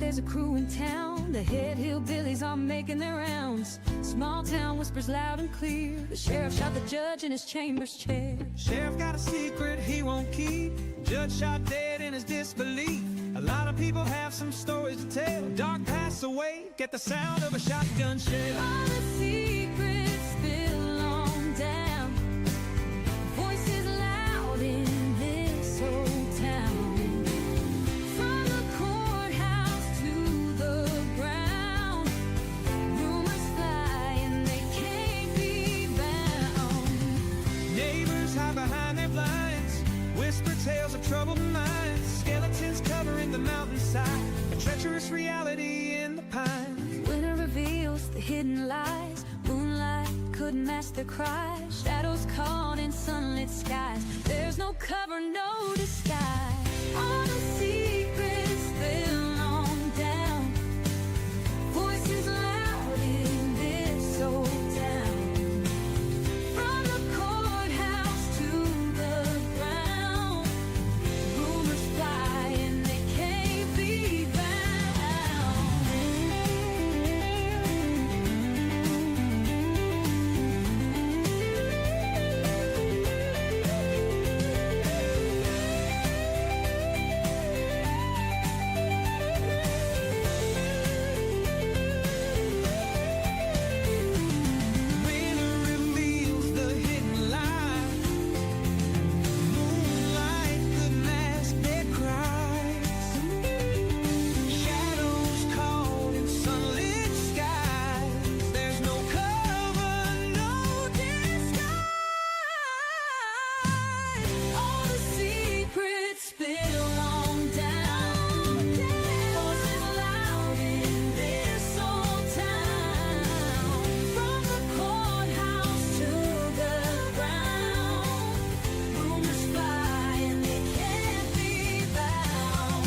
there's a crew in town. The head hillbillies are making their rounds. Small town whispers loud and clear. The sheriff shot the judge in his chambers chair. Sheriff got a secret he won't keep. Judge shot dead in his disbelief. A lot of people have some stories to tell. Dark pass away, get the sound of a shotgun shell. All the secrets spill on down. Voices loud in this old town. From the courthouse to the ground. Rumors fly and they can't be bound. Neighbors hide behind their blinds. Whisper tales of troubled minds. Skeletons covering the mountainside. A treacherous reality in the pines. Winter reveals the hidden lies. Moonlight couldn't mask their cries. Shadows caught in sunlit skies. There's no cover, no disguise. All the secrets spill on down. Voices loud in this old town. From the courthouse to the ground. Rumors fly and they can't be bound. Winter reveals the hidden lie. Moonlight could mask their cries. Shadows caught in sunlit skies. There's no cover, no disguise. All the secrets spill on down. Voices loud in this old town. From the courthouse to the ground. Rumors fly and they can't be bound.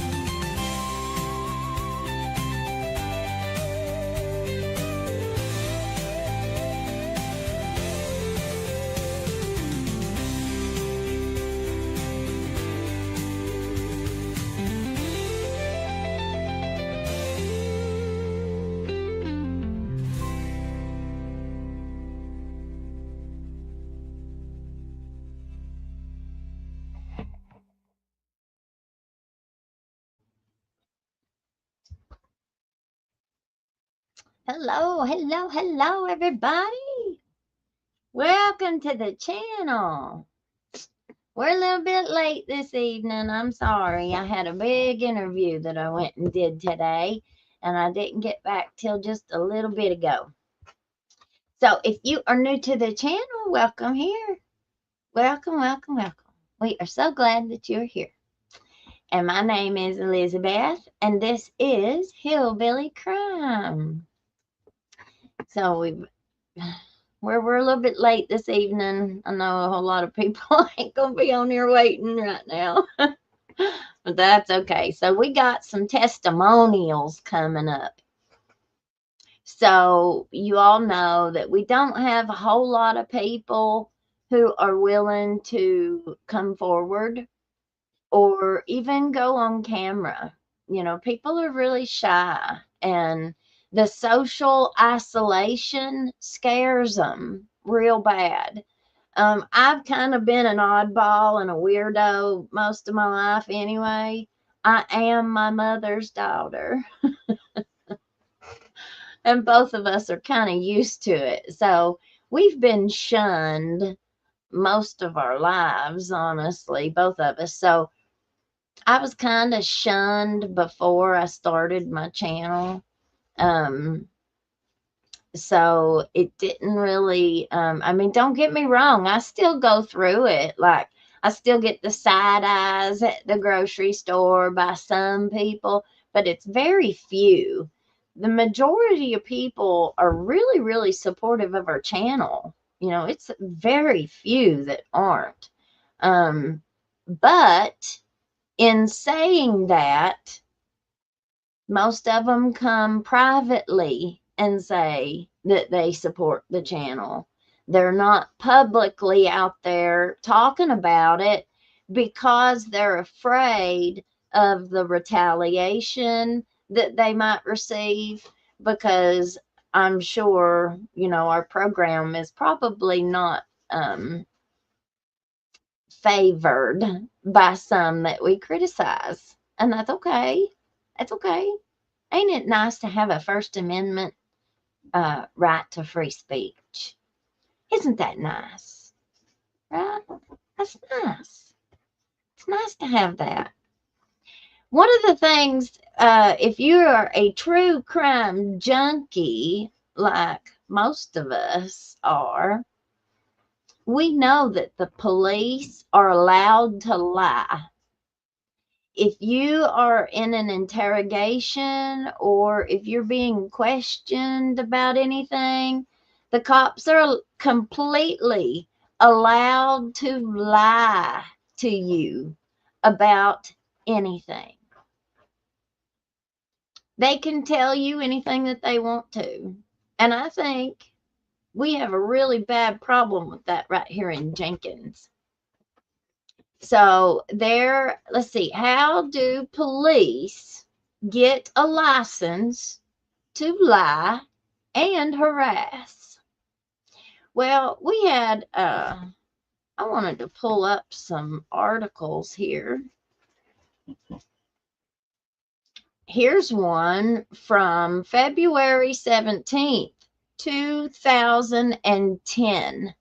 Hello, hello, hello, everybody. Welcome to the channel. We're a little bit late this evening. I'm sorry. I had a big interview that I went and did today, and I didn't get back till just a little bit ago. So if you are new to the channel, welcome here. Welcome, welcome, welcome. We are so glad that you're here. And my name is Elizabeth, and this is Hillbilly Crime. So we're a little bit late this evening. I know a whole lot of people ain't gonna be on here waiting right now, but that's okay. So we got some testimonials coming up. So you all know that we don't have a whole lot of people who are willing to come forward or even go on camera. You know, people are really shy, and the social isolation scares them real bad. I've kind of been an oddball and a weirdo most of my life anyway. I am my mother's daughter. And both of us are kind of used to it. So we've been shunned most of our lives, honestly, both of us. So I was kind of shunned before I started my channel. So it didn't really, I mean, don't get me wrong. I still go through it. Like, I still get the side eyes at the grocery store by some people, but it's very few. The majority of people are really, really supportive of our channel. You know, it's very few that aren't. But in saying that, most of them come privately and say that they support the channel. They're not publicly out there talking about it because they're afraid of the retaliation, that they might receive, because I'm sure, our program is probably not favored by some that we criticize. And that's okay. That's okay. Ain't it nice to have a First Amendment right to free speech? Isn't that nice? Right? That's nice. It's nice to have that. One of the things, if you are a true crime junkie, like most of us are, we know that the police are allowed to lie. If you are in an interrogation or if you're being questioned about anything, the cops are completely allowed to lie to you about anything. They can tell you anything that they want to. And I think we have a really bad problem with that right here in Jenkins. So let's see, how do police get a license to lie and harass? Well, we had, I wanted to pull up some articles here. Here's one from February 17th, 2010.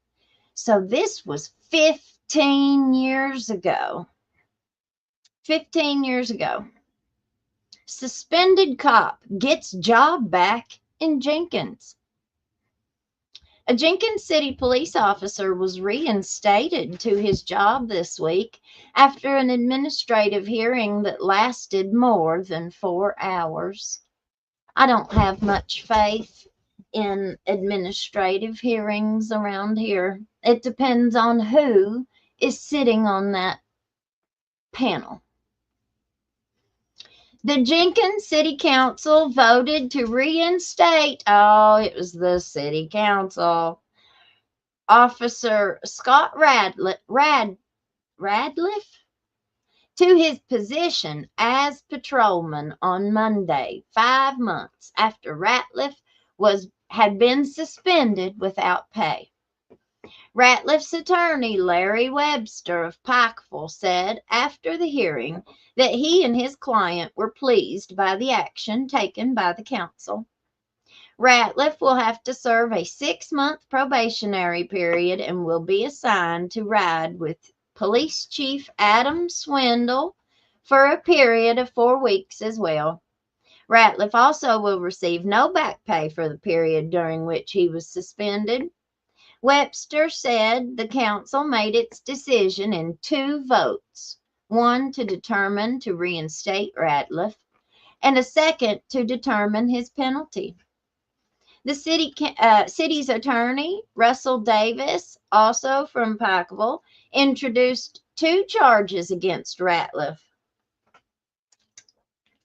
So this was 15 years ago. 15 years ago. Suspended cop gets job back in Jenkins. A Jenkins City police officer was reinstated to his job this week after an administrative hearing that lasted more than 4 hours. I don't have much faith in administrative hearings around here. It depends on who is sitting on that panel. The Jenkins City Council voted to reinstate, it was the City Council, Officer Scott Radliff to his position as patrolman on Monday, 5 months after Ratliff had been suspended without pay. Ratliff's attorney, Larry Webster of Pikeville, said after the hearing that he and his client were pleased by the action taken by the council. Ratliff will have to serve a 6-month probationary period and will be assigned to ride with Police Chief Adam Swindle for a period of 4 weeks as well. Ratliff also will receive no back pay for the period during which he was suspended. Webster said the council made its decision in 2 votes, one to determine to reinstate Ratliff and a second to determine his penalty. The city's attorney, Russell Davis, also from Pikeville, introduced 2 charges against Ratliff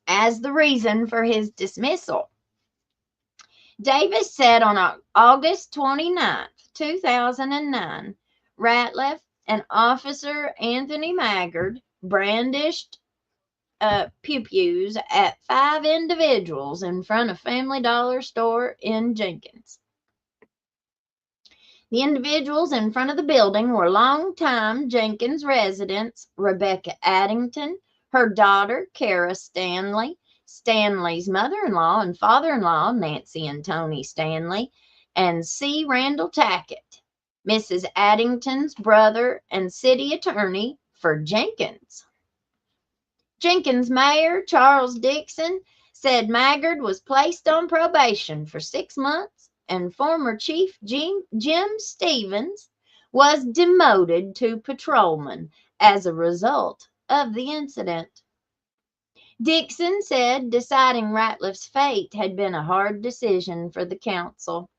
as the reason for his dismissal. Davis said on August 29th, 2009, Ratliff and Officer Anthony Maggard brandished pew-pews at 5 individuals in front of Family Dollar store in Jenkins. The individuals in front of the building were longtime Jenkins residents Rebecca Addington, her daughter Kara Stanley, Stanley's mother-in-law and father-in-law Nancy and Tony Stanley, and C. Randall Tackett, Mrs. Addington's brother and city attorney for Jenkins. Jenkins Mayor Charles Dixon said Maggard was placed on probation for 6 months and former Chief Jim Stevens was demoted to patrolman as a result of the incident. Dixon said deciding Ratliff's fate had been a hard decision for the council,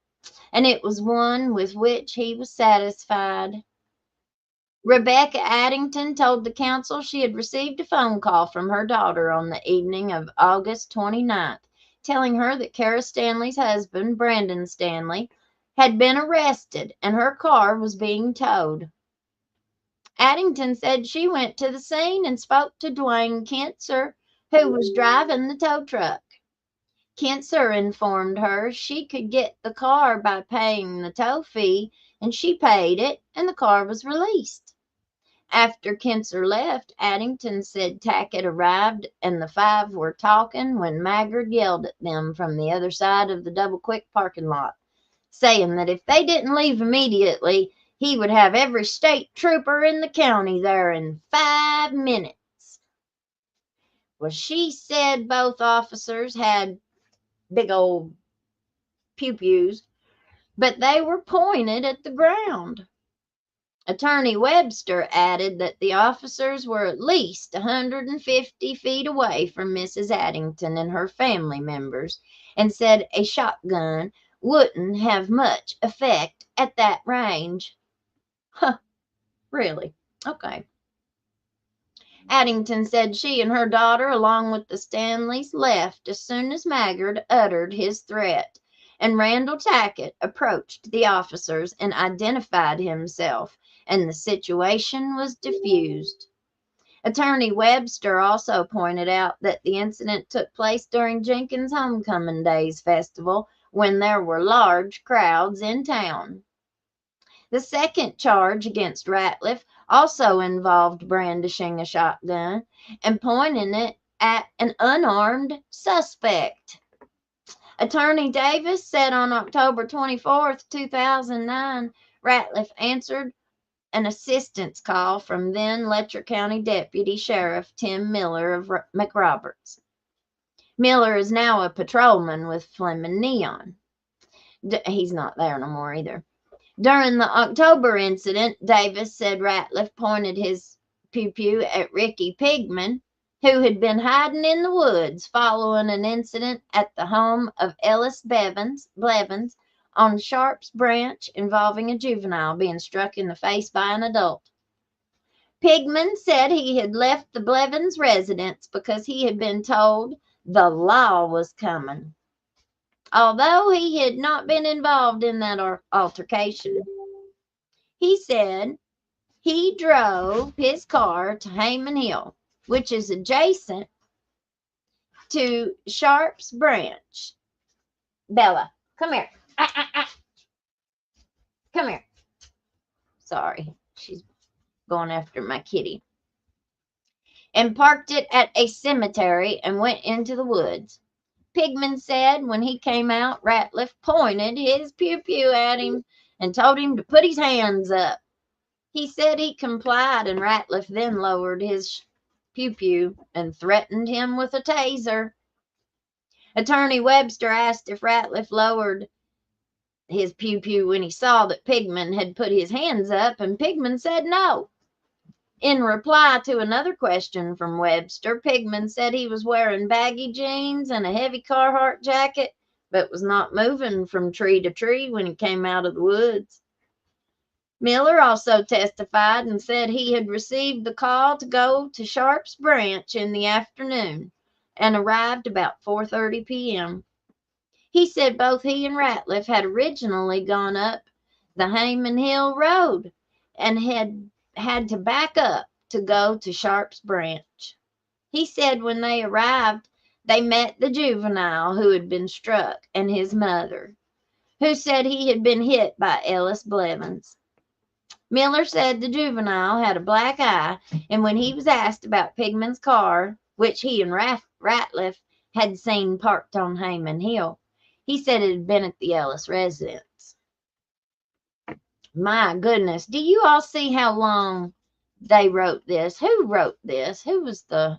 and it was one with which he was satisfied. Rebecca Addington told the council she had received a phone call from her daughter on the evening of August 29th, telling her that Kara Stanley's husband, Brandon Stanley, had been arrested and her car was being towed. Addington said she went to the scene and spoke to Dwayne Kentzer, who was driving the tow truck. Kinser informed her she could get the car by paying the tow fee, and she paid it, and the car was released. After Kinser left, Addington said Tackett arrived and the five were talking when Maggard yelled at them from the other side of the Double Quick parking lot, saying that if they didn't leave immediately, he would have every state trooper in the county there in 5 minutes. Well, she said both officers had big old pew-pews, but they were pointed at the ground. Attorney Webster added that the officers were at least 150 feet away from Mrs. Addington and her family members, and said a shotgun wouldn't have much effect at that range. Huh, really? Okay. Addington said she and her daughter, along with the Stanleys, left as soon as Maggard uttered his threat, and Randall Tackett approached the officers and identified himself, and the situation was diffused. Attorney Webster also pointed out that the incident took place during Jenkins' Homecoming Days festival, when there were large crowds in town. The second charge against Ratliff also involved brandishing a shotgun and pointing it at an unarmed suspect. Attorney Davis said on October 24th, 2009, Ratliff answered an assistance call from then Letcher County Deputy Sheriff Tim Miller of McRoberts. Miller is now a patrolman with Fleming Neon. He's not there no more either. During the October incident, Davis said Ratliff pointed his pew-pew at Ricky Pigman, who had been hiding in the woods following an incident at the home of Ellis Blevins on Sharp's Branch involving a juvenile being struck in the face by an adult. Pigman said he had left the Blevins residence because he had been told the law was coming, although he had not been involved in that altercation. He said he drove his car to Hayman Hill, which is adjacent to Sharp's Branch. Bella, come here. Come here. Sorry, she's going after my kitty. And parked it at a cemetery and went into the woods. Pigman said when he came out, Ratliff pointed his pew-pew at him and told him to put his hands up. He said he complied, and Ratliff then lowered his pew-pew and threatened him with a taser. Attorney Webster asked if Ratliff lowered his pew-pew when he saw that Pigman had put his hands up, and Pigman said no. In reply to another question from Webster, Pigman said he was wearing baggy jeans and a heavy Carhartt jacket, but was not moving from tree to tree when he came out of the woods. Miller also testified and said he had received the call to go to Sharp's Branch in the afternoon and arrived about 4:30 p.m. He said both he and Ratliff had originally gone up the Hayman Hill Road and had to back up to go to Sharp's Branch. He said when they arrived, they met the juvenile who had been struck and his mother, who said he had been hit by Ellis Blevins. Miller said the juvenile had a black eye, and when he was asked about Pigman's car, which he and Ratliff had seen parked on Hayman Hill, he said it had been at the Ellis residence. My goodness, do you all see how long they wrote this? Who wrote this? Who was the...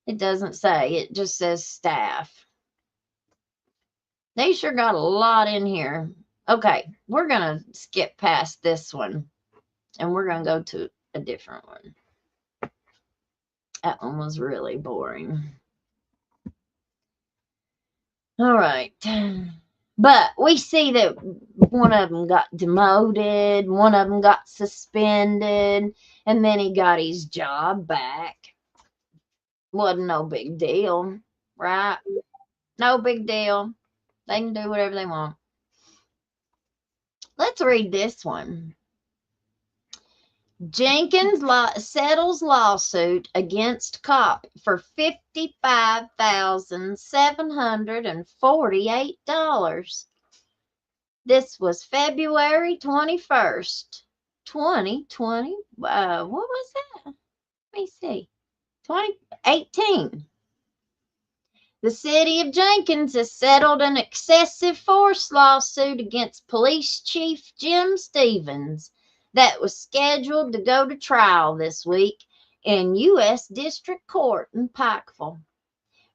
It doesn't say. It just says staff. They sure got a lot in here. Okay, we're going to skip past this one, and we're going to go to a different one. That one was really boring. All right. But we see that one of them got demoted, one of them got suspended, and then he got his job back. Wasn't no big deal, right? No big deal. They can do whatever they want. Let's read this one. Jenkins settles lawsuit against cop for $55,748. This was February 21st, 2020. What was that? Let me see. 2018. The city of Jenkins has settled an excessive force lawsuit against Police Chief Jim Stevens that was scheduled to go to trial this week in U.S. District Court in Pikeville.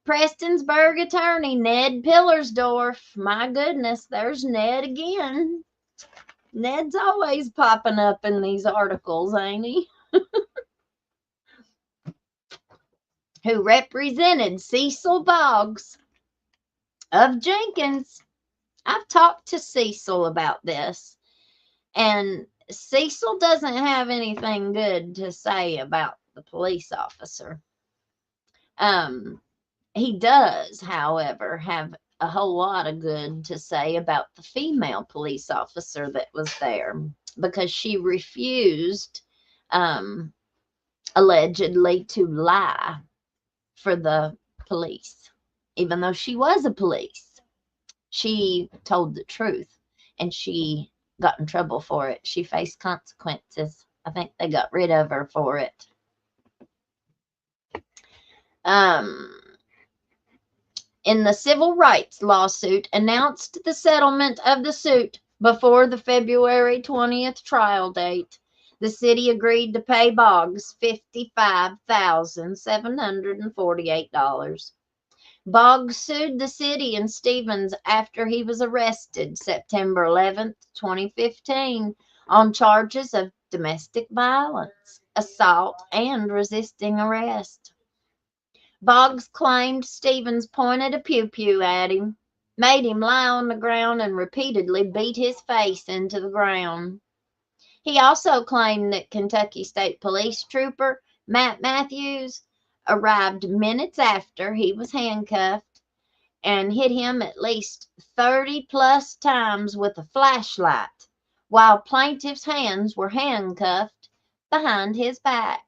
Prestonsburg attorney Ned Pillersdorf, my goodness, there's Ned again. Ned's always popping up in these articles, ain't he? Who represented Cecil Boggs of Jenkins. I've talked to Cecil about this, and Cecil doesn't have anything good to say about the police officer. He does, however, have a whole lot of good to say about the female police officer that was there, because she refused, allegedly, to lie for the police. Even though she was a police, she told the truth, and she got in trouble for it. She faced consequences. I think they got rid of her for it. In the civil rights lawsuit, announced the settlement of the suit before the February 20th trial date. The city agreed to pay Boggs $55,748. Boggs sued the city and Stevens after he was arrested September 11th, 2015, on charges of domestic violence, assault, and resisting arrest. Boggs claimed Stevens pointed a pew-pew at him, made him lie on the ground, and repeatedly beat his face into the ground. He also claimed that Kentucky State Police Trooper Matt Matthews arrived minutes after he was handcuffed and hit him at least 30-plus times with a flashlight while plaintiff's hands were handcuffed behind his back.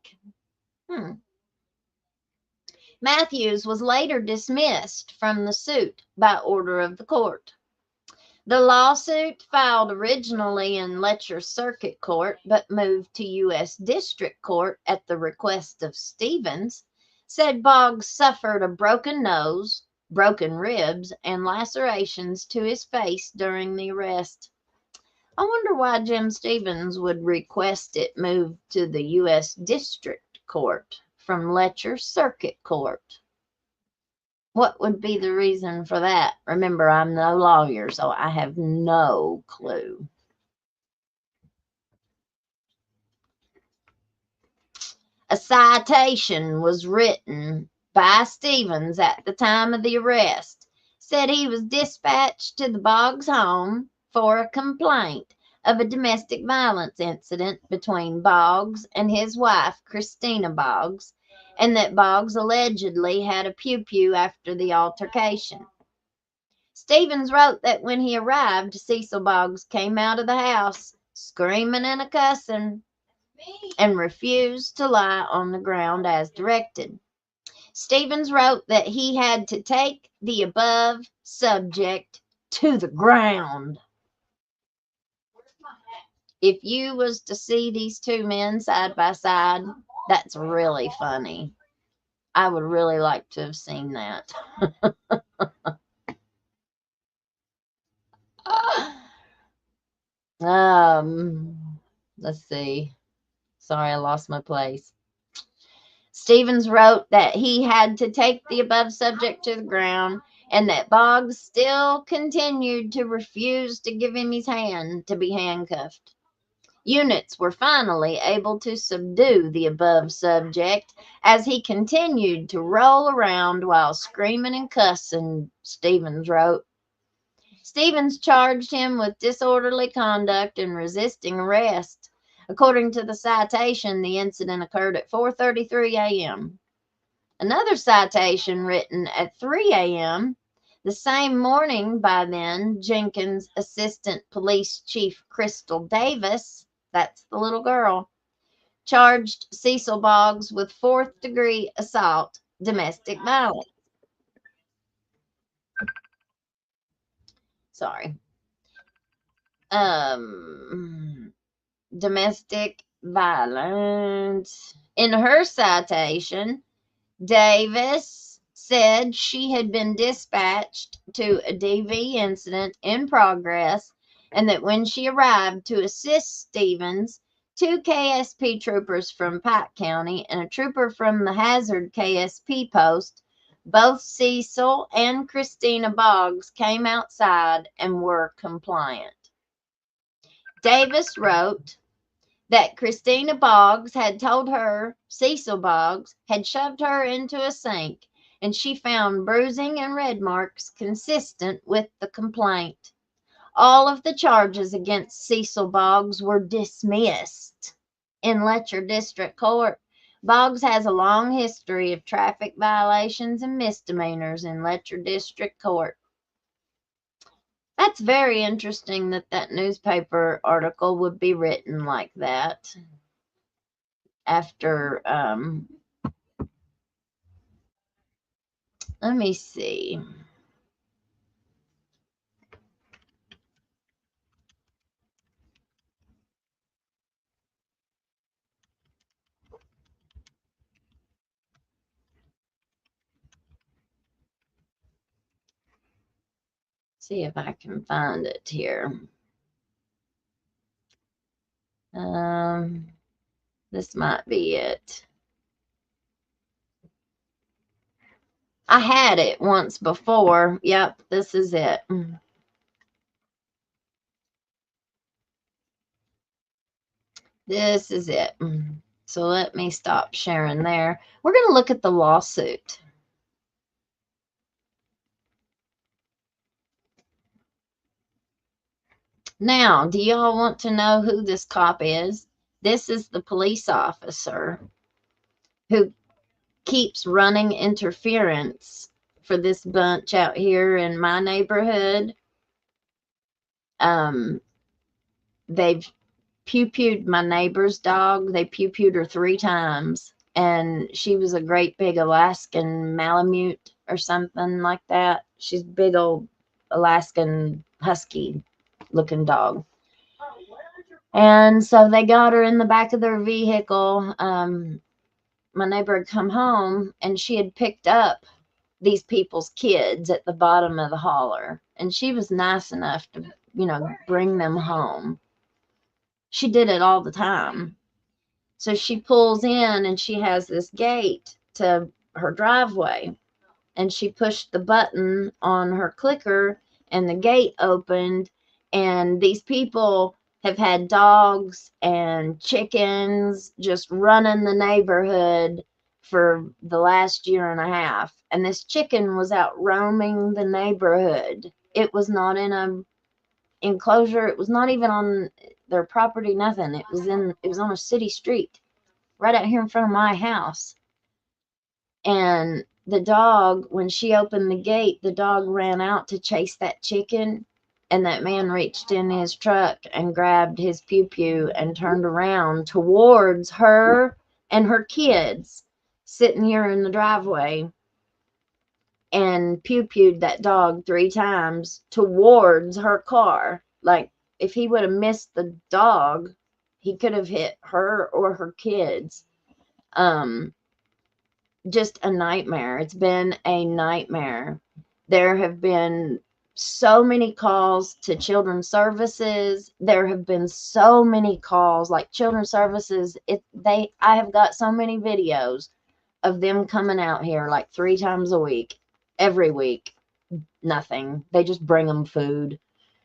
Matthews was later dismissed from the suit by order of the court. The lawsuit, filed originally in Letcher Circuit Court but moved to U.S. District Court at the request of Stevens, said Boggs suffered a broken nose, broken ribs, and lacerations to his face during the arrest. I wonder why Jim Stevens would request it moved to the U.S. District Court from Letcher Circuit Court. What would be the reason for that? Remember, I'm no lawyer, so I have no clue. A citation was written by Stevens at the time of the arrest. Said he was dispatched to the Boggs home for a complaint of a domestic violence incident between Boggs and his wife, Christina Boggs, and that Boggs allegedly had a pew-pew after the altercation. Stevens wrote that when he arrived, Cecil Boggs came out of the house screaming and cussing and refused to lie on the ground as directed. Stevens wrote that he had to take the above subject to the ground. If you was to see these two men side by side, that's really funny. I would really like to have seen that. Let's see. Sorry, I lost my place. Stevens wrote that he had to take the above subject to the ground and that Boggs still continued to refuse to give him his hand to be handcuffed. Units were finally able to subdue the above subject as he continued to roll around while screaming and cussing, Stevens wrote. Stevens charged him with disorderly conduct and resisting arrest. According to the citation, the incident occurred at 4:33 a.m. Another citation written at 3 a.m. the same morning by then Jenkins Assistant Police Chief Crystal Davis, that's the little girl, charged Cecil Boggs with 4th-degree assault, domestic violence. Sorry. Domestic violence. In her citation, Davis said she had been dispatched to a DV incident in progress and that when she arrived to assist Stevens, 2 KSP troopers from Pike County and a trooper from the Hazard KSP post, both Cecil and Christina Boggs, came outside and were compliant. Davis wrote that Christina Boggs had told her Cecil Boggs had shoved her into a sink, and she found bruising and red marks consistent with the complaint. All of the charges against Cecil Boggs were dismissed in Letcher District Court. Boggs has a long history of traffic violations and misdemeanors in Letcher District Court. That's very interesting that that newspaper article would be written like that after, let me see. See if I can find it here. This might be it. I had it once before. Yep, this is it. This is it. So let me stop sharing there. We're going to look at the lawsuit. Now, do y'all want to know who this cop is? This is the police officer who keeps running interference for this bunch out here in my neighborhood. They've pew-pewed my neighbor's dog. They pew-pewed her 3 times, and she was a great big Alaskan Malamute or something like that. She's big old Alaskan husky looking dog. And so they got her in the back of their vehicle. My neighbor had come home and she had picked up these people's kids at the bottom of the holler, and she was nice enough to, bring them home. She did it all the time. So she pulls in and she has this gate to her driveway, and she pushed the button on her clicker and the gate opened, and these people have had dogs and chickens just running the neighborhood for the last year and a half. And this chicken was out roaming the neighborhood. It was not in a enclosure. It was not even on their property, nothing. It was on a city street right out here in front of my house. And the dog, when she opened the gate, the dog ran out to chase that chicken, and that man reached in his truck and grabbed his pew-pew and turned around towards her and her kids sitting here in the driveway and pew-pewed that dog 3 times towards her car. Like, if he would have missed the dog, he could have hit her or her kids. Just a nightmare. It's been a nightmare. There have been so many calls to children's services. There have been so many calls, like children's services. I have got so many videos of them coming out here like 3 times a week, every week. Nothing. They just bring them food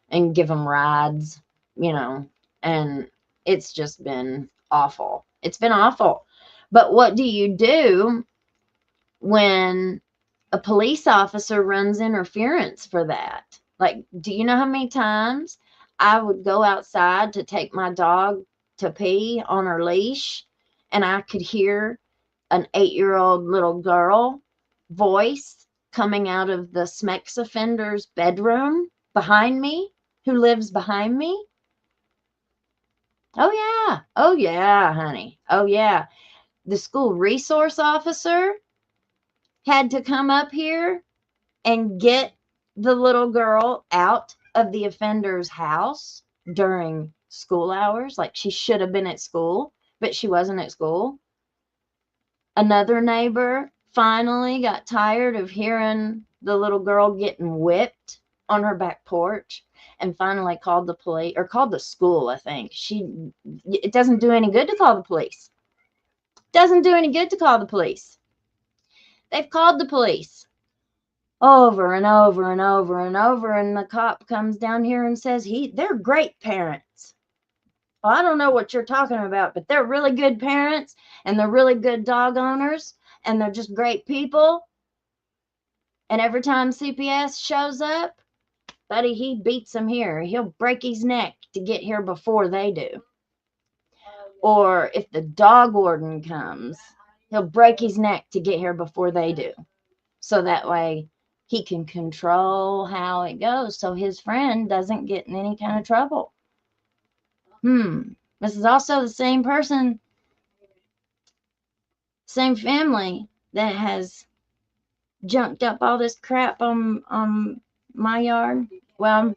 and give them rides, and it's just been awful. It's been awful. But what do you do when a police officer runs interference for that? Like, do you know how many times I would go outside to take my dog to pee on her leash, and I could hear an 8-year-old little girl voice coming out of the SMEX offender's bedroom behind me, who lives behind me? Oh, yeah. Oh, yeah, honey. Oh, yeah. The school resource officer had to come up here and get the little girl out of the offender's house during school hours. Like, she should have been at school, but she wasn't at school. Another neighbor finally got tired of hearing the little girl getting whipped on her back porch and finally called the police, or called the school, I think. It doesn't do any good to call the police. Doesn't do any good to call the police. They've called the police over and over and over and over, and the cop comes down here and says they're great parents. Well, I don't know what you're talking about, but they're really good parents, and they're really good dog owners, and they're just great people. And every time CPS shows up, buddy, he beats them here. He'll break his neck to get here before they do. Or if the dog warden comes, he'll break his neck to get here before they do. So that way he can control how it goes so his friend doesn't get in any kind of trouble. This is also the same person, same family that has junked up all this crap on my yard. Well,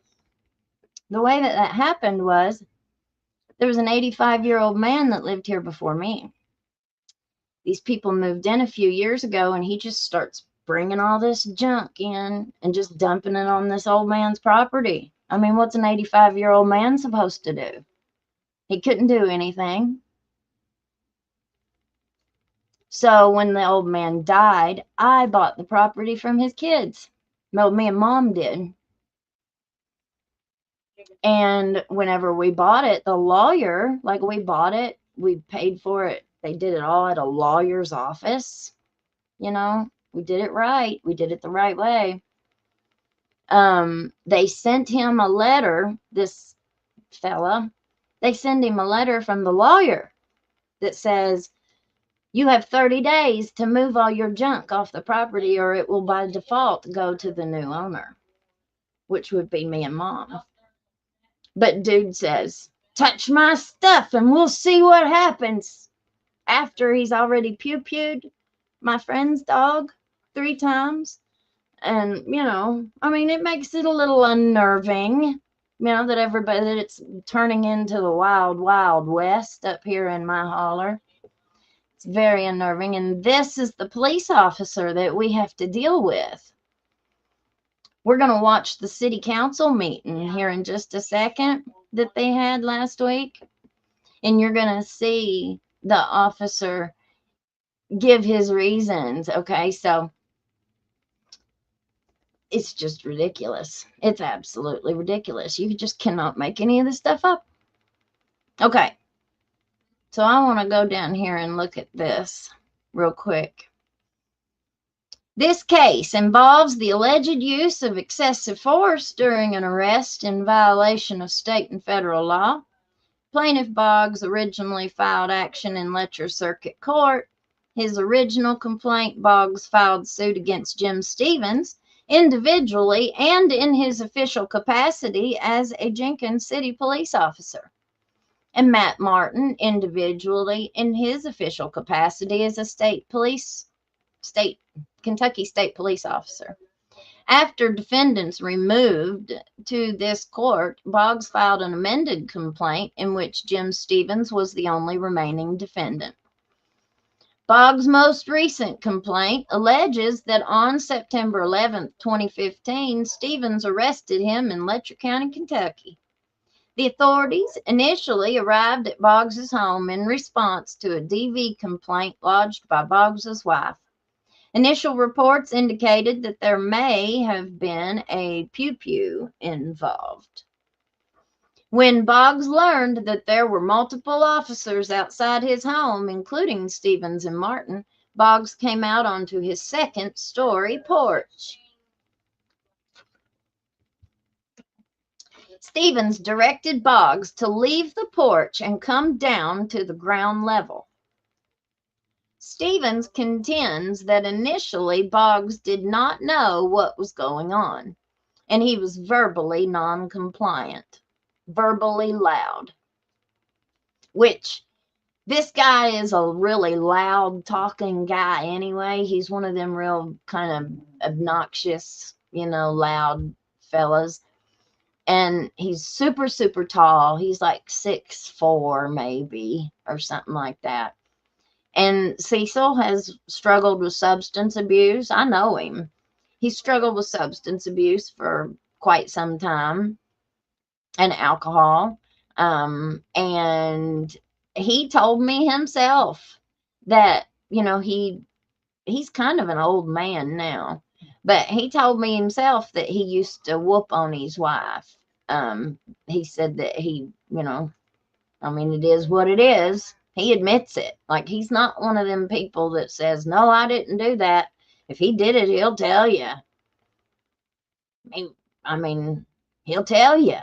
the way that happened was there was an 85-year-old man that lived here before me. These people moved in a few years ago, and he just starts bringing all this junk in and just dumping it on this old man's property. I mean, what's an 85-year-old man supposed to do? He couldn't do anything. So when the old man died, I bought the property from his kids. Well, me and Mom did. And whenever we bought it, the lawyer, like, we bought it, we paid for it. They did it all at a lawyer's office. You know, we did it right. We did it the right way. They sent him a letter, this fella, they send him a letter from the lawyer that says, you have 30 days to move all your junk off the property, or it will by default go to the new owner, which would be me and Mom. But dude says, touch my stuff and we'll see what happens. After he's already pew-pewed my friend's dog 3 times. And, you know, I mean, it makes it a little unnerving, you know, that it's turning into the wild, wild west up here in my holler. It's very unnerving. And this is the police officer that we have to deal with. We're going to watch the city council meeting here in just a second that they had last week. And you're going to see the officer give his reasons. Okay, so it's just ridiculous. It's absolutely ridiculous. You just cannot make any of this stuff up. Okay, so I want to go down here and look at this real quick. This case involves the alleged use of excessive force during an arrest in violation of state and federal law. Plaintiff Boggs originally filed action in Letcher Circuit Court. His original complaint, Boggs filed suit against Jim Stevens individually and in his official capacity as a Jenkins City police officer, and Matt Martin individually in his official capacity as a Kentucky State police officer. After defendants removed to this court, Boggs filed an amended complaint in which Jim Stevens was the only remaining defendant. Boggs' most recent complaint alleges that on September 11, 2015, Stevens arrested him in Letcher County, Kentucky. The authorities initially arrived at Boggs' home in response to a DV complaint lodged by Boggs' wife. Initial reports indicated that there may have been a pew-pew involved. When Boggs learned that there were multiple officers outside his home, including Stevens and Martin, Boggs came out onto his second-story porch. Stevens directed Boggs to leave the porch and come down to the ground level. Stevens contends that initially Boggs did not know what was going on, and he was verbally non-compliant, verbally loud. which this guy is a really loud talking guy anyway. He's one of them real kind of obnoxious, loud fellas. And he's super, super tall. He's like 6'4" maybe, or something like that. And Cecil has struggled with substance abuse. I know him. He struggled with substance abuse for quite some time, and alcohol. And he told me himself that, he's kind of an old man now, but he told me himself that he used to whoop on his wife. He said that it is what it is. He admits it. Like, he's not one of them people that says, no, I didn't do that. If he did it, he'll tell you. He'll tell you.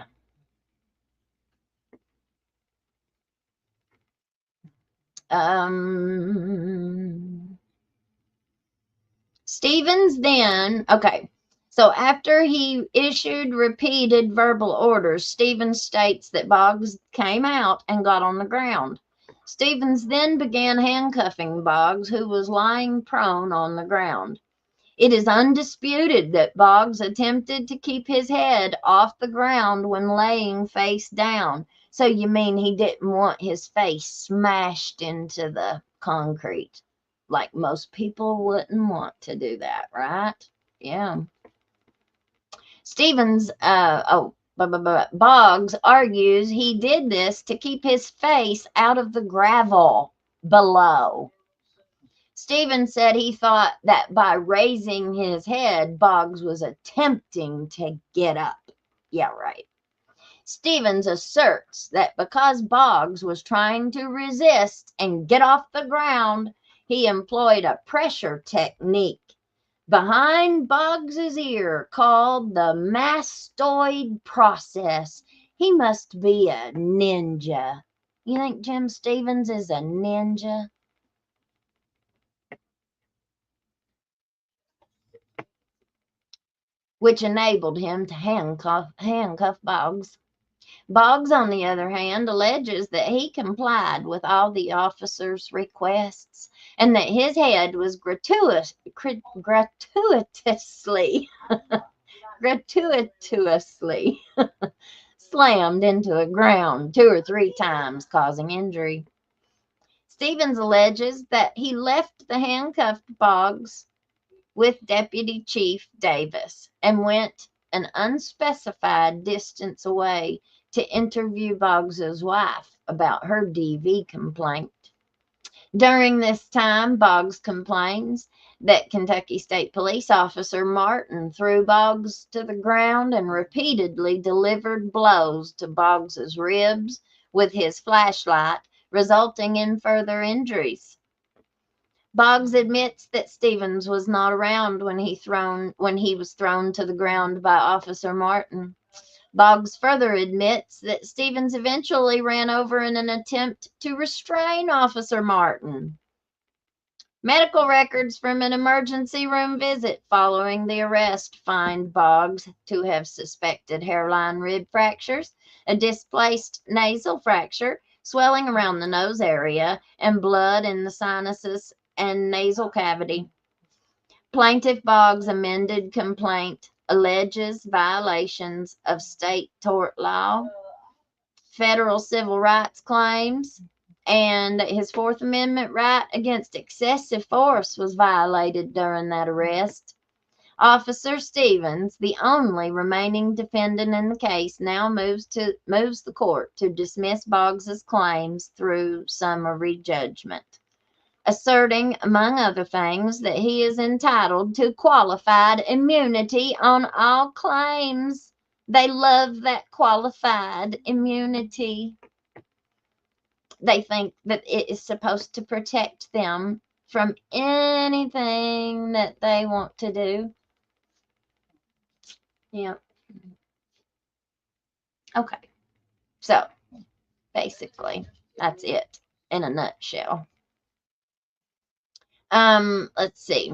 Stevens then, okay, so after he issued repeated verbal orders, Stevens states that Boggs came out and got on the ground. Stevens then began handcuffing Boggs, who was lying prone on the ground. It is undisputed that Boggs attempted to keep his head off the ground when laying face down. So you mean he didn't want his face smashed into the concrete? Like most people wouldn't want to do that, right? Yeah. Stevens, Boggs argues he did this to keep his face out of the gravel below. Stevens said he thought that by raising his head, Boggs was attempting to get up. Yeah, right. Stevens asserts that because Boggs was trying to resist and get off the ground, he employed a pressure technique behind Boggs's ear called the mastoid process. He must be a ninja. You think Jim Stevens is a ninja? Which enabled him to handcuff Boggs. Boggs, on the other hand, alleges that he complied with all the officer's requests and that his head was gratuitously slammed into the ground 2 or 3 times, causing injury. Stevens alleges that he left the handcuffed Boggs with Deputy Chief Davis and went an unspecified distance away to interview Boggs's wife about her DV complaint. During this time, Boggs complains that Kentucky State Police Officer Martin threw Boggs to the ground and repeatedly delivered blows to Boggs's ribs with his flashlight, resulting in further injuries. Boggs admits that Stevens was not around when he was thrown to the ground by Officer Martin. Boggs further admits that Stevens eventually ran over in an attempt to restrain Officer Martin. Medical records from an emergency room visit following the arrest find Boggs to have suspected hairline rib fractures, a displaced nasal fracture, swelling around the nose area, and blood in the sinuses and nasal cavity. Plaintiff Boggs' amended complaint alleges violations of state tort law, federal civil rights claims, and his Fourth Amendment right against excessive force was violated during that arrest. Officer Stevens, the only remaining defendant in the case, now moves the court to dismiss Boggs's claims through summary judgment, asserting, among other things, that he is entitled to qualified immunity on all claims. They love that qualified immunity. They think that it is supposed to protect them from anything that they want to do. Yeah. Okay. So, basically, that's it in a nutshell. Let's see.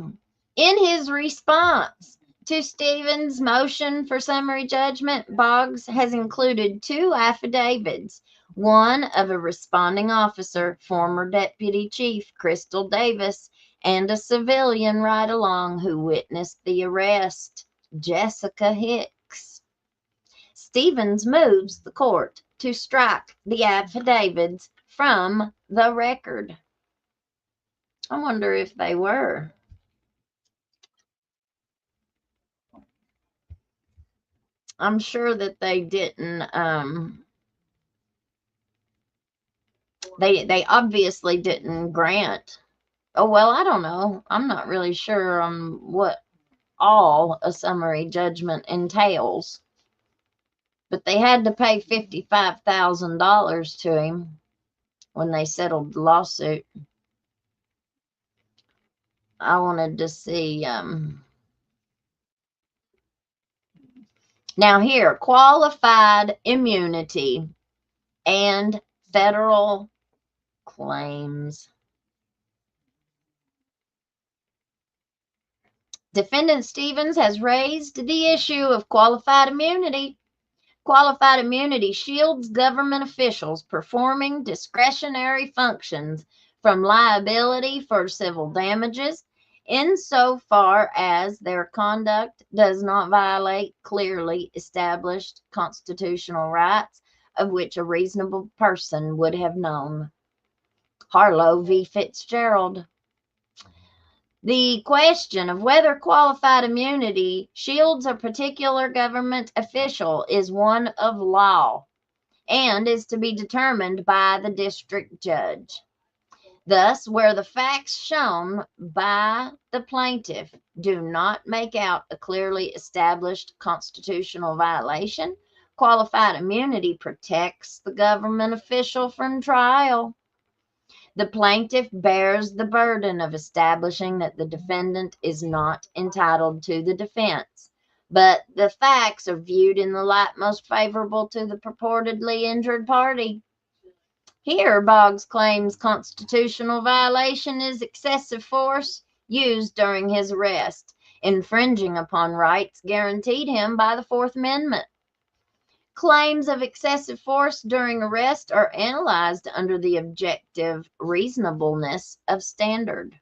In his response to Stevens' motion for summary judgment, Boggs has included 2 affidavits, one of a responding officer, former Deputy Chief Crystal Davis, and a civilian ride along who witnessed the arrest, Jessica Hicks. Stevens moves the court to strike the affidavits from the record. I wonder if they were. I'm sure that they didn't. They obviously didn't grant. Oh, well, I don't know. I'm not really sure on what all a summary judgment entails. But they had to pay $55,000 to him when they settled the lawsuit. I wanted to see. Now here, qualified immunity and federal claims. Defendant Stevens has raised the issue of qualified immunity. Qualified immunity shields government officials performing discretionary functions from liability for civil damages insofar as their conduct does not violate clearly established constitutional rights of which a reasonable person would have known. Harlow v. Fitzgerald. The question of whether qualified immunity shields a particular government official is one of law and is to be determined by the district judge. Thus, where the facts shown by the plaintiff do not make out a clearly established constitutional violation, qualified immunity protects the government official from trial. The plaintiff bears the burden of establishing that the defendant is not entitled to the defense, but the facts are viewed in the light most favorable to the purportedly injured party. Here, Boggs claims constitutional violation is excessive force used during his arrest, infringing upon rights guaranteed him by the Fourth Amendment. Claims of excessive force during arrest are analyzed under the objective reasonableness standard.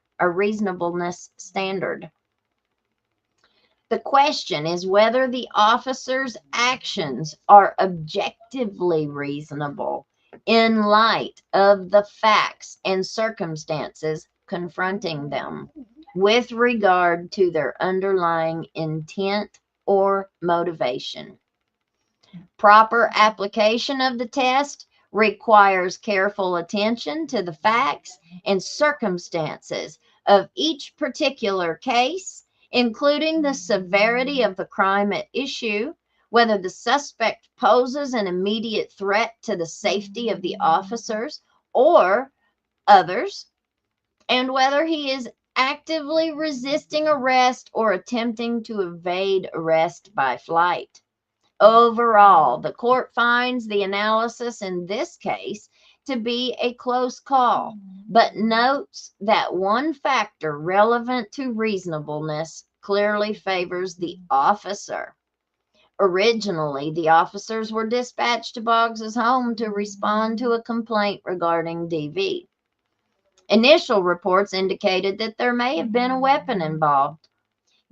The question is whether the officer's actions are objectively reasonable in light of the facts and circumstances confronting them with regard to their underlying intent or motivation. Proper application of the test requires careful attention to the facts and circumstances of each particular case, including the severity of the crime at issue, whether the suspect poses an immediate threat to the safety of the officers or others, and whether he is actively resisting arrest or attempting to evade arrest by flight. Overall, the court finds the analysis in this case to be a close call, but notes that one factor relevant to reasonableness clearly favors the officer. Originally, the officers were dispatched to Boggs's home to respond to a complaint regarding DV. Initial reports indicated that there may have been a weapon involved.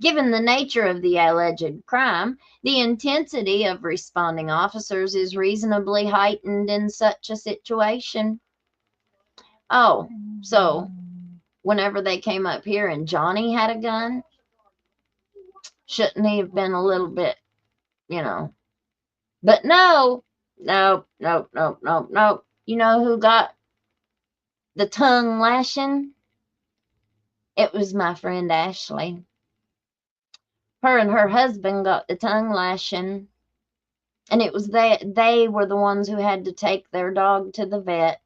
Given the nature of the alleged crime, the intensity of responding officers is reasonably heightened in such a situation. Oh, so whenever they came up here and Johnny had a gun, shouldn't he have been a little bit, But no. You know who got the tongue lashing? It was my friend Ashley. Her and her husband got the tongue lashing, and it was they were the ones who had to take their dog to the vet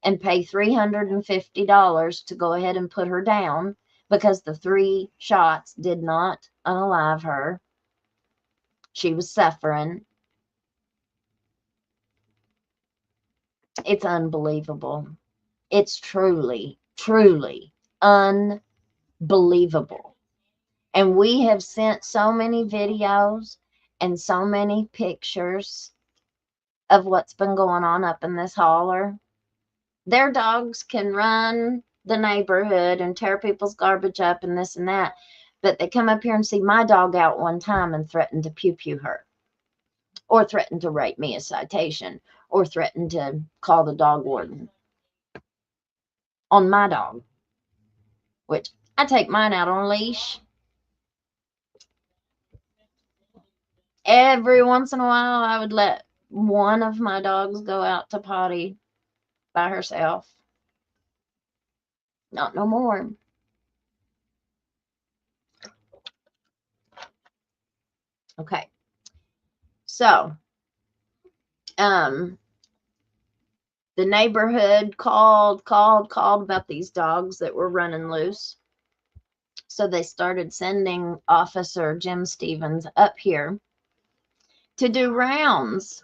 and pay $350 to go ahead and put her down because the 3 shots did not unalive her. She was suffering. It's unbelievable. It's truly, truly unbelievable. And we have sent so many videos and so many pictures of what's been going on up in this holler. Their dogs can run the neighborhood and tear people's garbage up and this and that. But they come up here and see my dog out one time and threaten to pew her, or threaten to write me a citation, or threaten to call the dog warden on my dog, which I take mine out on a leash. Every once in a while, I would let one of my dogs go out to potty by herself. Not no more. Okay. So, the neighborhood called about these dogs that were running loose. So they started sending Officer Jim Stevens up here to do rounds.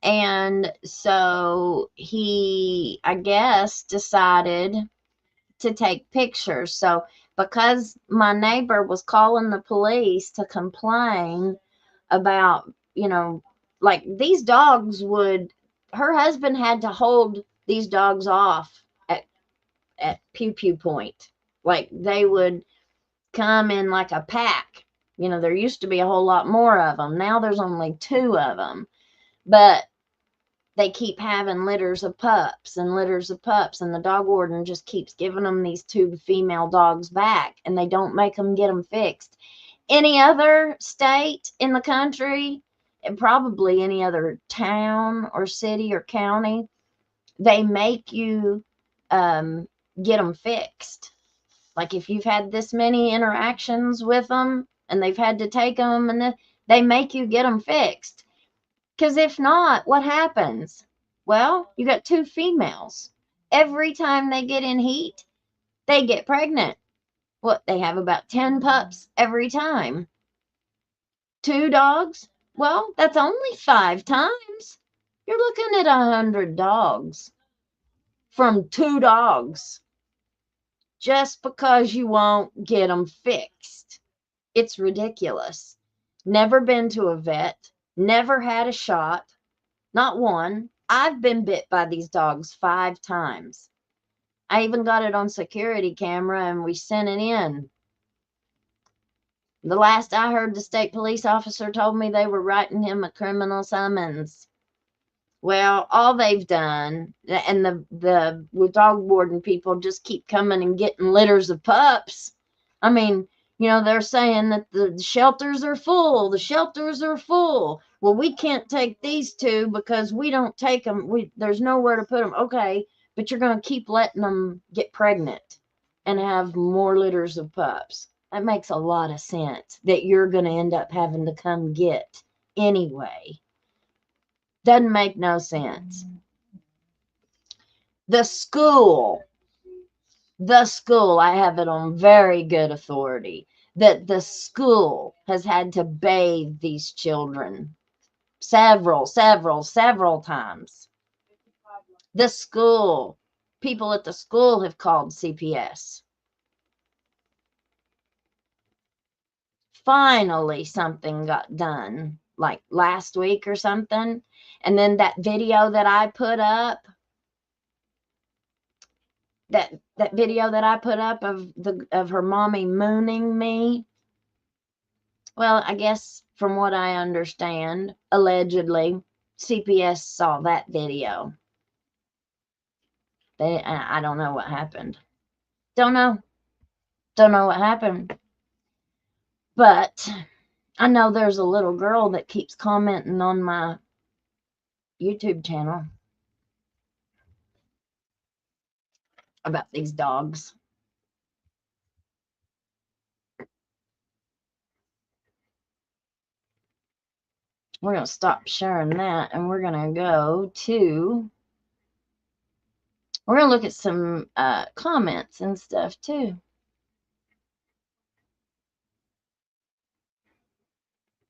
And so he, I guess, decided to take pictures. So because my neighbor was calling the police to complain about, you know, like these dogs would, her husband had to hold these dogs off at pew point. Like they would come in like a pack. You know, there used to be a whole lot more of them. Now there's only 2 of them. But they keep having litters of pups and litters of pups, and the dog warden just keeps giving them these 2 female dogs back, and they don't make them get them fixed. Any other state in the country, and probably any other town or city or county, they make you get them fixed. Like if you've had this many interactions with them and they've had to take them, and they make you get them fixed. Because if not, what happens? Well, you got 2 females. Every time they get in heat, they get pregnant. What, they have about 10 pups every time. 2 dogs? Well, that's only 5 times. You're looking at 100 dogs from 2 dogs just because you won't get them fixed. It's ridiculous. Never been to a vet. Never had a shot. Not one. I've been bit by these dogs 5 times. I even got it on security camera and we sent it in. The last I heard, the state police officer told me they were writing him a criminal summons. Well, all they've done, and the dog warden people just keep coming and getting litters of pups. I mean, you know, they're saying that the shelters are full. The shelters are full. Well, we can't take these 2 because we don't take them. There's nowhere to put them. Okay, but you're going to keep letting them get pregnant and have more litters of pups. That makes a lot of sense that you're going to end up having to come get anyway. Doesn't make no sense. The school, I have it on very good authority that the school has had to bathe these children several times. The school, people at the school have called CPS. Finally, something got done, like last week or something. And then that video that I put up, that video that I put up of her mommy mooning me. Well, I guess from what I understand, allegedly, CPS saw that video. I don't know what happened. Don't know what happened. But I know there's a little girl that keeps commenting on my YouTube channel about these dogs. We're going to stop sharing that, and we're going to go to, we're going to look at some comments and stuff too.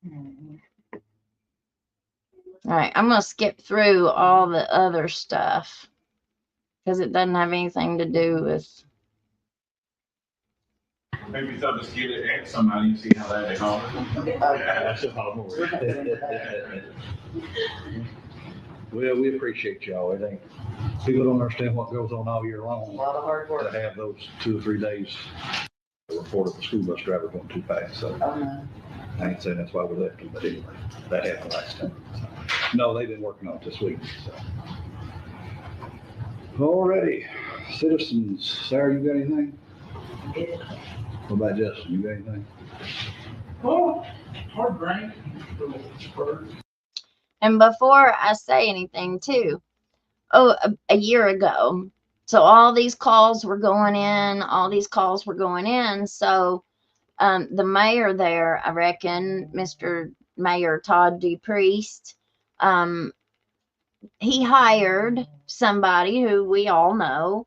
All right, I'm going to skip through all the other stuff because it doesn't have anything to do with. Maybe thought just get it at somebody and see how that goes. That's just how it works. Well, we appreciate y'all. It ain't, people don't understand what goes on all year long. A lot of hard work. To have those 2 or 3 days reported the school bus driver going too fast. So Oh, no. I ain't saying that's why we left them, but anyway, that happened last time. No, they've been working on it this week, so. Alrighty, citizens, Sarah, you got anything? Yeah. What about Justin, you got anything? Oh, hard brain. And before I say anything too, a year ago, so all these calls were going in. So the mayor there, I reckon, Mr. Mayor Todd DePriest, he hired somebody who we all know,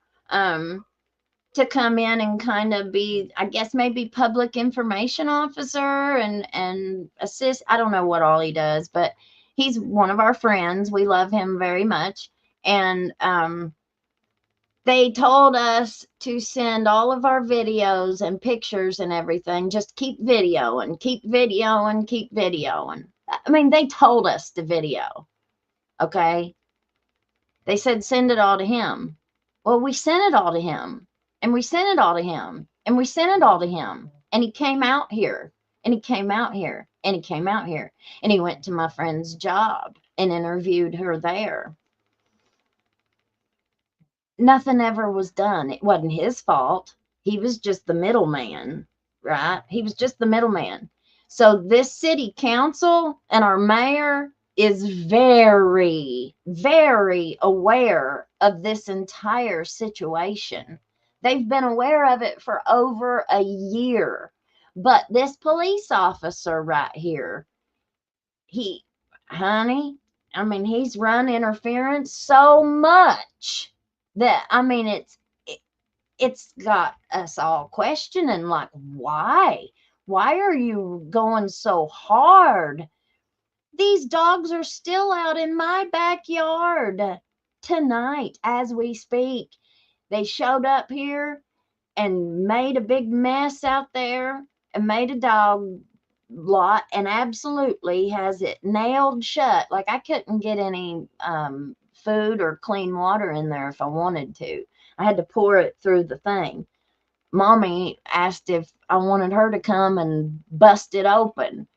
to come in and kind of be, I guess, maybe public information officer and assist. I don't know what all he does, but he's one of our friends. We love him very much. And they told us to send all of our videos and pictures and everything. Just keep videoing, keep videoing, keep videoing. I mean, they told us to video. Okay. They said, send it all to him. Well, we sent it all to him. And we sent it all to him. And we sent it all to him. And he came out here. And he came out here. And he came out here. And he went to my friend's job and interviewed her there. Nothing ever was done. It wasn't his fault. He was just the middleman, right? He was just the middleman. So this city council and our mayor is very, very aware of this entire situation. They've been aware of it for over a year. But this police officer right here, he's run interference so much that, I mean, it's got us all questioning, like, why? Why are you going so hard? These dogs are still out in my backyard tonight as we speak. They showed up here and made a big mess out there and made a dog lot and absolutely has it nailed shut. Like, I couldn't get any food or clean water in there if I wanted to. I had to pour it through the thing. Mommy asked if I wanted her to come and bust it open.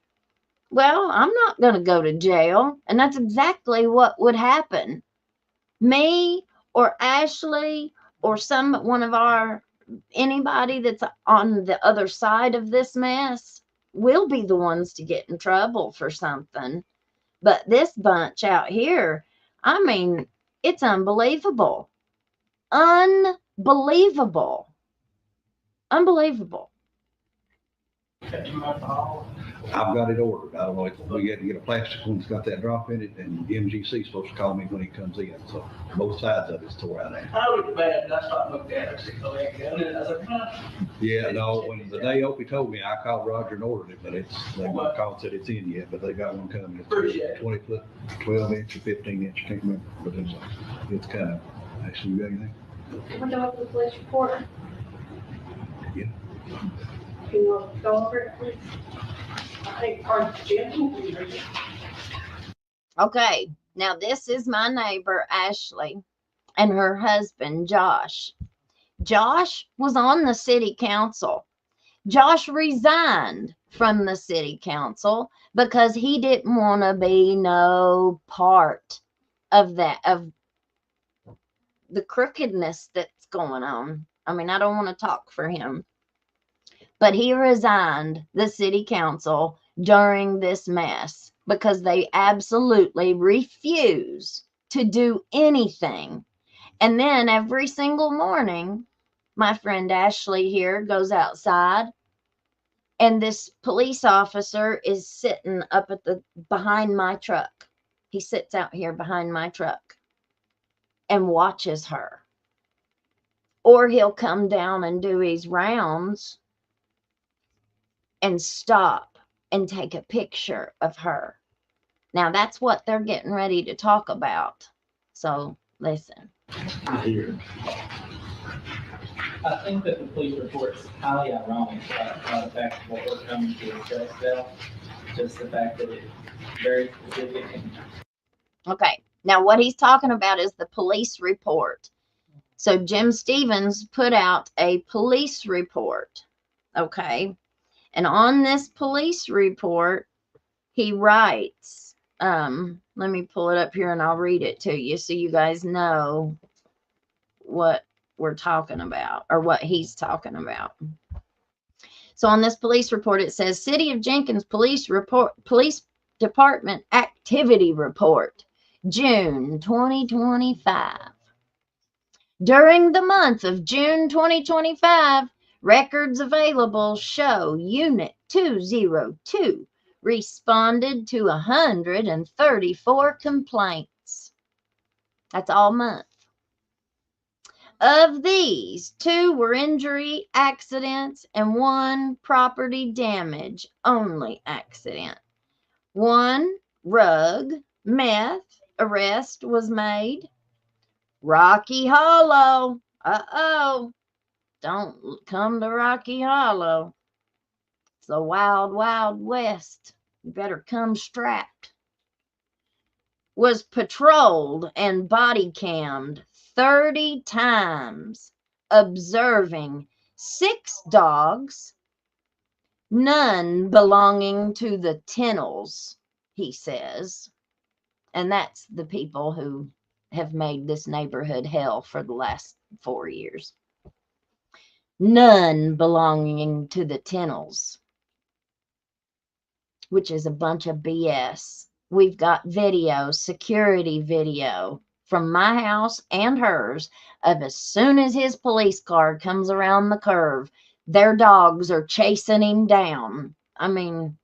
Well, I'm not going to go to jail. And that's exactly what would happen. Me or Ashley or anybody that's on the other side of this mess will be the ones to get in trouble for something. But this bunch out here, I mean, it's unbelievable. Unbelievable. Unbelievable. I've got it ordered. I don't know if we had to get a plastic one that's got that drop in it, and MGC is supposed to call me when he comes in. So both sides of it's tore out there. I looked bad, and I started looking at it, I said, oh, I was like, huh? Yeah, no, when the day Opie told me, I called Roger and ordered it, but they haven't called and said it's in yet, but they got one coming. It's Appreciate it. 20 foot, 12 inch or 15 inch, can't remember, but it's coming. Actually, you got anything? We're done with the police report. Yeah. Can you go over it, please? I think our Jenkins is ready. Okay, now this is my neighbor, Ashley, and her husband, Josh. Josh was on the city council. Josh resigned from the city council because he didn't want to be no part of that, of the crookedness that's going on. I mean, I don't want to talk for him. But he resigned the city council during this mess because they absolutely refuse to do anything. And then every single morning, my friend Ashley here goes outside and this police officer is sitting up at behind my truck. He sits out here behind my truck and watches her. Or he'll come down and do his rounds and stop and take a picture of her. Now that's what they're getting ready to talk about. So listen. Here. I think that the police report is highly ironic, the fact of what we're coming to discuss now. Just the fact that it's very specific and Okay, Now, what he's talking about is the police report. So Jim Stevens put out a police report. Okay. And on this police report, he writes, let me pull it up here and I'll read it to you so you guys know what we're talking about or what he's talking about. So on this police report, it says City of Jenkins Police Department Activity Report, June 2025. During the month of June 2025, records available show Unit 202 responded to 134 complaints. That's all month. Of these, 2 were injury accidents and 1 property damage only accident. 1 rug meth arrest was made. Rocky Hollow. Don't come to Rocky Hollow. It's the wild, wild west. You better come strapped. Was patrolled and body cammed 30 times, observing 6 dogs, none belonging to the kennels, he says. And that's the people who have made this neighborhood hell for the last 4 years. None belonging to the kennels, which is a bunch of BS. We've got video, security video from my house and hers of as soon as his police car comes around the curve, their dogs are chasing him down. I mean,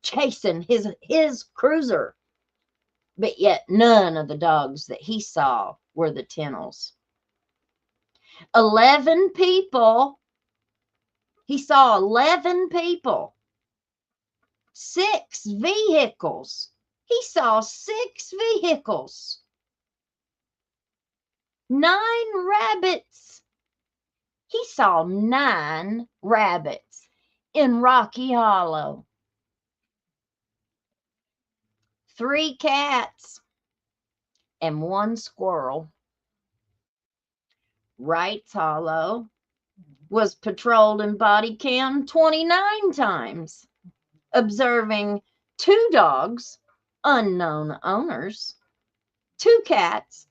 chasing his cruiser. But yet none of the dogs that he saw were the kennels. 11 people. He saw 11 people. 6 vehicles. He saw 6 vehicles. 9 rabbits. He saw 9 rabbits in Rocky Hollow. 3 cats and 1 squirrel. Wrights Hollow was patrolled and body cammed 29 times, observing 2 dogs, unknown owners, 2 cats,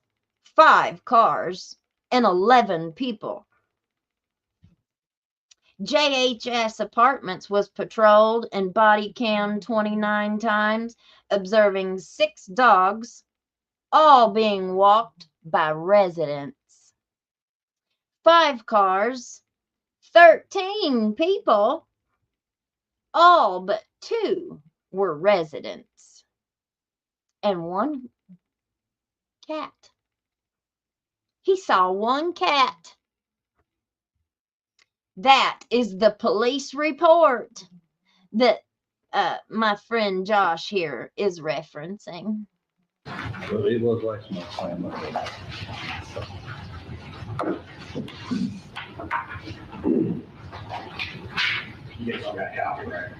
5 cars, and 11 people. JHS Apartments was patrolled and body cammed 29 times, observing 6 dogs, all being walked by residents. 5 cars, 13 people, all but 2 were residents, and 1 cat. He saw 1 cat. That is the police report that my friend Josh here is referencing. Well, it was last month, same month. Yes, I got a copy, right?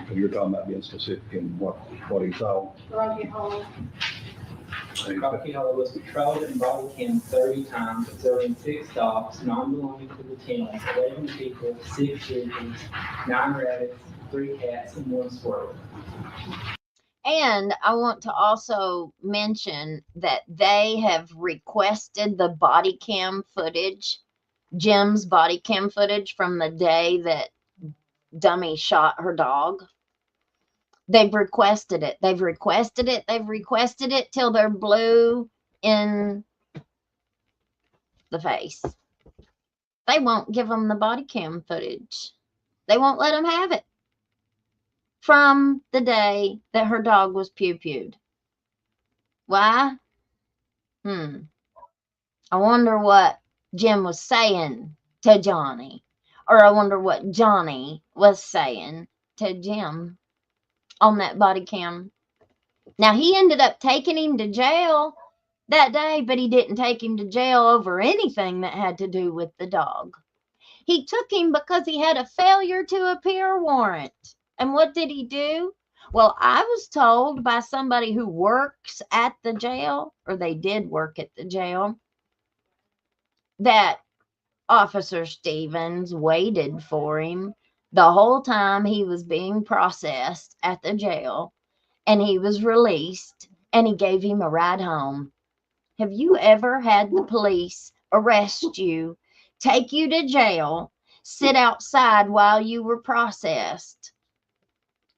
So you're talking about being specific in what he saw. Rocky Hollow. Rocky Hollow was patrolled and body cammed 30 times, observing 6 dogs, non belonging to the kennels, 11 people, 6 vehicles, 9 rabbits, 3 cats, and 1 squirrel. And I want to also mention that they have requested the body cam footage, Jim's body cam footage from the day that Dummy shot her dog. They've requested it. They've requested it. They've requested it till they're blue in the face. They won't give them the body cam footage. They won't let them have it from the day that her dog was pew-pewed. Why? I wonder what Jim was saying to Johnny. Or I wonder what Johnny was saying to Jim on that body cam Now, he ended up taking him to jail that day, but he didn't take him to jail over anything that had to do with the dog. He took him because he had a failure to appear warrant. And what did he do? Well, I was told by somebody who works at the jail, or they did work at the jail, that Officer Stevens waited for him the whole time he was being processed at the jail, and he was released, and he gave him a ride home. Have you ever had the police arrest you, take you to jail, sit outside while you were processed,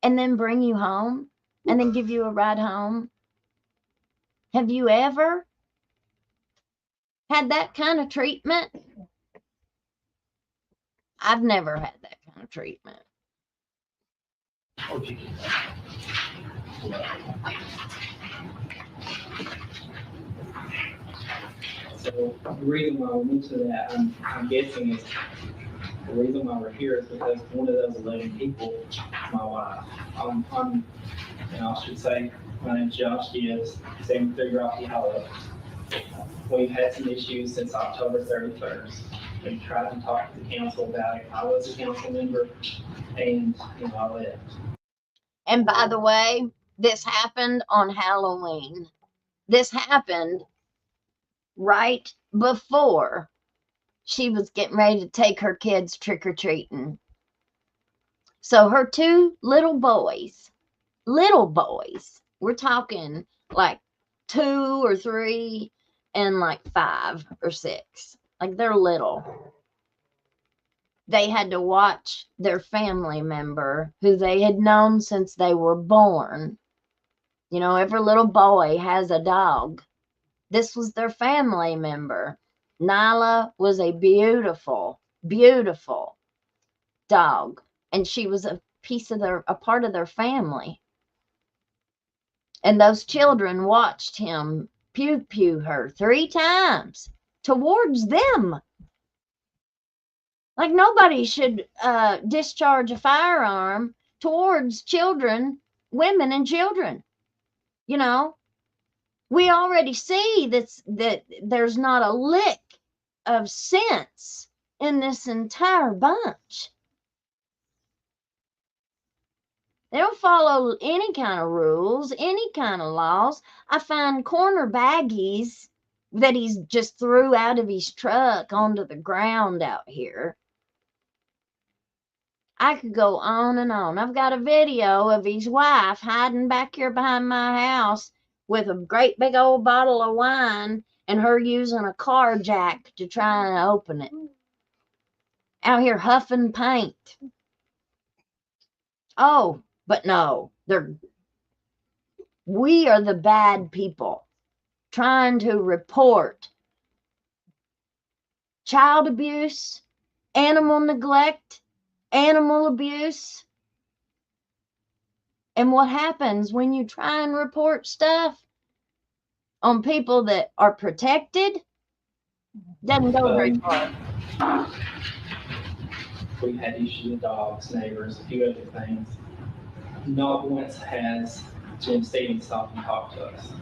and then bring you home and then give you a ride home? Have you ever had that kind of treatment? I've never had that kind of treatment. So the reason why we went to that, I'm guessing is, the reason why we're here is because one of those 11 people, my wife, and I should say, my name's Josh Gibbs, 73 Rocky Hollow. We've had some issues since October 31st. We tried to talk to the council about it. I was a council member, and I left. And by the way, this happened on Halloween. This happened right before she was getting ready to take her kids trick-or-treating. So her two little boys, we're talking like 2 or 3 and like 5 or 6, like they're little. They had to watch their family member who they had known since they were born. Every little boy has a dog. This was their family member. Nyla was a beautiful, beautiful dog, and she was a part of their family. And those children watched him pew her 3 times towards them. Like nobody should discharge a firearm towards children, women and children. We already see that there's not a lick of sense in this entire bunch. They don't follow any kind of rules, any kind of laws. I find corner baggies that he's just threw out of his truck onto the ground out here. I could go on and on. I've got a video of his wife hiding back here behind my house with a great big old bottle of wine and her using a car jack to try and open it. Out here huffing paint. Oh, but no, we are the bad people trying to report child abuse, animal neglect, animal abuse. And what happens when you try and report stuff on people that are protected? Doesn't go very far. We've had issues with dogs, neighbors, a few other things. Not once has Jim Stevens stopped and talked to us.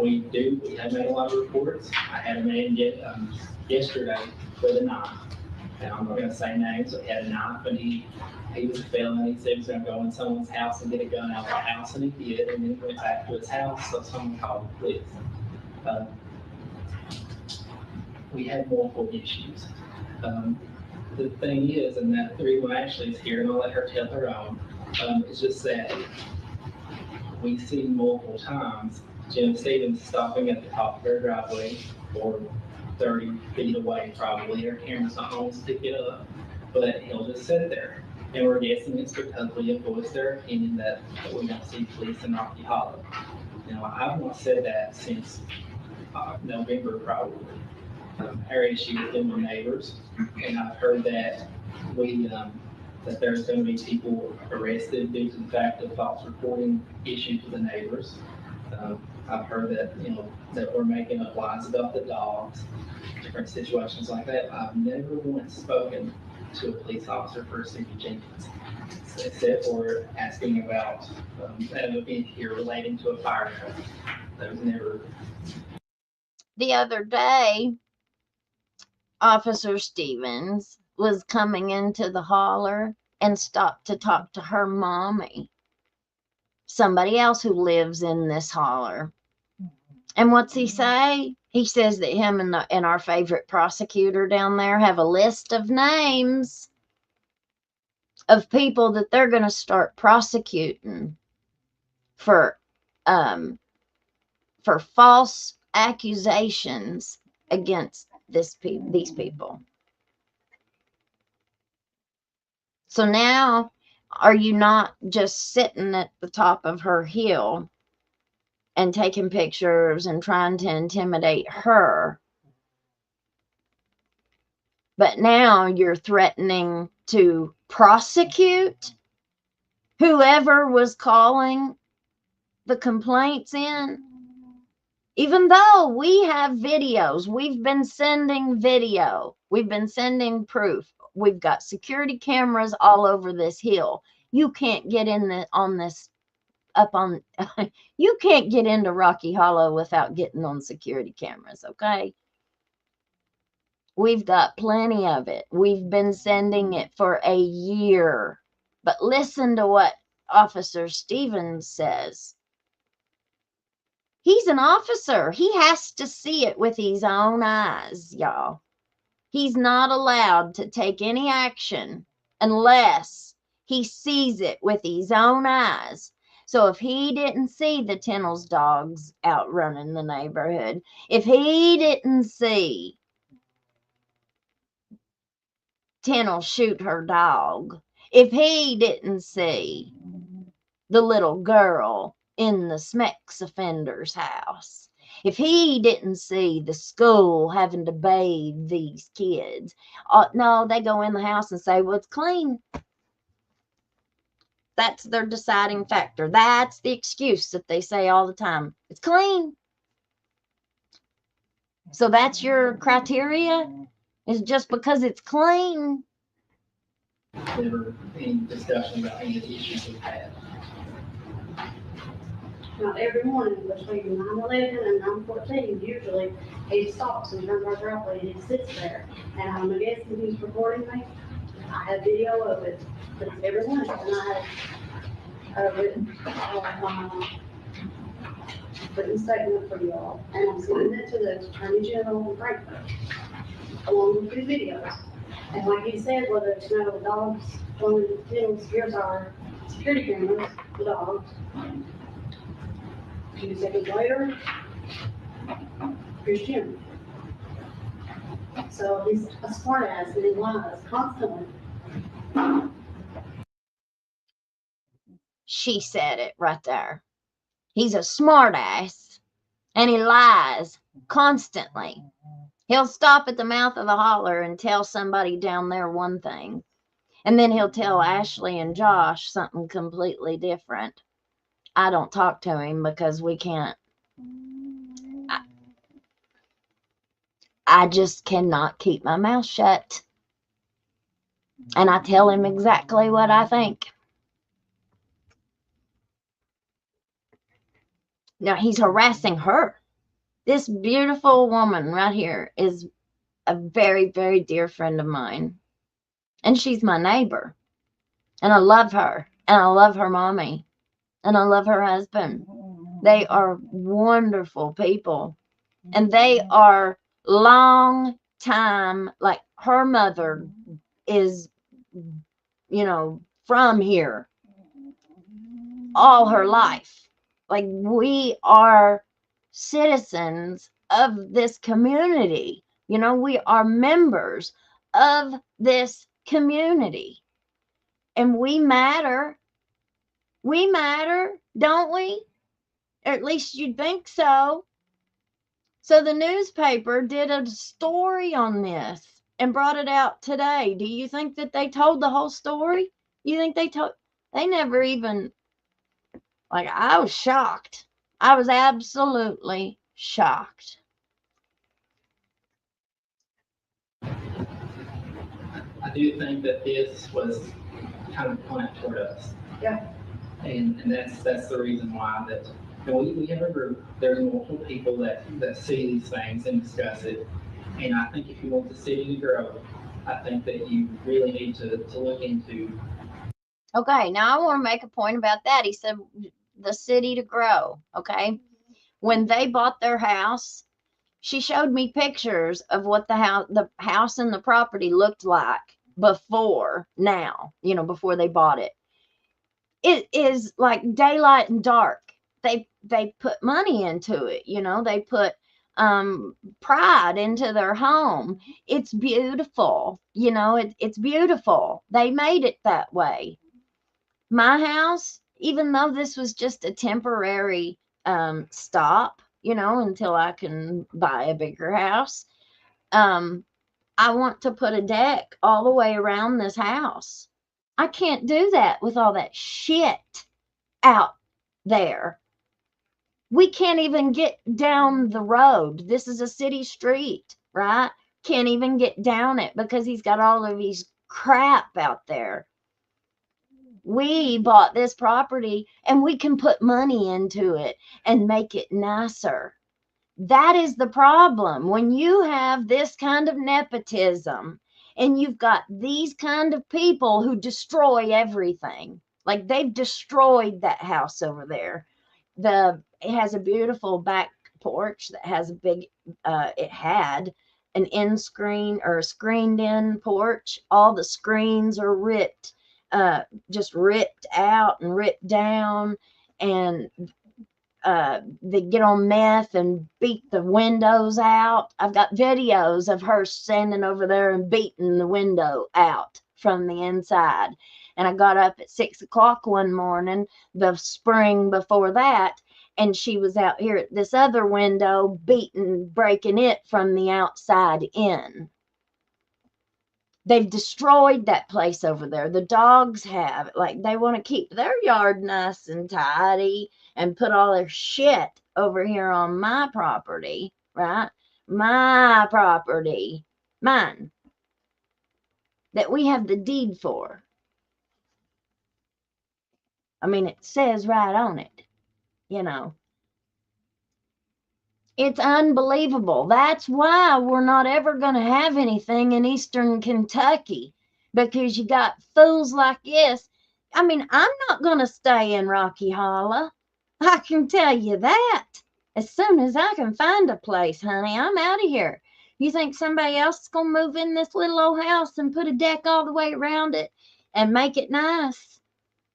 We have made a lot of reports. I had a man yesterday with a knife. And I'm not going to say names, but he had a knife, and he was a felon. He said he was going to go in someone's house and get a gun out of the house, and he did, and then he went back to his house, so someone called the police. We had multiple issues. The thing is, and that the reason why Ashley's here, and I'll let her tell her own, is just that we've seen multiple times Jim Stevens stopping at the top of her driveway or 30 feet away probably. Her camera's not always pick it up, but he'll just sit there. And we're guessing it's because we have voiced their opinion that we don't see police in Rocky Hollow. I've not said that since November probably. Our issue with them neighbors, and I've heard that that there's going to be people arrested due to the fact of false reporting issues with the neighbors. I've heard that that we're making up lies about the dogs, different situations like that. I've never once spoken to a police officer for a city of Jenkins. except for asking about an event here relating to a fire truck. That was never. The other day, Officer Stevens was coming into the holler and stopped to talk to her mommy, somebody else who lives in this holler. And what's he say? He says that him and our favorite prosecutor down there have a list of names of people that they're going to start prosecuting for false accusations against these people. So now, are you not just sitting at the top of her hill and taking pictures and trying to intimidate her? But now you're threatening to prosecute whoever was calling the complaints in? Even though we have videos, we've been sending video, we've been sending proof. We've got security cameras all over this hill. You can't get in you can't get into Rocky Hollow without getting on security cameras, okay? We've got plenty of it. We've been sending it for a year. But listen to what Officer Stevens says. He's an officer. He has to see it with his own eyes, y'all. He's not allowed to take any action unless he sees it with his own eyes. So if he didn't see the Tennell's dogs out running the neighborhood, if he didn't see Tennell shoot her dog, if he didn't see the little girl in the sex offender's house, if he didn't see the school having to bathe these kids, no, they go in the house and say, well, it's clean. That's their deciding factor. That's the excuse that they say all the time. It's clean. So that's your criteria? Is just because it's clean? Never any discussion about any of the issues we've had. Now, every morning between 9:11 and 9:14, usually he stops and turns our driveway and he sits there. And I'm guessing he's recording me. I have video of it, but it's every morning. And I have a written statement for y'all. And I'm sending it to the Attorney General in Frankfurt, along with the videos. And like he said, whether it's no dogs, one of the Tennell's, here's our security cameras, the dogs. A few seconds later, here's Jim. So he's a smart ass and he lies constantly. She said it right there. He's a smart ass and he lies constantly. He'll stop at the mouth of the holler and tell somebody down there one thing, and then he'll tell Ashley and Josh something completely different. I don't talk to him because we can't. I just cannot keep my mouth shut. And I tell him exactly what I think. Now he's harassing her. This beautiful woman right here is a very, very dear friend of mine. And she's my neighbor. And I love her. And I love her mommy. And I love her husband. They are wonderful people. And they are long time, like her mother is, from here all her life. Like we are citizens of this community. We are members of this community. And we matter. We matter, don't we? Or at least you'd think so. So the newspaper did a story on this and brought it out today. Do you think that they told the whole story? You think they never even, I was shocked. I was absolutely shocked. I do think that this was kind of point toward us. Yeah. And that's the reason why that, you know, we have a group, there's multiple people that see these things and discuss it. And I think if you want the city to grow, I think that you really need to look into. Okay, now I want to make a point about that. He said the city to grow. Okay. When they bought their house, she showed me pictures of what the house and the property looked like before now, you know, before they bought it. It is like daylight and dark. They put money into it, you know, they put pride into their home. It's beautiful, you know, it's beautiful. They made it that way. My house, even though this was just a temporary stop, you know, until I can buy a bigger house, I want to put a deck all the way around this house. I can't do that with all that shit out there. We can't even get down the road. This is a city street, right? Can't even get down it because he's got all of his crap out there. We bought this property and we can put money into it and make it nicer. That is the problem. When you have this kind of nepotism and you've got these kind of people who destroy everything, like they've destroyed that house over there. It has a beautiful back porch that has a big, it had an in screen or a screened in porch. All the screens are ripped, just ripped out and ripped down, and they get on meth and beat the windows out. I've got videos of her standing over there and beating the window out from the inside. And I got up at 6 o'clock one morning, the spring before that, and she was out here at this other window breaking it from the outside in. They've destroyed that place over there. The dogs have. Like, they want to keep their yard nice and tidy and put all their shit over here on my property, right? My property. Mine. That we have the deed for. I mean, it says right on it, you know. It's unbelievable. That's why we're not ever going to have anything in Eastern Kentucky, because you got fools like this. I mean, I'm not going to stay in Rocky Hollow. I can tell you that. As soon as I can find a place, honey, I'm out of here. You think somebody else is going to move in this little old house and put a deck all the way around it and make it nice?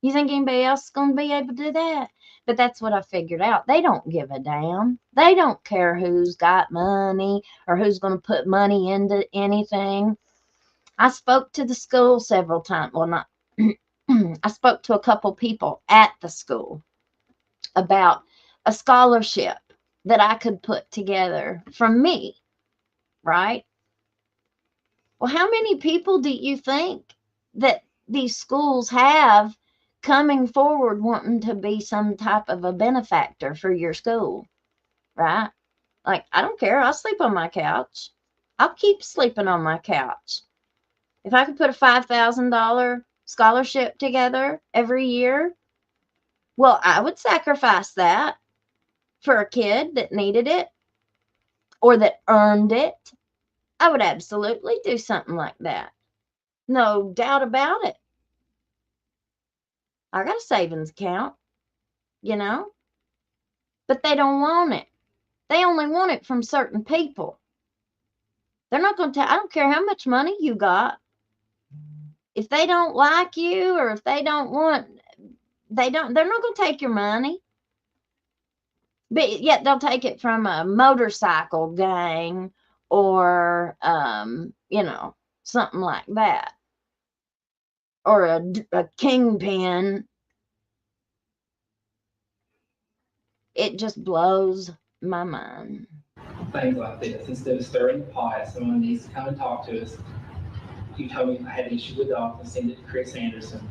You think anybody else is going to be able to do that? But that's what I figured out. They don't give a damn. They don't care who's got money or who's going to put money into anything. I spoke to the school several times. Well, not, I spoke to a couple people at the school about a scholarship that I could put together from me, right? Well, how many people do you think that these schools have coming forward wanting to be some type of a benefactor for your school, right? Like, I don't care. I'll sleep on my couch. I'll keep sleeping on my couch. If I could put a $5,000 scholarship together every year, well, I would sacrifice that for a kid that needed it or that earned it. I would absolutely do something like that. No doubt about it. I got a savings account, you know, but they don't want it. They only want it from certain people. They're not going to I don't care how much money you got. If they don't like you or if they don't want, they're not going to take your money. But yet they'll take it from a motorcycle gang or, you know, something like that. Or a kingpin. It just blows my mind. Things like this. Instead of stirring the pot, someone needs to come and talk to us. You told me I had an issue with dogs and send it to Chris Anderson.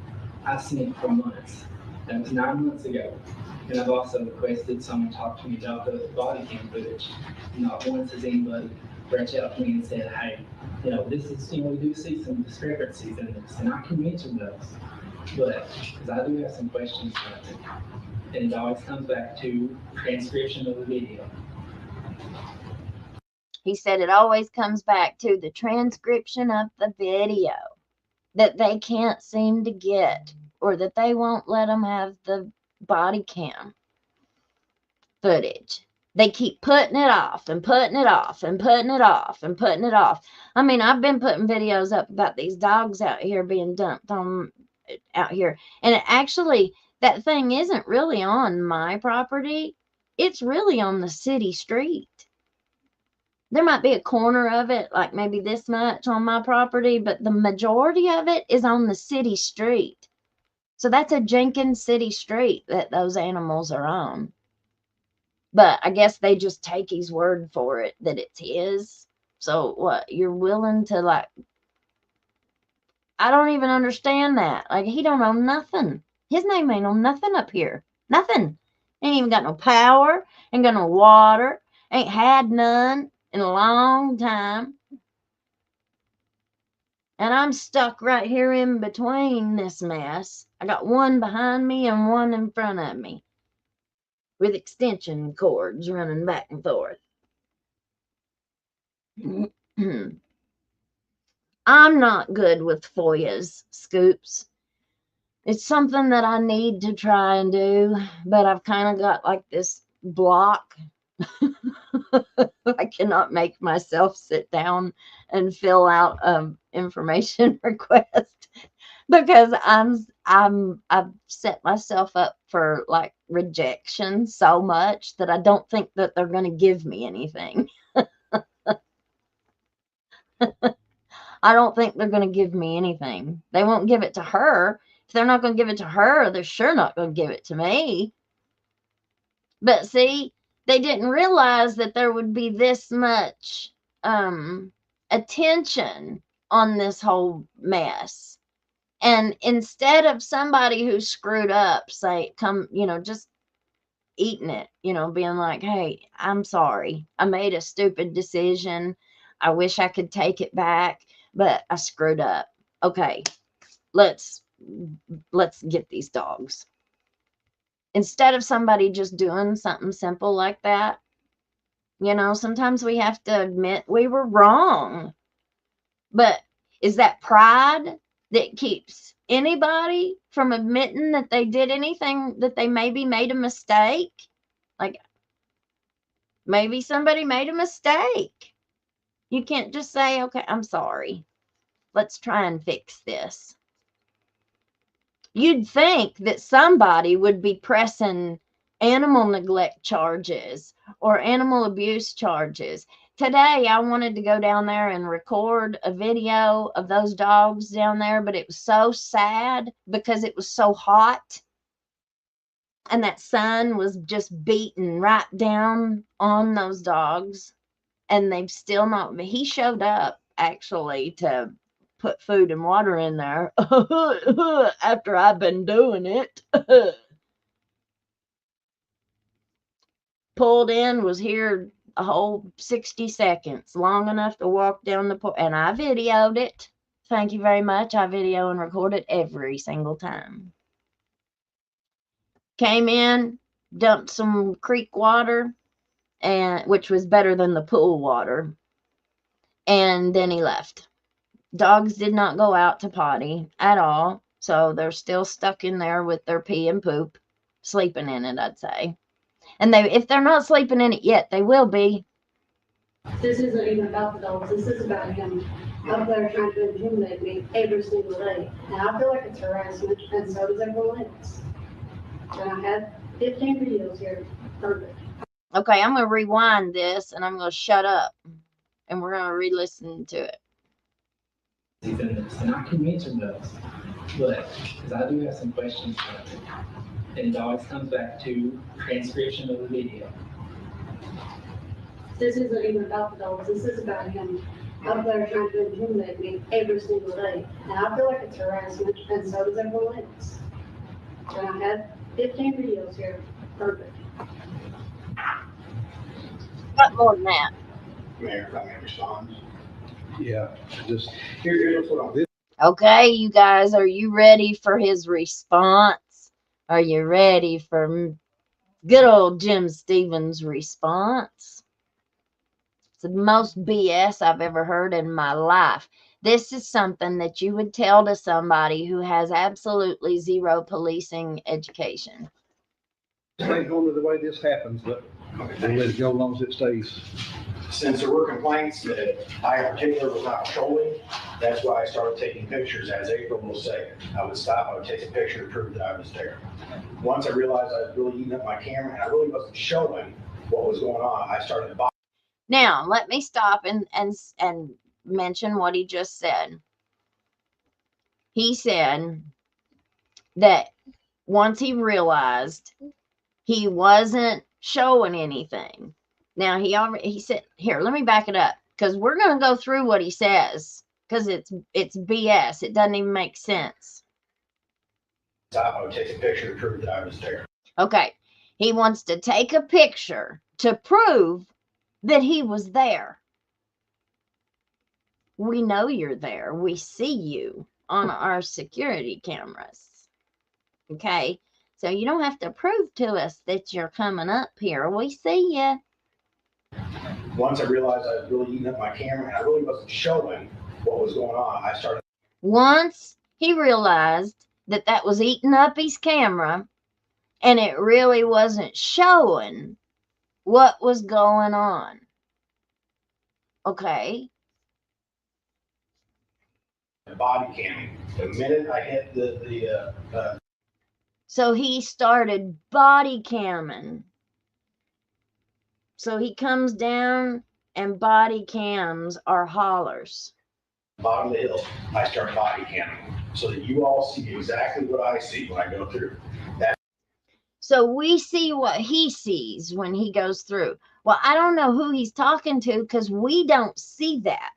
I've seen it for months. That was 9 months ago. And I've also requested someone talk to me about the body cam footage. Not once has anybody reached out to me and said, hey, you know, this is, you know, we do see some discrepancies in this, and I can mention those. but, because I do have some questions about it. And it always comes back to transcription of the video. He said it always comes back to the transcription of the video that they can't seem to get, or that they won't let them have the body cam footage. They keep putting it off and putting it off and putting it off and putting it off. I mean, I've been putting videos up about these dogs out here being dumped on out here. And it actually, that thing isn't really on my property. It's really on the city street. There might be a corner of it, like maybe this much on my property, but the majority of it is on the city street. So that's a Jenkins city street that those animals are on. But I guess they just take his word for it that it's his. So what, you're willing to, like, I don't even understand that. Like, he don't own nothing. His name ain't on nothing up here. Nothing. Ain't even got no power. Ain't got no water. Ain't had none in a long time. And I'm stuck right here in between this mess. I got one behind me and one in front of me, with extension cords running back and forth. I'm not good with FOIAs, Scoops. It's something that I need to try and do, but I've kind of got like this block. I cannot make myself sit down and fill out an information request because I've set myself up for like rejection so much that I don't think that they're going to give me anything. I don't think they're going to give me anything. They won't give it to her. If they're not going to give it to her, they're sure not going to give it to me. But see, they didn't realize that there would be this much attention on this whole mess. And instead of somebody who screwed up, say, come, just eating it, being like, hey, I'm sorry. I made a stupid decision. I wish I could take it back, but I screwed up. Okay, let's get these dogs. Instead of somebody just doing something simple like that, sometimes we have to admit we were wrong. But is that pride that keeps anybody from admitting that they did anything, that they maybe made a mistake? Like, maybe somebody made a mistake. You can't just say, okay, I'm sorry. Let's try and fix this. You'd think that somebody would be pressing animal neglect charges or animal abuse charges. Today, I wanted to go down there and record a video of those dogs down there, but it was so sad because it was so hot. And that sun was just beating right down on those dogs. And they've still not, he showed up actually to put food and water in there after I've been doing it. Pulled in, was here a whole 60 seconds, long enough to walk down the porch, and I videoed it. Thank you very much. I video and record it every single time. Came in, dumped some creek water, and which was better than the pool water, and then he left. Dogs did not go out to potty at all, so they're still stuck in there with their pee and poop, sleeping in it, I'd say. And if they're not sleeping in it yet, they will be. This isn't even about the dogs, this is about him up there trying to intimidate me every single day. And I feel like it's harassment, and so does everyone else. And I have 15 videos here. Perfect. Okay, I'm going to rewind this, and I'm going to shut up, and we're going to re-listen to it. And I can answer those, but, because I do have some questions about it. And it always comes back to transcription of the video. This isn't even about the dogs, this is about him up there trying to intimidate me every single day. And I feel like it's harassment, and so does everyone else. And I have 15 videos here. Perfect. What more than that? Mayor, if I may respond. Yeah, just, here's what this Okay, you guys, are you ready for his response? Are you ready for good old Jim Stevens' response? It's the most BS I've ever heard in my life. This is something that you would tell to somebody who has absolutely zero policing education. Stay home to the way this happens, but we'll let it go as long as it stays. Since there were complaints that I in particular was not patrolling, that's why I started taking pictures, as April will say. I would stop, I would take a picture to prove that I was there. Once I realized I was really eating up my camera and I really wasn't showing what was going on, I started buying. Now, let me stop and mention what he just said. He said that once he realized he wasn't showing anything. Now, he said, here, let me back it up, because we're going to go through what he says, because it's BS. It doesn't even make sense. Stop, I would take a picture to prove that I was there. Okay. He wants to take a picture to prove that he was there. We know you're there. We see you on our security cameras. Okay? So you don't have to prove to us that you're coming up here. We see you. Once I realized I was really eating up my camera and I really wasn't showing what was going on, I started. Once he realized that that was eating up his camera and it really wasn't showing what was going on. Okay? Body camming. The minute I hit So he started body camming. So he comes down and body cams are hollers. bottom of the hill, I start body camming so that you all see exactly what I see when I go through. So we see what he sees when he goes through. Well, I don't know who he's talking to because we don't see that.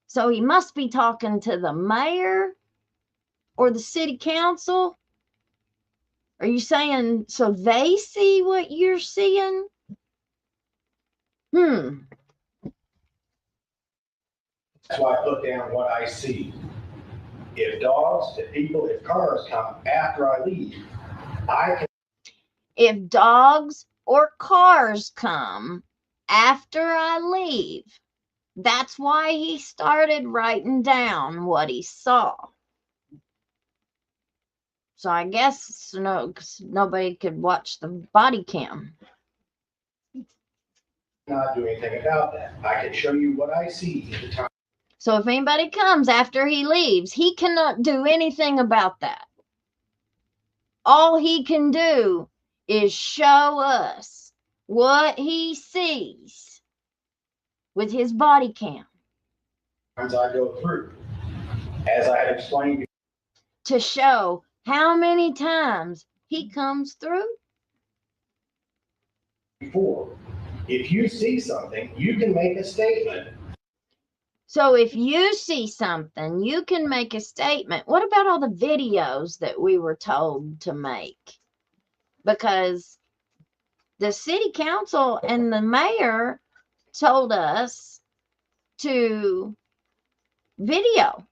So he must be talking to the mayor or the city council. Are you saying so they see what you're seeing? That's why I put down what I see. If dogs, if people, if cars come after I leave, I can. If dogs or cars come after I leave, that's why he started writing down what he saw. So I guess nobody could watch the body cam. Not do anything about that. I can show you what I see at the time. So if anybody comes after he leaves, he cannot do anything about that. All he can do is show us what he sees with his body cam. As I go through, as I had explained to show how many times he comes through. Before, if you see something, you can make a statement. So if you see something, you can make a statement. What about all the videos that we were told to make? Because the city council and the mayor told us to video.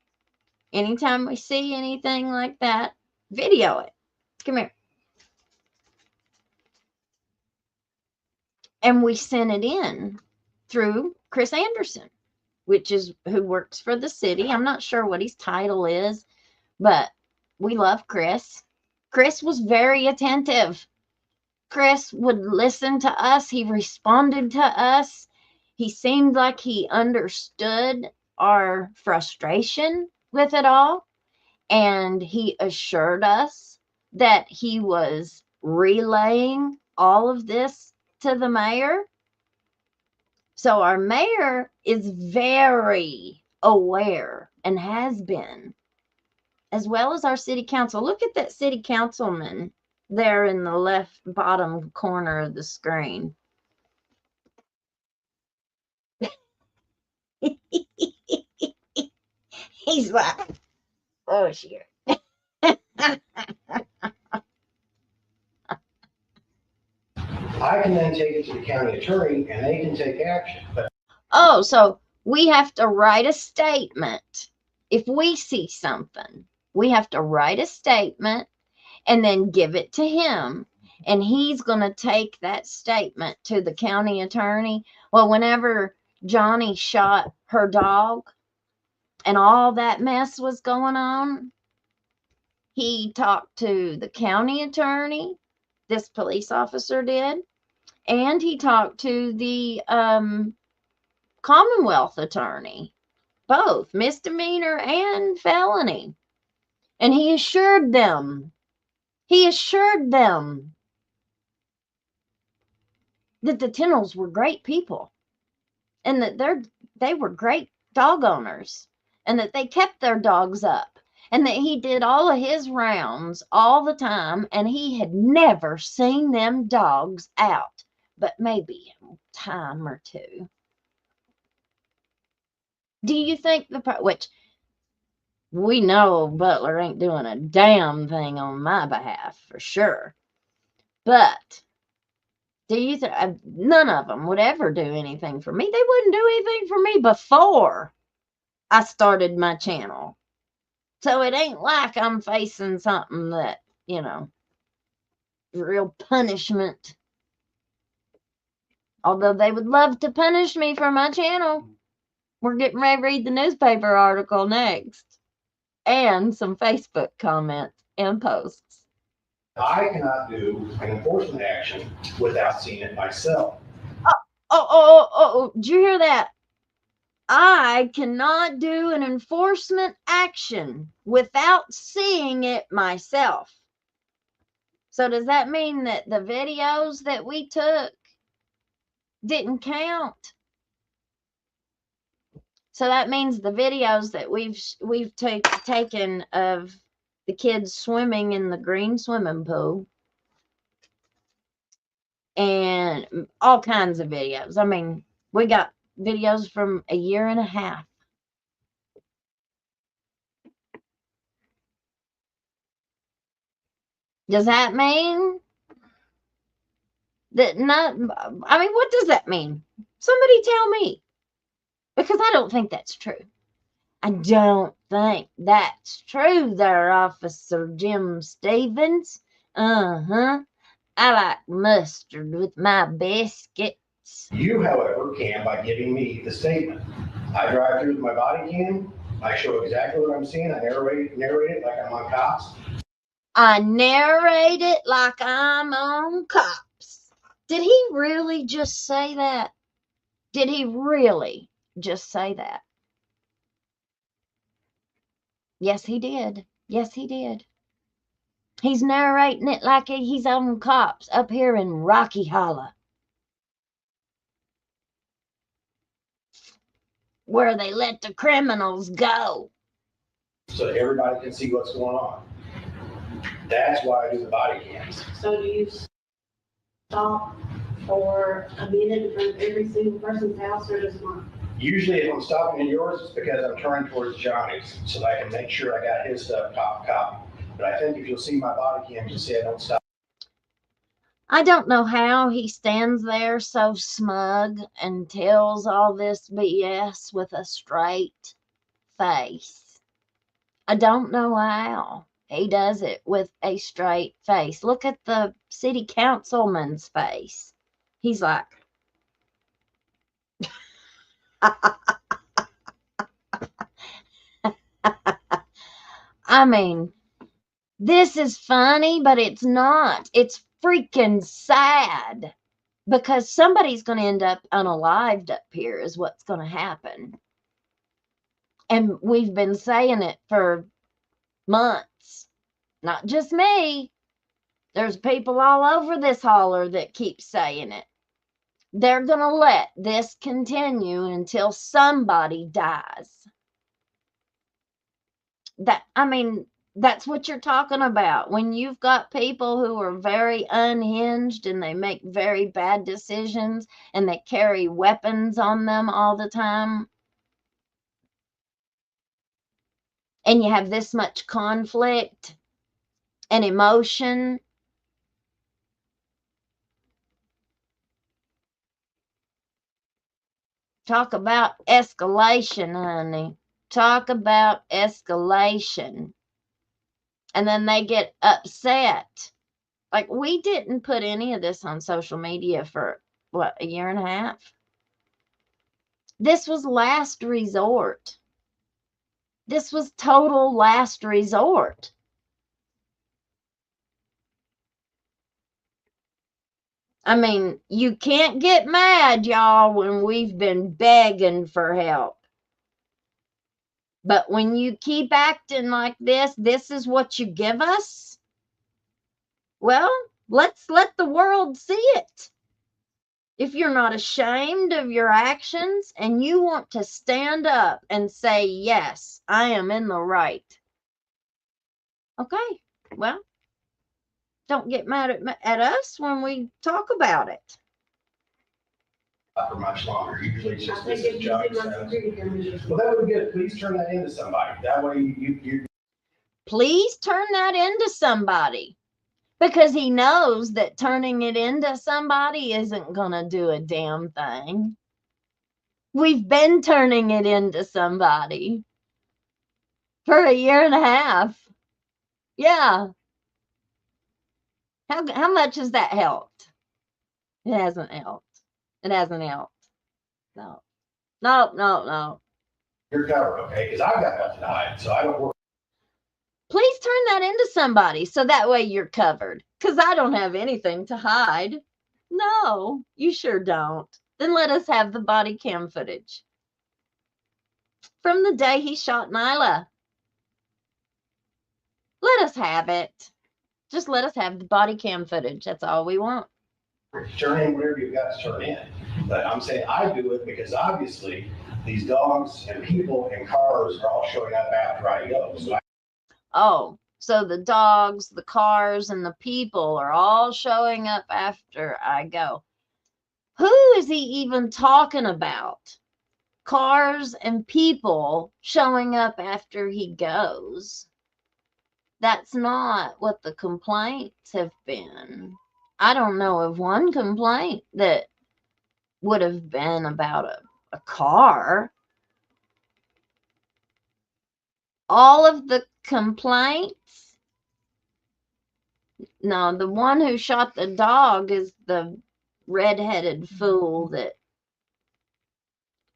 Anytime we see anything like that, video it. Come here. And we sent it in through Chris Anderson, which is who works for the city. I'm not sure what his title is, but we love Chris. Chris was very attentive. Chris would listen to us. He responded to us. He seemed like he understood our frustration with it all. And he assured us that he was relaying all of this to the mayor. So our mayor is very aware and has been, as well as our city council. Look at that city councilman there in the left bottom corner of the screen. He's like, oh, shit. I can then take it to the county attorney and they can take action. But Oh, so we have to write a statement. If we see something, we have to write a statement and then give it to him. And he's going to take that statement to the county attorney. Well, whenever Johnny shot her dog and all that mess was going on, he talked to the county attorney, this police officer did, and he talked to the Commonwealth attorney, both misdemeanor and felony. And he assured them that the Tennells were great people and that they were great dog owners and that they kept their dogs up and that he did all of his rounds all the time and he had never seen them dogs out, but maybe a time or two. Do you think which we know Butler ain't doing a damn thing on my behalf for sure, but do you think none of them would ever do anything for me? They wouldn't do anything for me before I started my channel. So it ain't like I'm facing something that, real punishment. Although they would love to punish me for my channel. We're getting ready to read the newspaper article next. And some Facebook comments and posts. I cannot do an enforcement action without seeing it myself. Oh, did you hear that? I cannot do an enforcement action without seeing it myself. So does that mean that the videos that we took didn't count? So that means the videos that we've taken of the kids swimming in the green swimming pool and all kinds of videos. I mean, we got videos from a year and a half. Does that mean that what does that mean? Somebody tell me. Because I don't think that's true. I don't think that's true there, Officer Jim Stevens. I like mustard with my biscuits. You, however, can by giving me the statement. I drive through with my body cam. I show exactly what I'm seeing. I narrate it like I'm on Cops. I narrate it like I'm on Cops. Did he really just say that? Did he really just say that? Yes, he did. Yes, he did. He's narrating it like he's on Cops up here in Rocky Hollow, where they let the criminals go. So that everybody can see what's going on. That's why I do the body cams. So do you stop for a minute in front of every single person's house or just one? Usually if I'm stopping in yours, it's because I'm turning towards Johnny's so that I can make sure I got his stuff copy. But I think if you'll see my body cam, you'll see I don't stop. I don't know how he stands there so smug and tells all this BS with a straight face. I don't know how he does it with a straight face. Look at the city councilman's face. He's like, I mean, this is funny, but it's not. It's freaking sad because somebody's going to end up unalived up here is what's going to happen. And we've been saying it for months. Not just me. There's people all over this holler that keep saying it. They're going to let this continue until somebody dies. That's what you're talking about. When you've got people who are very unhinged and they make very bad decisions and they carry weapons on them all the time. And you have this much conflict and emotion. Talk about escalation, honey. Talk about escalation. And then they get upset. Like, we didn't put any of this on social media for, what, a year and a half? This was last resort. This was total last resort. I mean, you can't get mad, y'all, when we've been begging for help. But when you keep acting like this is what you give us? Well, let's let the world see it. If you're not ashamed of your actions and you want to stand up and say, yes, I am in the right. Okay, well, don't get mad at us when we talk about it. For much longer. Usually it's I just think this if is you junk see my status. security cameras. Well, that would be good. Please turn that into somebody. That way you Please turn that into somebody. Because he knows that turning it into somebody isn't going to do a damn thing. We've been turning it into somebody for a year and a half. Yeah. How much has that helped? It hasn't helped. It hasn't helped. No. No. you're covered, okay? Because I've got nothing to hide, so I don't worry. Please turn that into somebody so that way you're covered. Because I don't have anything to hide. No, you sure don't. Then let us have the body cam footage from the day he shot Nyla. Let us have it. Just let us have the body cam footage. That's all we want. Turn in whatever you've got to turn in. But I'm saying I do it because obviously these dogs and people and cars are all showing up after I go. So Oh, so the dogs, the cars, and the people are all showing up after I go. Who is he even talking about? Cars and people showing up after he goes. That's not what the complaints have been. I don't know of one complaint that would have been about a car. All of the complaints, no, the one who shot the dog is the redheaded fool that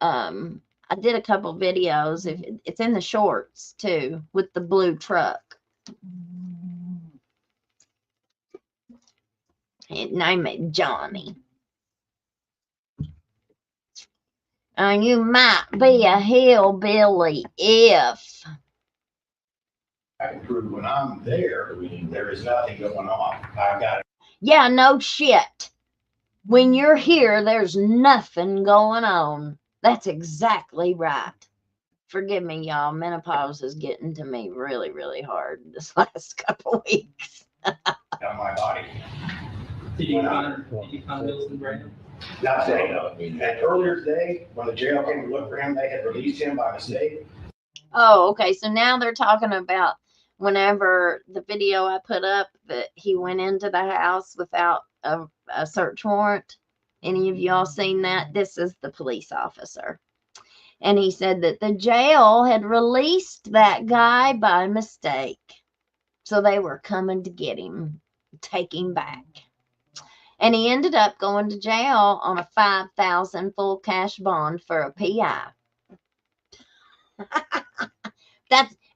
I did a couple videos. It's in the shorts too, with the blue truck. His name is Johnny. You might be a hillbilly if. I can prove when I'm there, there is nothing going on. I've got Yeah, no shit. When you're here, there's nothing going on. That's exactly right. Forgive me, y'all. Menopause is getting to me really, really hard this last couple weeks. on my body. Did you find Bills and Brandon? Not today, no. And earlier today, when the jail came to look for him, they had released him by mistake. Oh, okay. So now they're talking about whenever the video I put up that he went into the house without a search warrant. Any of y'all seen that? This is the police officer. And he said that the jail had released that guy by mistake. So they were coming to get him, take him back. And he ended up going to jail on a $5,000 full cash bond for a PI.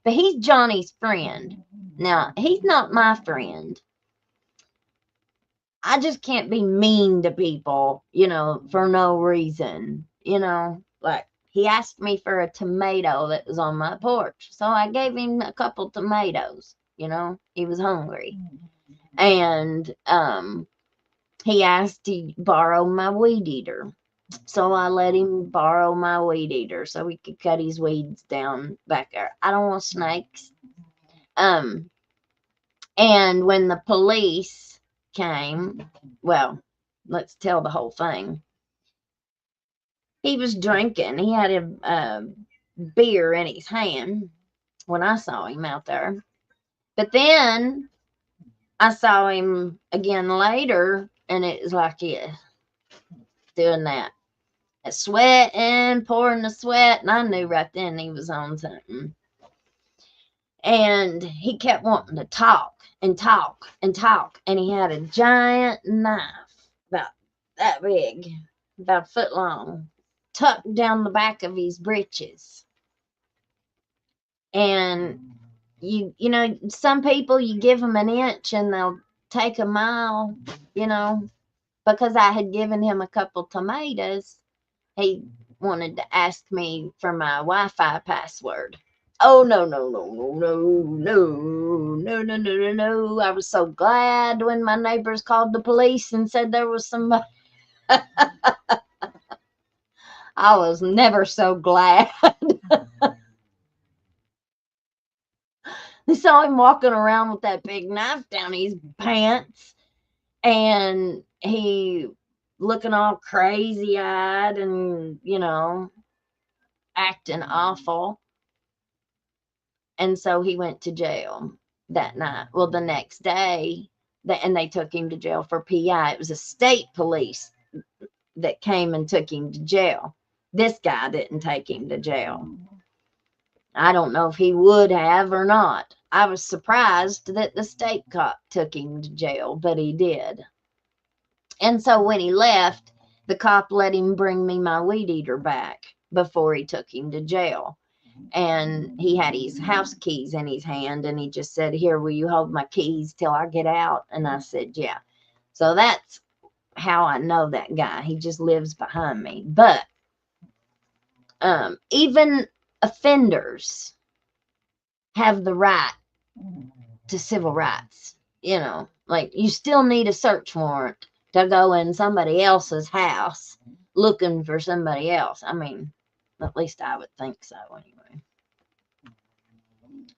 But he's Johnny's friend. Now, he's not my friend. I just can't be mean to people, for no reason. Like he asked me for a tomato that was on my porch. So I gave him a couple tomatoes, he was hungry. And he asked to borrow my weed eater. So I let him borrow my weed eater so he could cut his weeds down back there. I don't want snakes. And when the police came, well, let's tell the whole thing. He was drinking. He had a beer in his hand when I saw him out there. But then I saw him again later, and it was like, yeah, doing that. sweating, pouring the sweat, and I knew right then he was on something. And he kept wanting to talk and talk and talk, and he had a giant knife about that big, about a foot long, tucked down the back of his breeches. And you know, some people, you give them an inch and they'll take a mile, you know. Because I had given him a couple tomatoes, he wanted to ask me for my Wi-Fi password. Oh, no, no, no, no, no, no, no, no, no, no, no. I was so glad when my neighbors called the police and said there was somebody. I was never so glad. They saw him walking around with that big knife down his pants, and he looking all crazy eyed and, you know, acting awful. And so he went to jail that night. Well, the next day, and they took him to jail for PI. It was a state police that came and took him to jail. This guy didn't take him to jail. I don't know if he would have or not. I was surprised that the state cop took him to jail, but he did. And so when he left, the cop let him bring me my weed eater back before he took him to jail. And he had his house keys in his hand, and he just said, "Here, will you hold my keys till I get out?" And I said, "Yeah." So that's how I know that guy. He just lives behind me. But even offenders have the right to civil rights. You know, like, you still need a search warrant to go in somebody else's house looking for somebody else. I mean, at least I would think so anyway.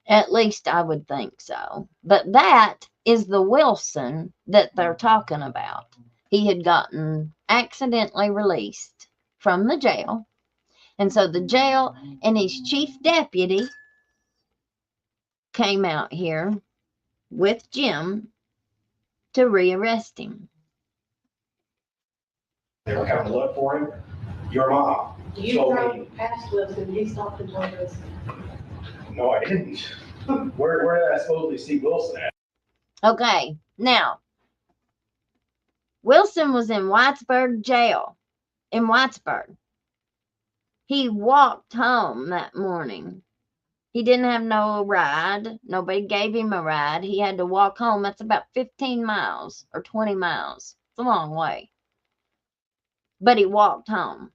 At least I would think so. But that is the Wilson that they're talking about. He had gotten accidentally released from the jail. And so the jail and his chief deputy came out here with Jim to rearrest him. They were coming to look for him. Your mom You told me, drove past Wilson, he stopped and told us. no, I didn't. Where did I supposedly see Wilson at? Okay, now, Wilson was in Whitesburg jail, in Whitesburg. He walked home that morning. He didn't have no ride. Nobody gave him a ride. He had to walk home. That's about 15 miles or 20 miles. It's a long way. But he walked home.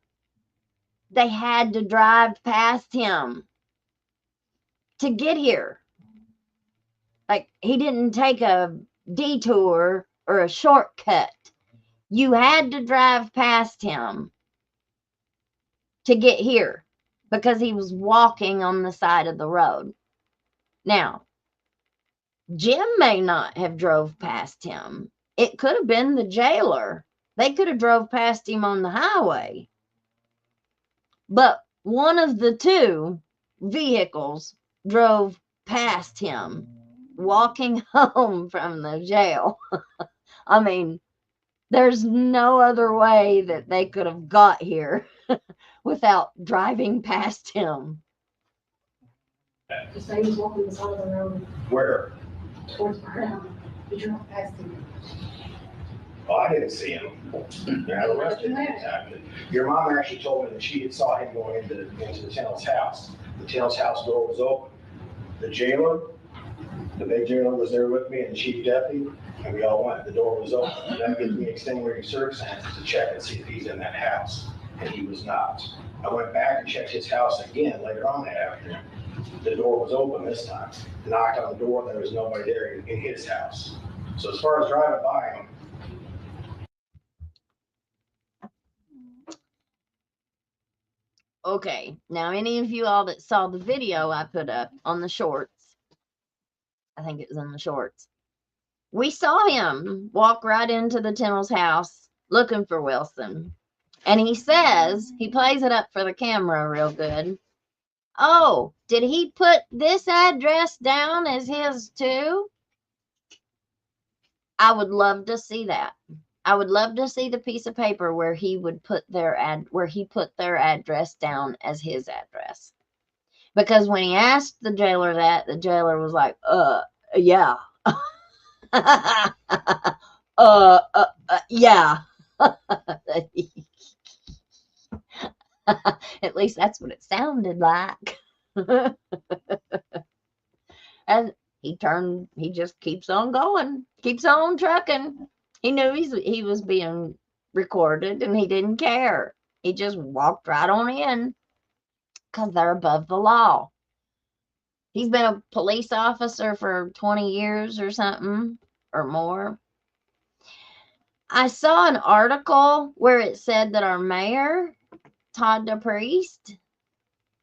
They had to drive past him to get here. Like, he didn't take a detour or a shortcut. You had to drive past him to get here because he was walking on the side of the road. Now, Jim may not have drove past him. It could have been the jailer. They could have drove past him on the highway. But one of the two vehicles drove past him walking home from the jail. I mean, there's no other way that they could have got here without driving past him. The same as walking the side of the road Where? towards the ground. You drove past him. Oh, I didn't see him. Yeah, the rest of it happened. Your mom actually told me that she had saw him going into the tenant's house. The tenant's house door was open. The jailer, the big jailer, was there with me, and the chief deputy, and we all went. The door was open. And that gives me extenuating circumstances to check and see if he's in that house, and he was not. I went back and checked his house again later on that afternoon. The door was open this time. Knocked on the door, there was nobody there in his house. So as far as driving by him, Okay, now any of you all that saw the video I put up on the shorts, I think it was in the shorts, we saw him walk right into the Tennell's house looking for Wilson. And he says, he plays it up for the camera real good. "Oh, did he put this address down as his too?" I would love to see that. I would love to see the piece of paper where he would put where he put their address down as his address. Because when he asked the jailer that, the jailer was like, yeah. Yeah. At least that's what it sounded like. And he just keeps on going, keeps on trucking. He knew he was being recorded and he didn't care. He just walked right on in because they're above the law. He's been a police officer for 20 years or something or more. I saw an article where it said that our mayor, Todd DePriest,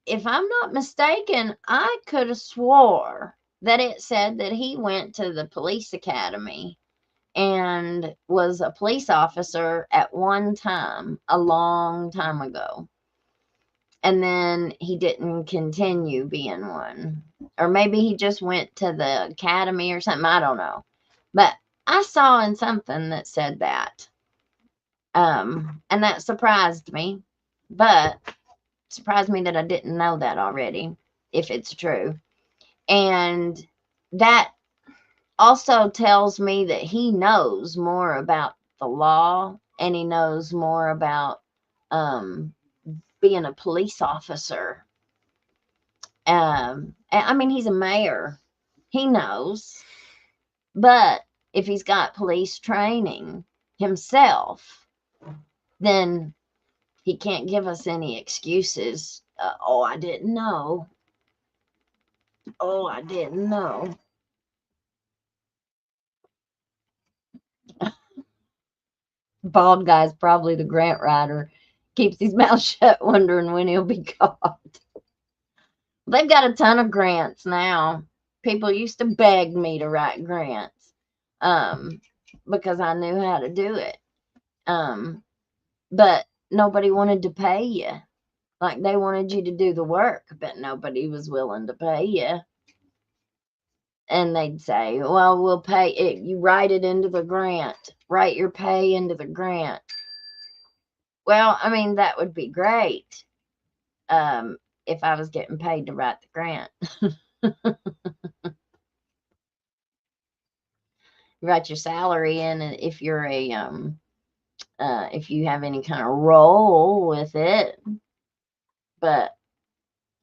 if I'm not mistaken, I could have swore that it said that he went to the police academy and was a police officer at one time, a long time ago. And then he didn't continue being one. Or maybe he just went to the academy or something. I don't know. But I saw in something that said that. And that surprised me. But surprised me that I didn't know that already, if it's true. And that also tells me that he knows more about the law and he knows more about being a police officer. I mean, he's a mayor. He knows. But if he's got police training himself, then he can't give us any excuses. Oh, I didn't know. Oh, I didn't know. Bald guy's probably the grant writer. Keeps his mouth shut, wondering when he'll be caught. They've got a ton of grants now. People used to beg me to write grants because I knew how to do it. But nobody wanted to pay you. Like they wanted you to do the work, but nobody was willing to pay you. And they'd say, well, we'll pay it. You write it into the grant. Write your pay into the grant. Well, I mean, that would be great if I was getting paid to write the grant. Write your salary in, and if you're if you have any kind of role with it. But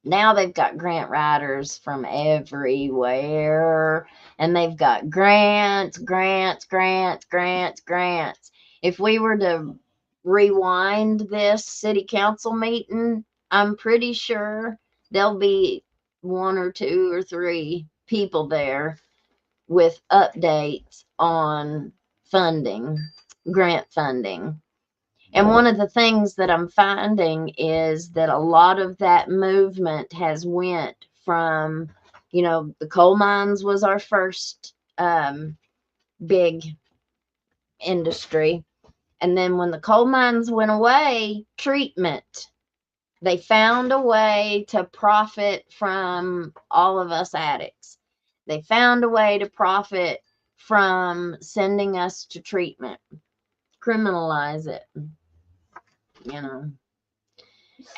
now they've got grant writers from everywhere, and they've got grants. If we were to rewind this city council meeting, I'm pretty sure there'll be 1 or 2 or 3 people there with updates on funding, grant funding. And one of the things that I'm finding is that a lot of that movement has went from, the coal mines was our first big industry. And then when the coal mines went away, treatment. They found a way to profit from all of us addicts. They found a way to profit from sending us to treatment. Criminalize it.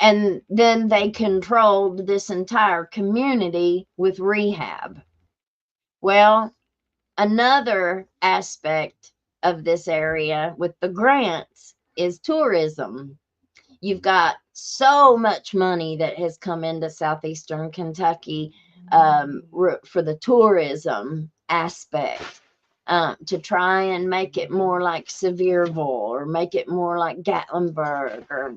And then they controlled this entire community with rehab. Well, another aspect of this area with the grants is tourism. You've got so much money that has come into southeastern Kentucky for the tourism aspect. To try and make it more like Sevierville or make it more like Gatlinburg or,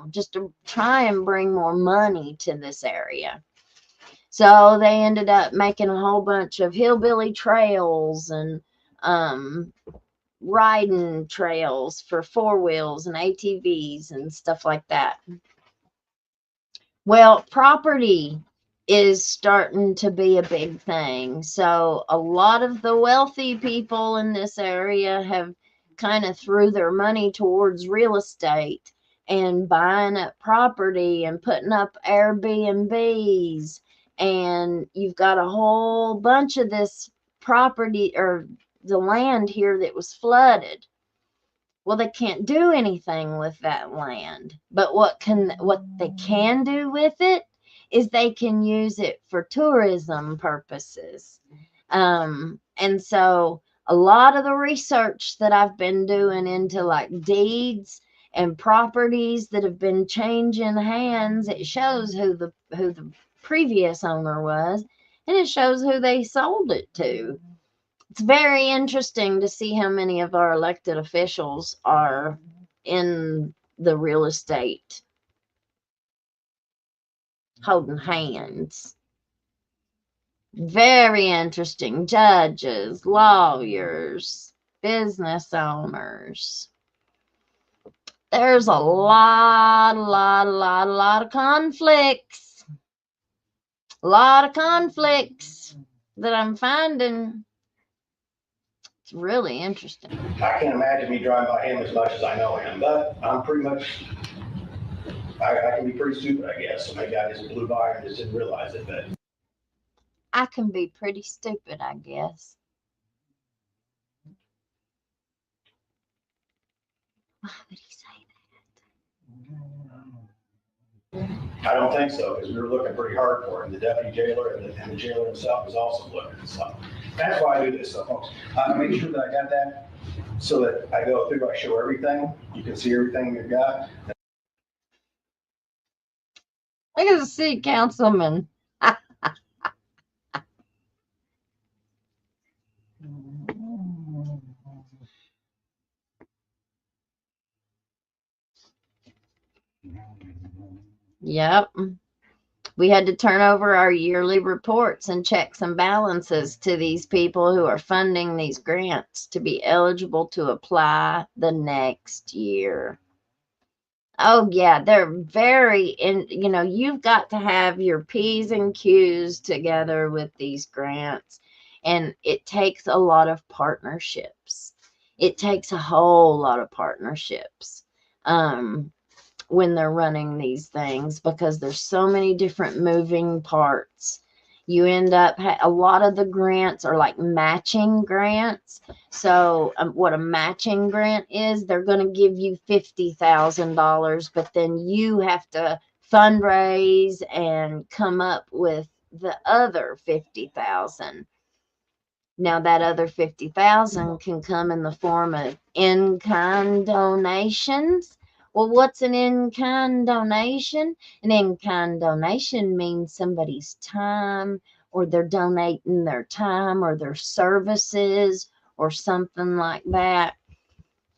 just to try and bring more money to this area. So they ended up making a whole bunch of hillbilly trails and riding trails for 4-wheels and ATVs and stuff like that. Well, property is starting to be a big thing. So a lot of the wealthy people in this area have kind of threw their money towards real estate and buying up property and putting up Airbnbs. And you've got a whole bunch of this property or the land here that was flooded. Well, they can't do anything with that land. But what they can do with it is they can use it for tourism purposes. And so a lot of the research that I've been doing into like deeds and properties that have been changing hands, it shows who the previous owner was, and it shows who they sold it to. It's very interesting to see how many of our elected officials are in the real estate holding hands. Very interesting. Judges, lawyers, business owners. There's a lot of conflicts. A lot of conflicts that I'm finding. It's really interesting. I can't imagine me driving by him as much as I know him, but I'm pretty much, I can be pretty stupid, I guess. So maybe I just blew by and just didn't realize it, but. I can be pretty stupid, I guess. Why would he say that? I don't think so, because we were looking pretty hard for him. The deputy jailer and the jailer himself was also looking. So that's why I do this, so folks. I make sure that I got that so that I go through, I show everything. You can see everything we've got. Look at the city councilman. Yep. We had to turn over our yearly reports and checks and balances to these people who are funding these grants to be eligible to apply the next year. Oh, yeah, they're very, you've got to have your P's and Q's together with these grants. And it takes a lot of partnerships. It takes a whole lot of partnerships. When they're running these things, because there's so many different moving parts. You end up, a lot of the grants are like matching grants. So what a matching grant is, they're going to give you $50,000, but then you have to fundraise and come up with the other 50,000. Now that other 50,000 can come in the form of in-kind donations. Well, what's an in-kind donation? An in-kind donation means somebody's time, or they're donating their time or their services or something like that.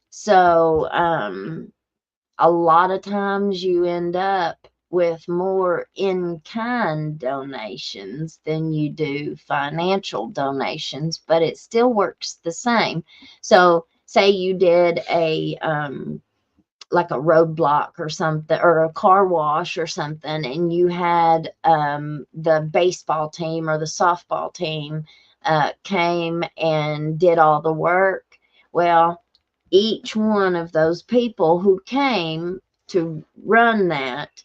So a lot of times you end up with more in-kind donations than you do financial donations, but it still works the same. So say you did like a roadblock or something, or a car wash or something, and you had the baseball team or the softball team came and did all the work. Well, each one of those people who came to run that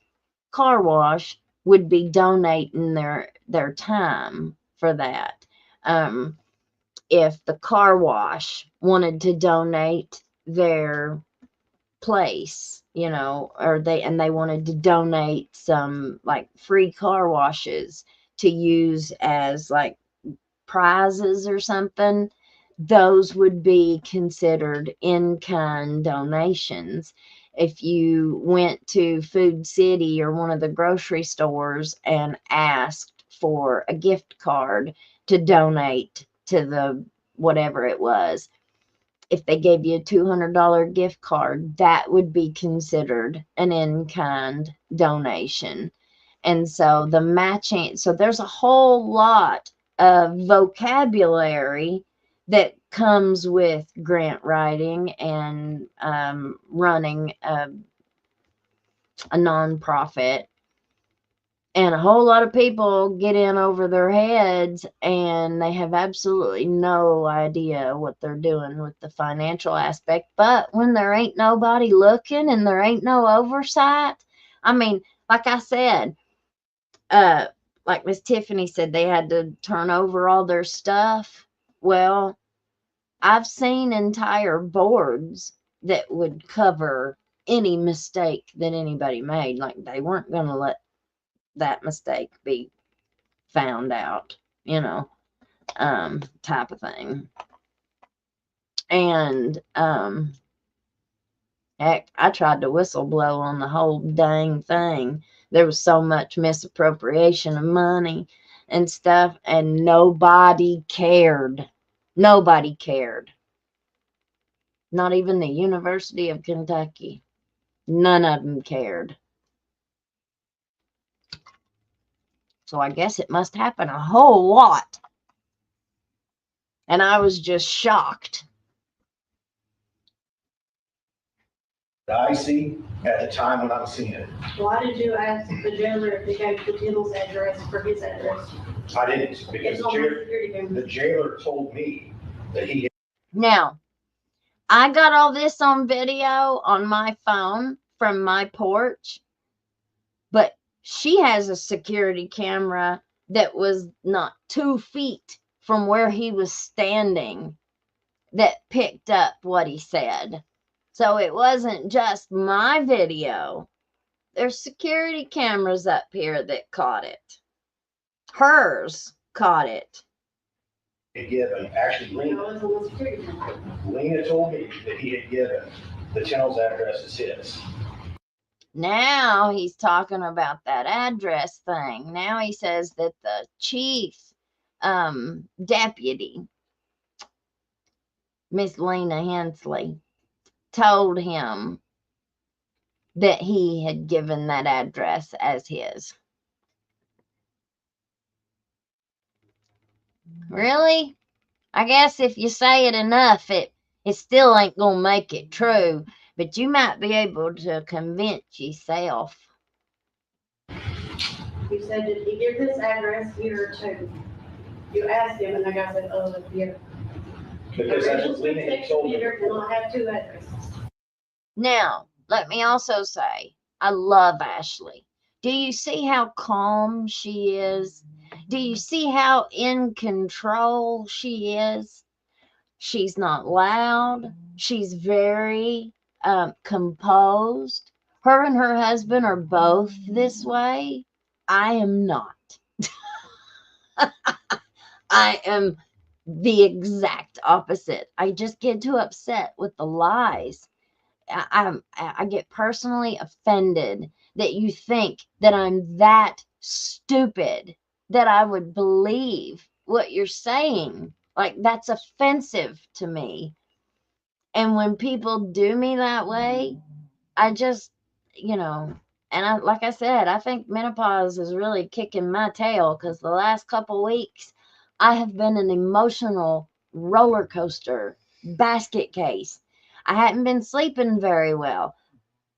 car wash would be donating their time for that. If the car wash wanted to donate their place, or they wanted to donate some like free car washes to use as like prizes or something, those would be considered in-kind donations. If you went to Food City or one of the grocery stores and asked for a gift card to donate to the whatever it was, if they gave you a $200 gift card, that would be considered an in-kind donation. And so the matching, so there's a whole lot of vocabulary that comes with grant writing and running a nonprofit. And a whole lot of people get in over their heads and they have absolutely no idea what they're doing with the financial aspect. But when there ain't nobody looking and there ain't no oversight, I mean, like I said, like Miss Tiffany said, they had to turn over all their stuff. Well, I've seen entire boards that would cover any mistake that anybody made. Like, they weren't going to let that mistake be found out, you know, type of thing. And heck, I tried to whistleblow on the whole dang thing. There was so much misappropriation of money and stuff, and nobody cared. Nobody cared. Not even the University of Kentucky. None of them cared. So I guess it must happen a whole lot. And I was just shocked. I see at the time when I was seeing it. Why did you ask the jailer if he gave the kennel's address for his address? I didn't, because It's on the security camera. the jailer told me that he Now, I got all this on video on my phone from my porch, but she has a security camera that was not 2 feet from where he was standing that picked up what he said. So it wasn't just my video. There's security cameras up here that caught it. Hers caught it. had given, actually You know, it's on the security camera. Lena told me that he had given the kennel's address as his. Now he's talking about that address thing. Now he says that the chief deputy, Miss Lena Hensley, told him that he had given that address as his. Really? I guess if you say it enough, it still ain't gonna make it true, but you might be able to convince yourself. You said, did he give this address here or two? You asked him, and the guy said, oh, yeah. Because that's what Lena had told me. Computer cannot have 2 addresses. Now, let me also say, I love Ashley. Do you see how calm she is? Do you see how in control she is? She's not loud. She's very composed. Her and her husband are both this way. I am not. I am the exact opposite. I just get too upset with the lies. I get personally offended that you think that I'm that stupid that I would believe what you're saying. Like, that's offensive to me. And when people do me that way, I just, and like I said, I think menopause is really kicking my tail, because the last couple weeks I have been an emotional roller coaster basket case. I hadn't been sleeping very well.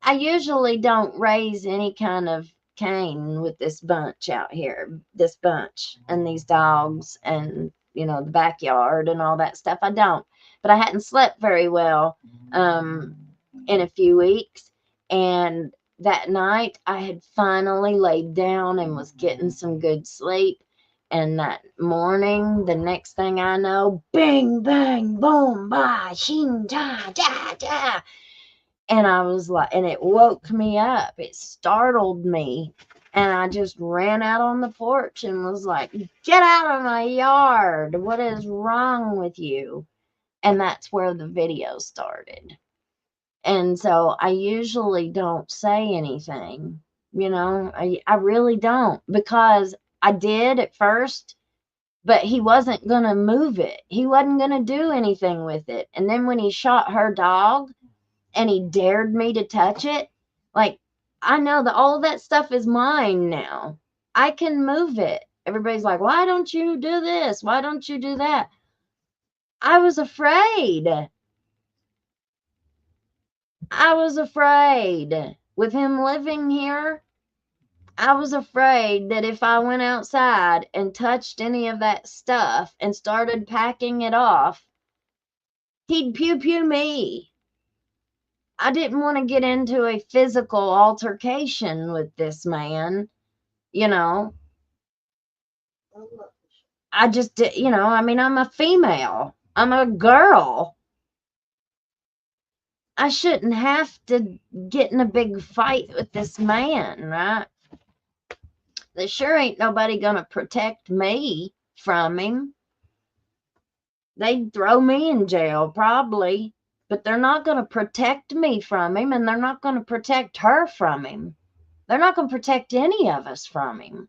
I usually don't raise any kind of Cain with this bunch out here, this bunch and these dogs and, the backyard and all that stuff. I don't. But I hadn't slept very well in a few weeks. And that night I had finally laid down and was getting some good sleep. And that morning, the next thing I know, bing, bang, boom, ba, shing, da, da, da. And I was like, and it woke me up. It startled me. And I just ran out on the porch and was like, get out of my yard. What is wrong with you? And that's where the video started. And so I usually don't say anything, I really don't, because I did at first, but he wasn't going to move it. He wasn't going to do anything with it. And then when he shot her dog and he dared me to touch it, like, I know that all that stuff is mine now. I can move it. Everybody's like, why don't you do this? Why don't you do that? I was afraid. I was afraid. With him living here, I was afraid that if I went outside and touched any of that stuff and started packing it off, he'd pew-pew me. I didn't want to get into a physical altercation with this man, I just, I'm a female. I'm a girl. I shouldn't have to get in a big fight with this man, right? There sure ain't nobody gonna protect me from him. They'd throw me in jail probably, but they're not gonna protect me from him, and they're not gonna protect her from him. They're not gonna protect any of us from him.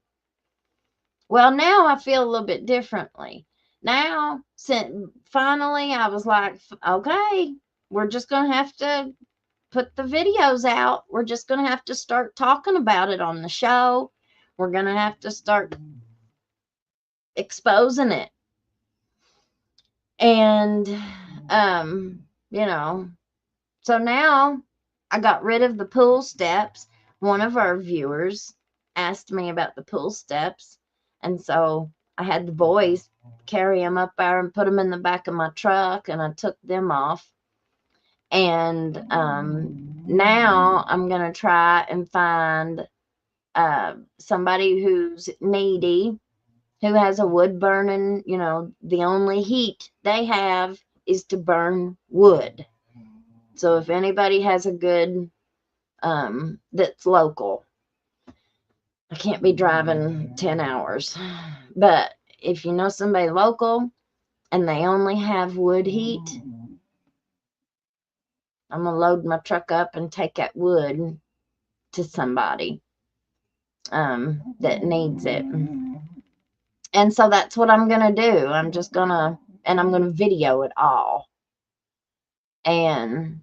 Well, now I feel a little bit differently. Now, since finally I was like, okay, we're just gonna have to put the videos out. We're just gonna have to start talking about it on the show. We're gonna have to start exposing it. And you know, so now I got rid of the pool steps. One of our viewers asked me about the pool steps, and so I had the boys carry them up there and put them in the back of my truck, and I took them off. And now I'm gonna try and find somebody who's needy, who has a wood burning, you know, the only heat they have is to burn wood. So if anybody has a good, that's local, I can't be driving 10 hours, but if you know somebody local and they only have wood heat, I'm going to load my truck up and take that wood to somebody, that needs it. And so that's what I'm going to do. I'm just going to, and I'm going to video it all. And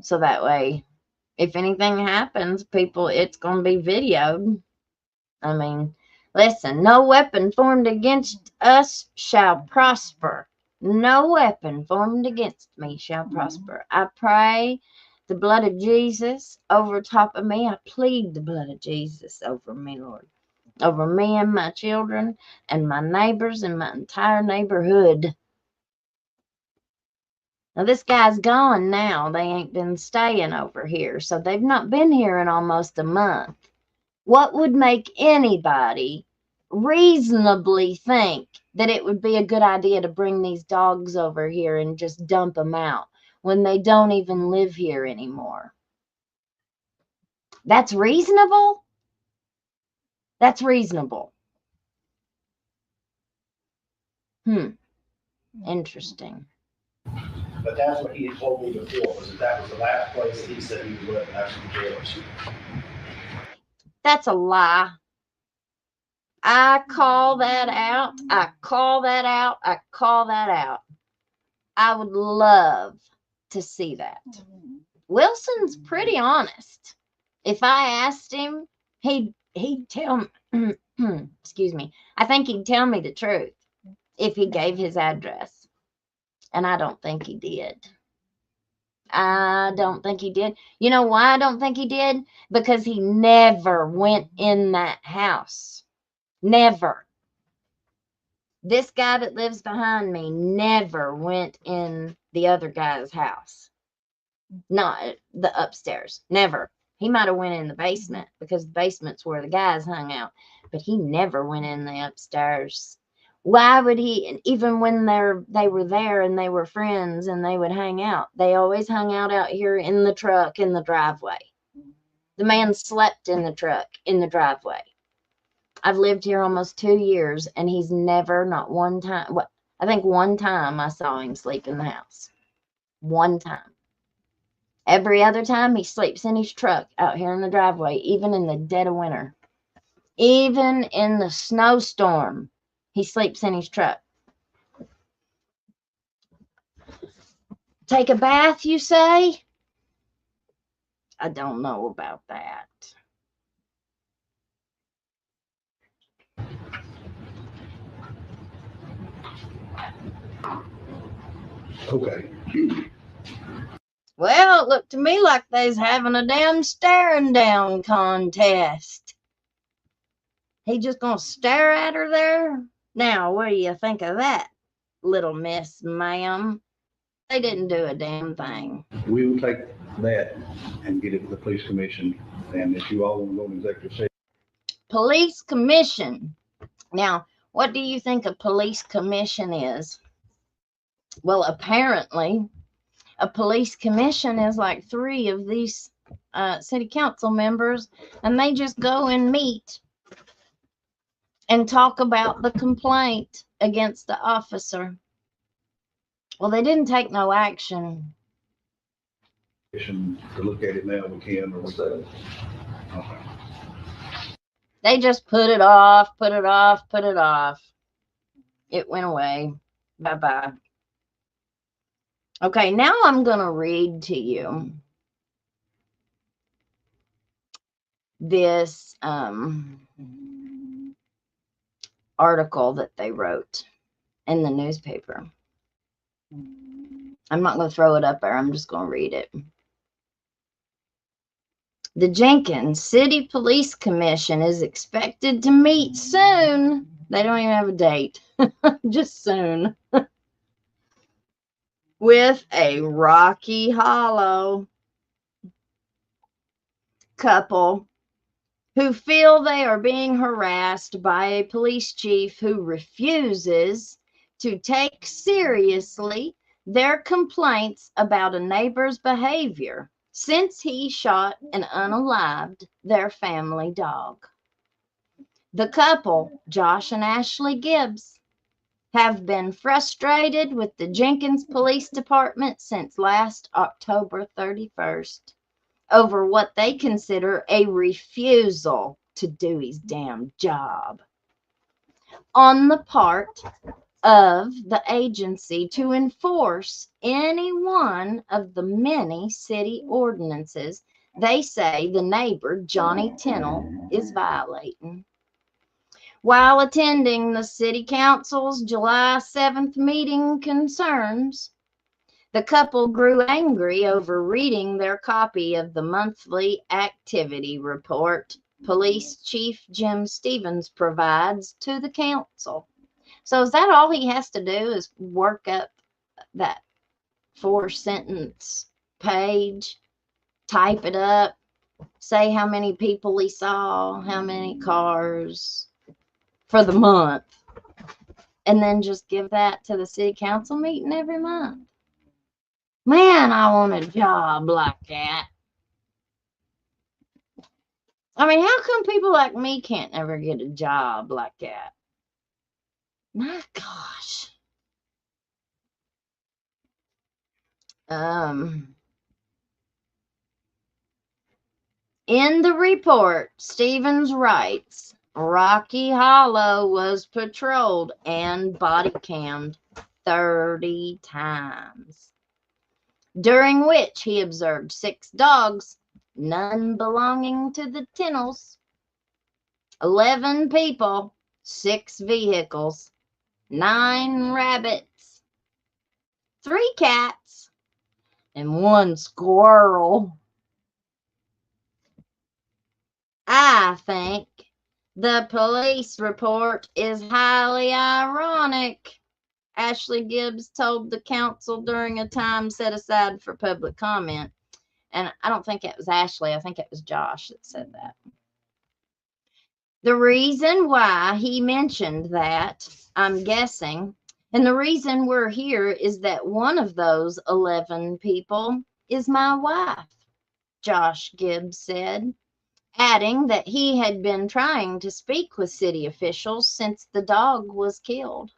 so that way, if anything happens, people, it's going to be videoed. I mean, listen, no weapon formed against us shall prosper. No weapon formed against me shall prosper. I pray the blood of Jesus over top of me. I plead the blood of Jesus over me, Lord. Over me and my children and my neighbors and my entire neighborhood. Now, this guy's gone now. They ain't been staying over here. So they've not been here in almost a month. What would make anybody reasonably think that it would be a good idea to bring these dogs over here and just dump them out when they don't even live here anymore? That's reasonable? That's reasonable. Interesting. But that's what he had told me before, was that was the last place that he said he would live, and that's in jails. That's a lie. I call that out. I call that out. I call that out. I would love to see that. Wilson's pretty honest. If I asked him, he'd tell me, excuse me, I think he'd tell me the truth if he gave his address. And I don't think he did. I don't think he did. You know why I don't think he did? Because he never went in that house. Never. This guy that lives behind me never went in the other guy's house. Not the upstairs. Never. He might have went in the basement because the basement's where the guys hung out. But he never went in the upstairs. Why would he? Even when they were there and they were friends and they would hang out, they always hung out here in the truck in the driveway. The man slept in the truck in the driveway. I've lived here almost 2 years, and he's never, not one time, I think one time I saw him sleep in the house. One time. Every other time he sleeps in his truck out here in the driveway, even in the dead of winter. Even in the snowstorm, he sleeps in his truck. Take a bath, you say? I don't know about that. Okay. Well, it looked to me like they's having a damn staring down contest. He just gonna stare at her there? Now, what do you think of that, little miss, ma'am? They didn't do a damn thing. We will take that and get it to the police commission, and if you all want to go to executive session. Police commission. Now, what do you think a police commission is? Well, apparently, A police commission is like 3 of these city council members, and they just go and meet and talk about the complaint against the officer. Well, they didn't take no action. To look at it now, we can, or we can. Okay. They just put it off, put it off, put it off. It went away. Bye-bye. Okay, now I'm going to read to you this article that they wrote in the newspaper. I'm not going to throw it up there. I'm just going to read it. The Jenkins City Police Commission is expected to meet soon. They don't even have a date. Just soon. With a Rocky Hollow couple who feel they are being harassed by a police chief who refuses to take seriously their complaints about a neighbor's behavior since he shot and unalived their family dog. The couple, Josh and Ashley Gibbs, have been frustrated with the Jenkins Police Department since last October 31st over what they consider a refusal to do his damn job on the part of the agency to enforce any one of the many city ordinances they say the neighbor, Johnny Tennell, is violating. While attending the City Council's July 7th meeting concerns, the couple grew angry over reading their copy of the monthly activity report Police Chief Jim Stevens provides to the council. So is that all he has to do is work up that 4-sentence page, type it up, say how many people he saw, how many cars for the month, and then just give that to the city council meeting every month? Man, I want a job like that. I mean, how come people like me can't ever get a job like that? My gosh. In the report, Stevens writes, Rocky Hollow was patrolled and body cammed 30 times, during which he observed 6 dogs, none belonging to the Tennells, 11 people, 6 vehicles, 9 rabbits, 3 cats, and 1 squirrel. I think the police report is highly ironic, Ashley Gibbs told the council during a time set aside for public comment. And I don't think it was Ashley. I think it was Josh that said that. The reason why he mentioned that, I'm guessing, and the reason we're here is that one of those 11 people is my wife, Josh Gibbs said, adding that he had been trying to speak with city officials since the dog was killed.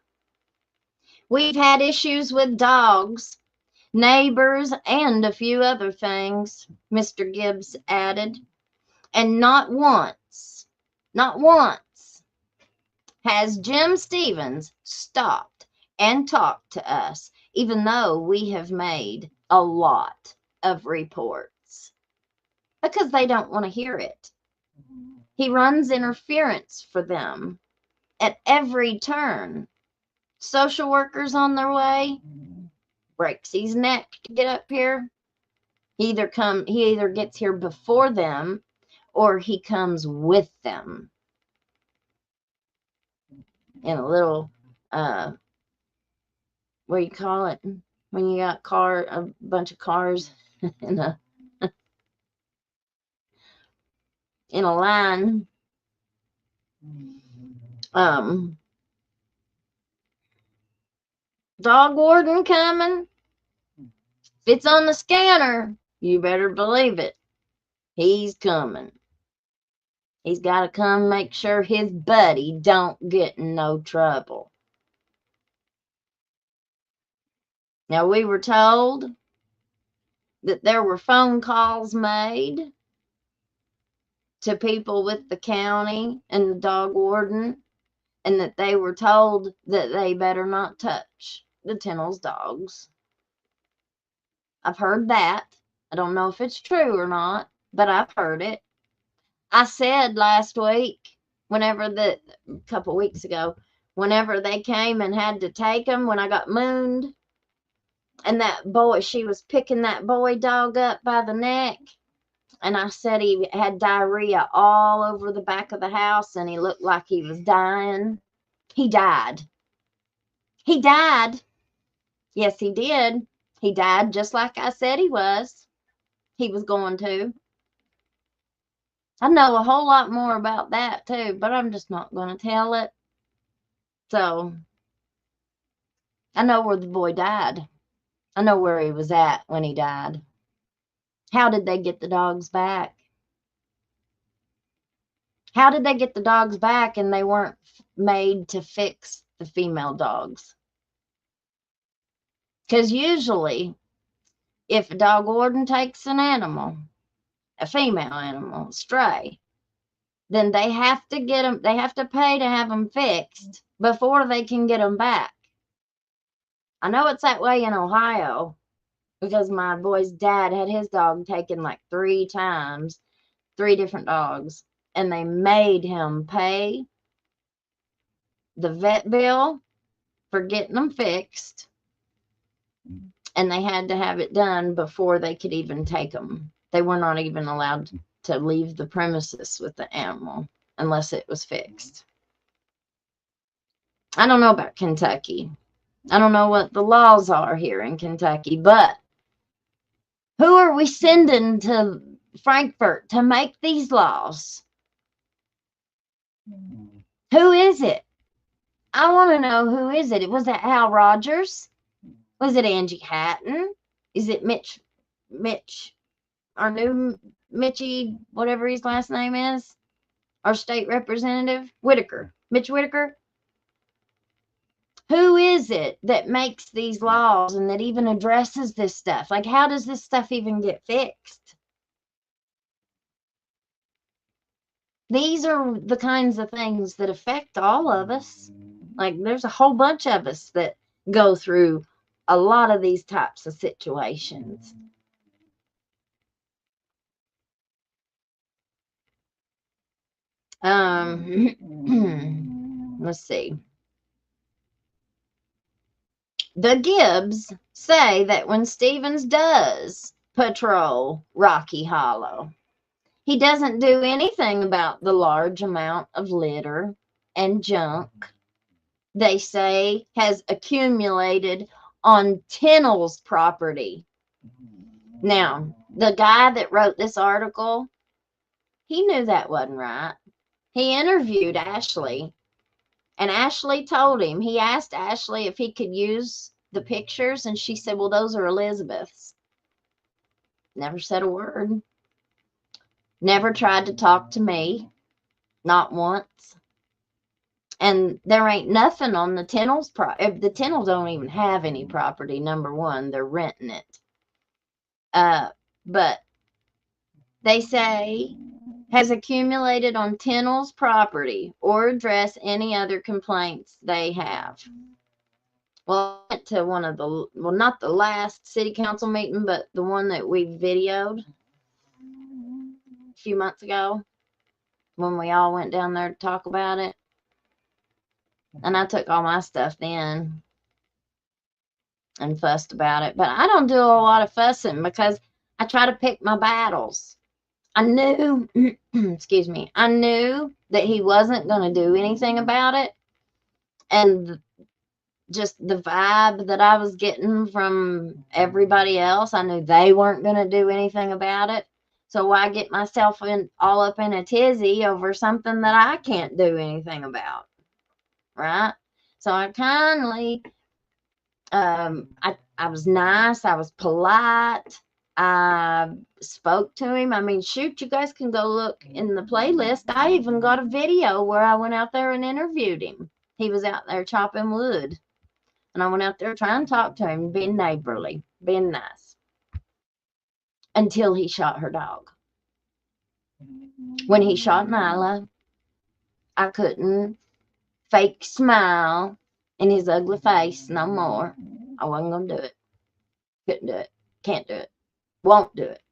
We've had issues with dogs, neighbors, and a few other things, Mr. Gibbs added. And not once has Jim Stevens stopped and talked to us, even though we have made a lot of reports. Because they don't want to hear it. He runs interference for them at every turn. Social workers on their way, breaks his neck to get up here. He either gets here before them or he comes with them in a little what do you call it when you got a bunch of cars in a line. Dog warden coming, If it's on the scanner, you better believe it. He's coming. He's got to come make sure his buddy don't get in no trouble. Now, we were told that there were phone calls made to people with the county and the dog warden, and that they were told that they better not touch the Tennels dogs. I've heard that. I don't know if it's true or not, but I've heard it. I said last week, a couple weeks ago, whenever they came and had to take them, when I got mooned, and that boy, she was picking that boy dog up by the neck, and I said he had diarrhea all over the back of the house, and he looked like he was dying. He died. He died. Yes, he did. He died just like I said he was. He was going to. I know a whole lot more about that too, but I'm just not going to tell it. So, I know where the boy died. I know where he was at when he died. How did they get the dogs back? How did they get the dogs back and they weren't made to fix the female dogs? Because usually, if a dog warden takes an animal, a female animal, stray, then they have to get them, they have to pay to have them fixed before they can get them back. I know it's that way in Ohio because my boy's dad had his dog taken like 3 times, 3 different dogs, and they made him pay the vet bill for getting them fixed, and they had to have it done before they could even take them. They were not even allowed to leave the premises with the animal unless it was fixed. I don't know about Kentucky. I don't know what the laws are here in Kentucky, but who are we sending to Frankfurt to make these laws? Who is it? I want to know who is it. Was it Hal Rogers? Was it Angie Hatton? Is it Mitch, our new Mitchie, whatever his last name is? Our state representative, Whitaker, Mitch Whitaker? Who is it that makes these laws and that even addresses this stuff? Like, how does this stuff even get fixed? These are the kinds of things that affect all of us. Like, there's a whole bunch of us that go through a lot of these types of situations. Let's see. The Gibbs say that when Stevens does patrol Rocky Hollow, he doesn't do anything about the large amount of litter and junk they say has accumulated on Tennel's property. Now, the guy that wrote this article, he knew that wasn't right. He interviewed Ashley, and Ashley told him, he asked Ashley if he could use the pictures, and she said, well, those are Elizabeth's. Never said a word. Never tried to talk to me. Not once. And there ain't nothing on the Tennels. The Tennels don't even have any property, number one. They're renting it. But they say has accumulated on Tennel's property or address any other complaints they have. Well, I went to one of the, well, not the last city council meeting, but the one that we videoed a few months ago when we all went down there to talk about it. And I took all my stuff then and fussed about it. But I don't do a lot of fussing because I try to pick my battles. I knew, excuse me, I knew that he wasn't going to do anything about it. And just the vibe that I was getting from everybody else, I knew they weren't going to do anything about it. So why get myself all up in a tizzy over something that I can't do anything about? Right? So I kindly I was nice. I was polite. I spoke to him. I mean, shoot, you guys can go look in the playlist. I even got a video where I went out there and interviewed him. He was out there chopping wood. And I went out there trying to talk to him, being neighborly, being nice. Until he shot her dog. When he shot Nyla, I couldn't fake smile in his ugly face no more. I wasn't going to do it. Couldn't do it. Can't do it. Won't do it.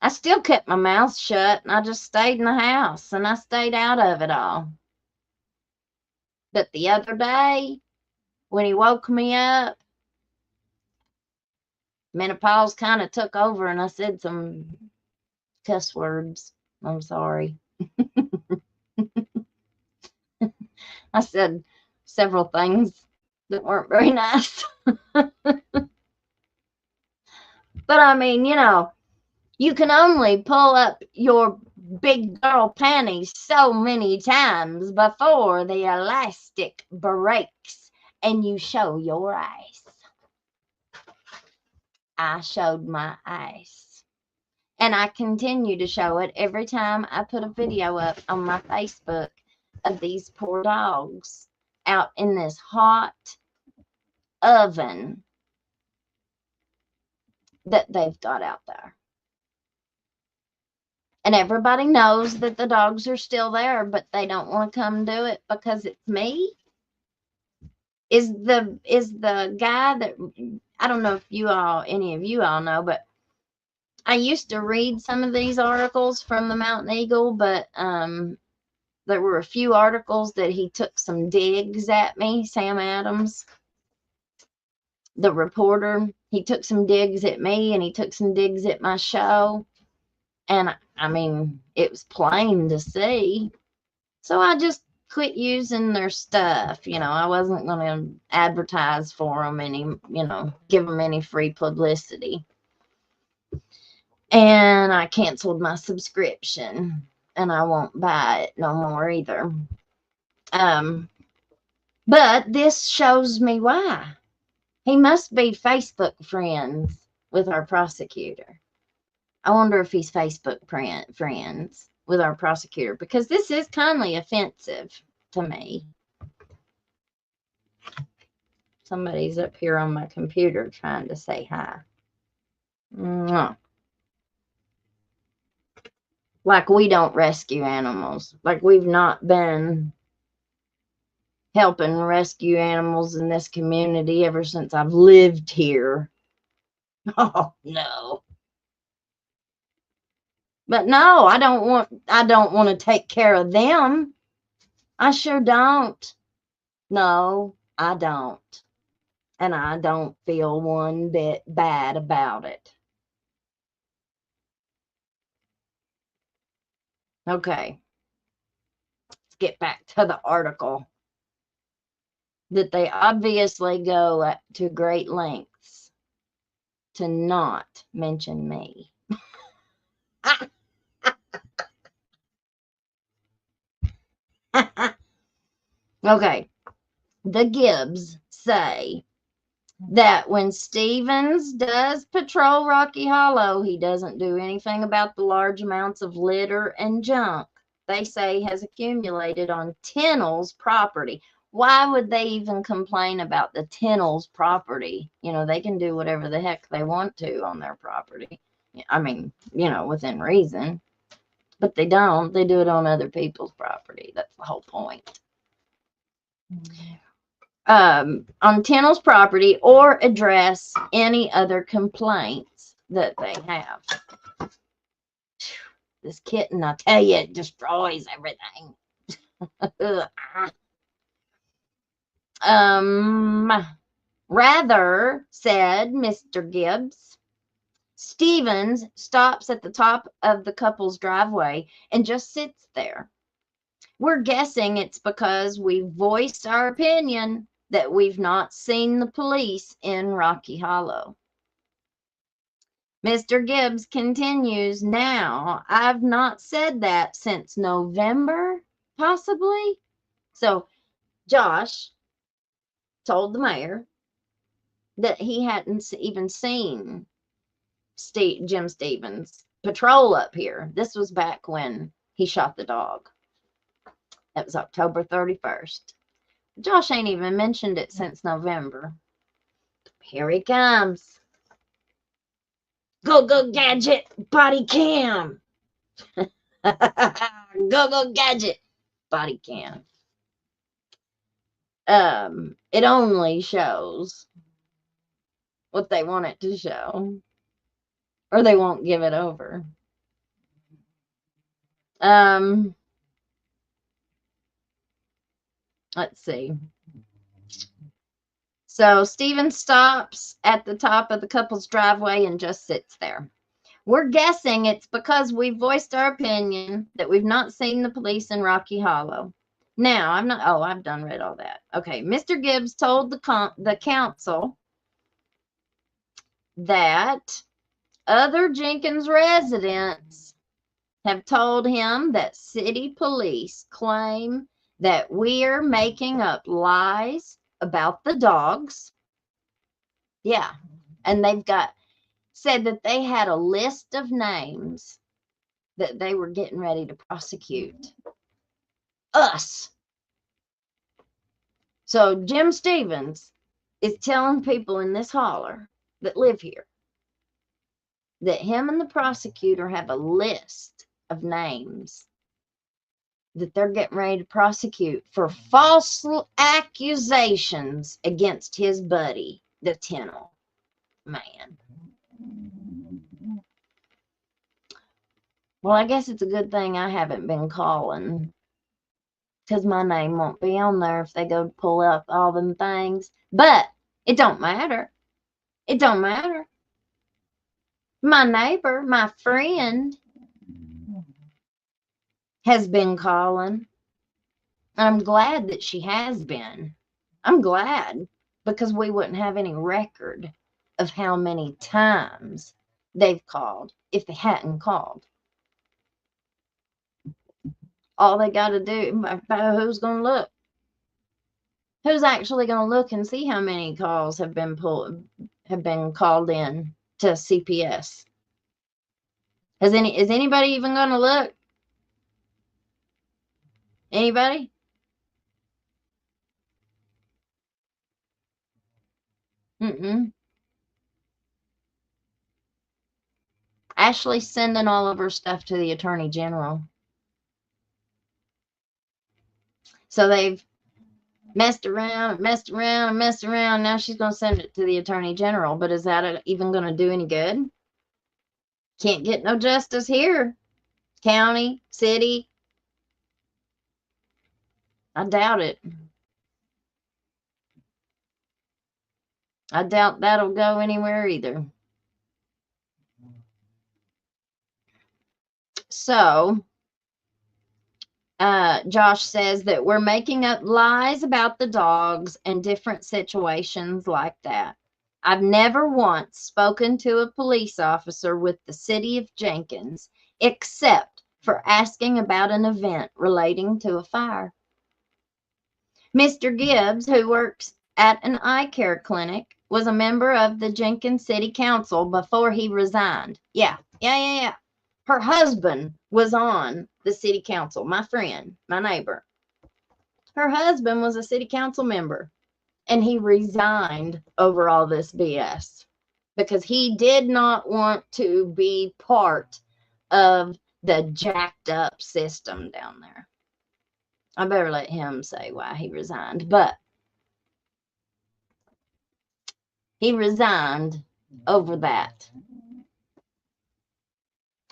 I still kept my mouth shut and I just stayed in the house and I stayed out of it all. But the other day, when he woke me up, menopause kind of took over and I said some cuss words. I'm sorry. I said several things that weren't very nice. But I mean, you know, you can only pull up your big girl panties so many times before the elastic breaks and you show your eyes. I showed my eyes. And I continue to show it every time I put a video up on my Facebook of these poor dogs out in this hot oven that they've got out there. And everybody knows that the dogs are still there, but they don't want to come do it because it's me. Is the guy that, I don't know if any of you all know, but I used to read some of these articles from the Mountain Eagle, but there were a few articles that he took some digs at me, Sam Adams, the reporter. He took some digs at me and he took some digs at my show. And I mean, it was plain to see. So I just quit using their stuff. You know, I wasn't going to advertise for them any, you know, give them any free publicity. And I canceled my subscription and I won't buy it no more either. But this shows me why. He must be Facebook friends with our prosecutor. I wonder if he's Facebook friends with our prosecutor, because this is kindly offensive to me. Somebody's up here on my computer trying to say hi. Mwah. Like we don't rescue animals. Like we've not been helping rescue animals in this community ever since I've lived here. Oh, no. But no, I don't want to take care of them. I sure don't. No, I don't. And I don't feel one bit bad about it. Okay. Let's get back to the article. That they obviously go to great lengths to not mention me. Okay. The Gibbs say that when Stevens does patrol Rocky Hollow, he doesn't do anything about the large amounts of litter and junk they say has accumulated on Tennell's property. Why would they even complain about the Tennell's property? You know, they can do whatever the heck they want to on their property. I mean, you know, within reason. But they don't. They do it on other people's property. That's the whole point. On Tennell's property, or address any other complaints that they have. This kitten, I tell you, it destroys everything. Rather, said Mr. Gibbs, Stevens stops at the top of the couple's driveway and just sits there. We're guessing it's because we voiced our opinion that we've not seen the police in Rocky Hollow. Mr. Gibbs continues, now, I've not said that since November, possibly. So, Josh, told the mayor that he hadn't even seen Jim Stevens patrol up here. This was back when he shot the dog. That was October 31st. Josh ain't even mentioned it since November. Here he comes. Go gadget body cam. Go gadget body cam. It only shows what they want it to show, or they won't give it over. Let's see. So Steven stops at the top of the couple's driveway and just sits there. We're guessing it's because we voiced our opinion that we've not seen the police in Rocky Hollow. Now, I've done read all that. Okay, Mr. Gibbs told the council that other Jenkins residents have told him that city police claim that we're making up lies about the dogs. Yeah, and they've said that they had a list of names that they were getting ready to prosecute us. So Jim Stevens is telling people in this holler that live here that him and the prosecutor have a list of names that they're getting ready to prosecute for false accusations against his buddy, the Tennell man. Well, I guess it's a good thing I haven't been calling, because my name won't be on there if they go to pull up all them things. But it don't matter. It don't matter. My neighbor, my friend, has been calling. I'm glad that she has been. I'm glad, because we wouldn't have any record of how many times they've called if they hadn't called. All they got to do, who's going to look? Who's actually going to look and see how many calls have been called in to CPS? Is anybody even going to look? Anybody? Ashley's sending all of her stuff to the Attorney General. So they've messed around. Now she's going to send it to the Attorney General. But is that even going to do any good? Can't get no justice here. County, city. I doubt it. I doubt that'll go anywhere either. So, Josh says that we're making up lies about the dogs and different situations like that. I've never once spoken to a police officer with the city of Jenkins except for asking about an event relating to a fire. Mr. Gibbs, who works at an eye care clinic, was a member of the Jenkins City Council before he resigned. Yeah. Her husband was on the city council. My friend, my neighbor. Her husband was a city council member, and he resigned over all this BS because he did not want to be part of the jacked up system down there. I better let him say why he resigned, but he resigned over that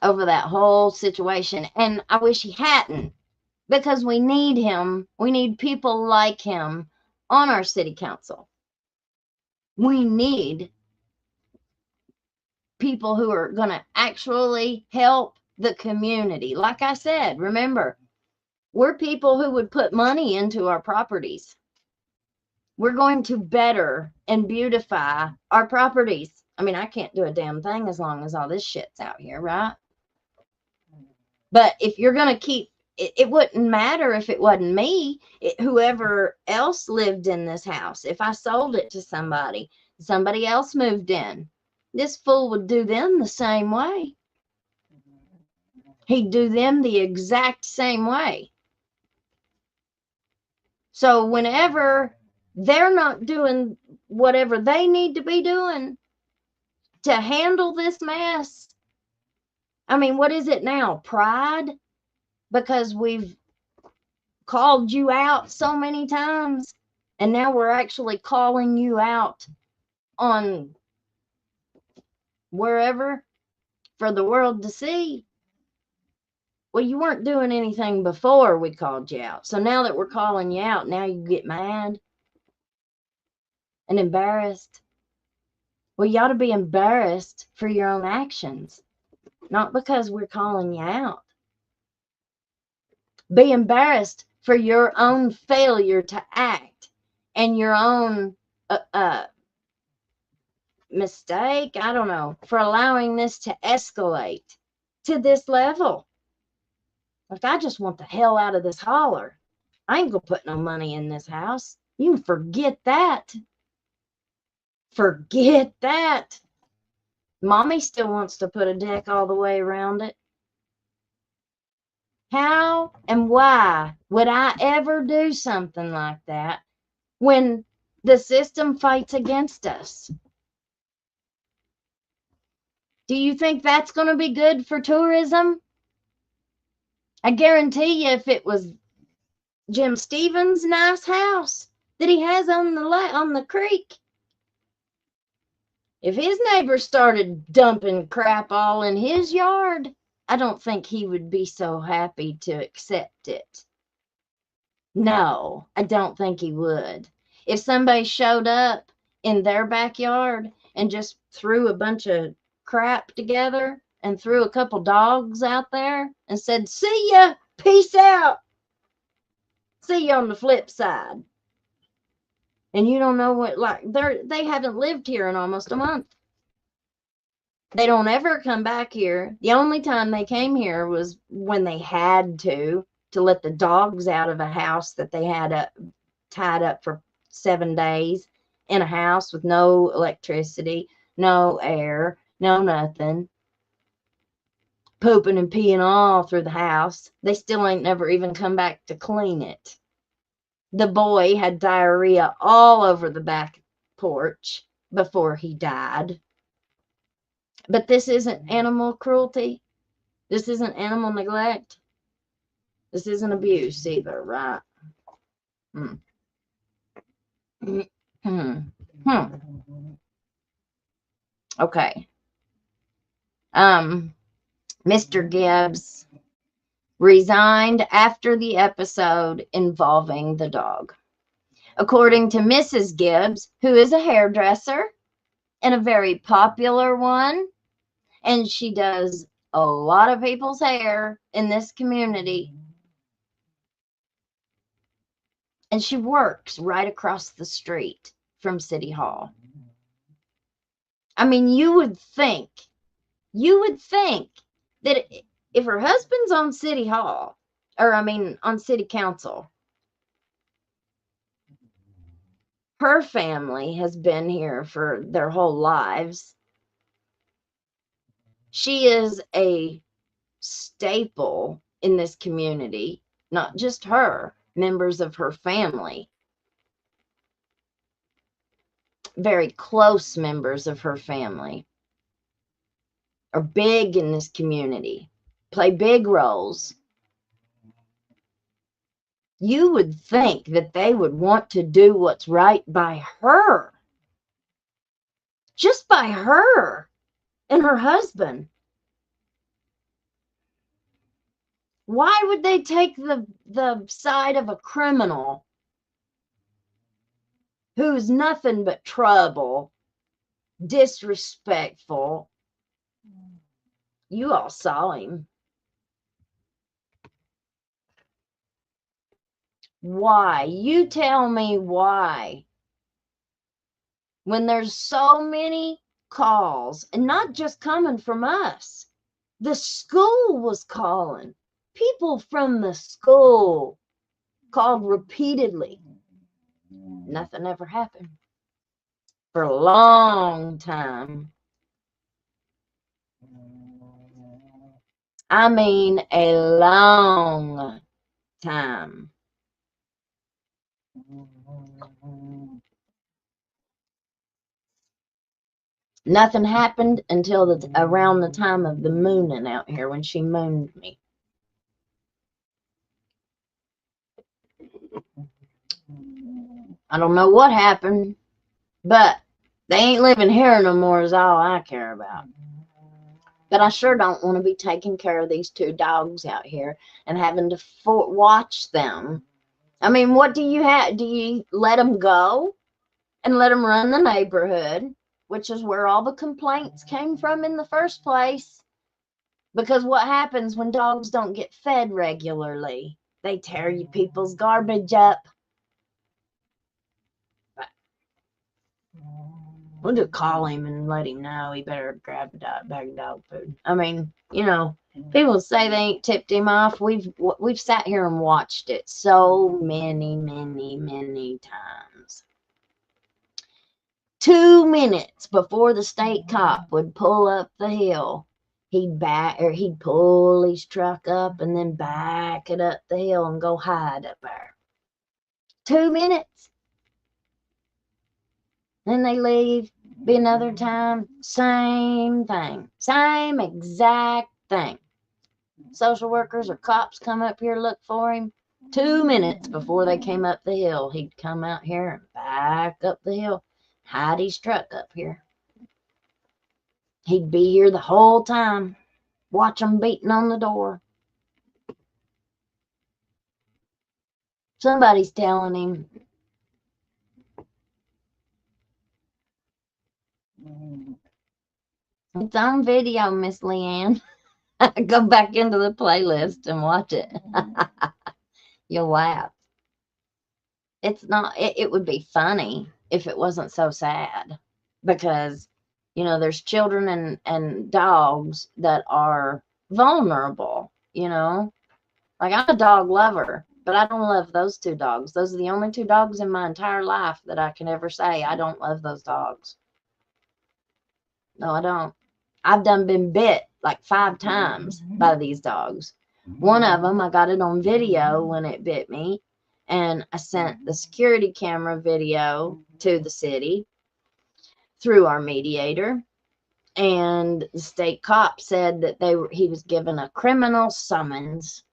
whole situation. And I wish he hadn't, because we need him. We need people like him on our city council. We need people who are going to actually help the community. Like I said, remember, we're people who would put money into our properties. We're going to better and beautify our properties. I mean, I can't do a damn thing as long as all this shit's out here, right? But if you're going to keep it wouldn't matter if it wasn't me. Whoever else lived in this house, if I sold it to somebody, somebody else moved in, this fool would do them the same way. He'd do them the exact same way. So whenever they're not doing whatever they need to be doing to handle this mess, I mean, what is it now? Pride? Because we've called you out so many times, and now we're actually calling you out on wherever for the world to see. Well, you weren't doing anything before we called you out. So now that we're calling you out, now you get mad and embarrassed. Well, you ought to be embarrassed for your own actions, not because we're calling you out. Be embarrassed for your own failure to act and your own mistake, I don't know, for allowing this to escalate to this level. Like, I just want the hell out of this holler. I ain't gonna put no money in this house. You can forget that. Forget that. Mommy still wants to put a deck all the way around it. How and why would I ever do something like that when the system fights against us? Do you think that's going to be good for tourism? I guarantee you, if it was Jim Stevens' nice house that he has on the creek, if his neighbors started dumping crap all in his yard, I don't think he would be so happy to accept it. No, I don't think he would. If somebody showed up in their backyard and just threw a bunch of crap together and threw a couple dogs out there and said, "See ya, peace out, see you on the flip side," and you don't know what, like, they haven't lived here in almost a month. They don't ever come back here. The only time they came here was when they had to let the dogs out of a house that they had tied up for 7 days in a house with no electricity, no air, no nothing, pooping and peeing all through the house. They still ain't never even come back to clean it. The boy had diarrhea all over the back porch before he died. But this isn't animal cruelty. This isn't animal neglect. This isn't abuse either, right? Okay. Mr. Gibbs resigned after the episode involving the dog. According to Mrs. Gibbs, who is a hairdresser and a very popular one, and she does a lot of people's hair in this community, and she works right across the street from City Hall. I mean, you would think that if her husband's on City Hall, or I mean on City Council, her family has been here for their whole lives. She is a staple in this community, not just her, members of her family, very close members of her family are big in this community, play big roles. You would think that they would want to do what's right by her. Just by her and her husband. Why would they take the side of a criminal who's nothing but trouble, disrespectful? You all saw him. Why? You tell me why. When there's so many calls, and not just coming from us, the school was calling. People from the school called repeatedly. Nothing ever happened for a long time. I mean, a long time. Nothing happened until around the time of the mooning out here when she mooned me. I don't know what happened, but they ain't living here no more is all I care about. But I sure don't want to be taking care of these two dogs out here and having to watch them. I mean, what do you have? Do you let them go and let them run the neighborhood, which is where all the complaints came from in the first place? Because what happens when dogs don't get fed regularly? They tear you people's garbage up. We'll just call him and let him know he better grab a bag of dog food. I mean, you know, people say they ain't tipped him off. We've sat here and watched it so many times. 2 minutes before the state cop would pull up the hill, he'd pull his truck up and then back it up the hill and go hide up there. 2 minutes. Then they leave, be another time, same thing, same exact thing. Social workers or cops come up here, look for him. 2 minutes before they came up the hill, he'd come out here and back up the hill, hide his truck up here. He'd be here the whole time, watch them beating on the door. Somebody's telling him. It's on video, Miss Leanne. Go back into the playlist and watch it. You'll laugh. It's not, it would be funny if it wasn't so sad, because, you know, there's children and dogs that are vulnerable, you know. Like, I'm a dog lover, but I don't love those two dogs. Those are the only two dogs in my entire life that I can ever say I don't love those dogs. No, I don't. I've been bit like 5 times by these dogs. One of them, I got it on video when it bit me, and I sent the security camera video to the city through our mediator, and the state cop said that he was given a criminal summons.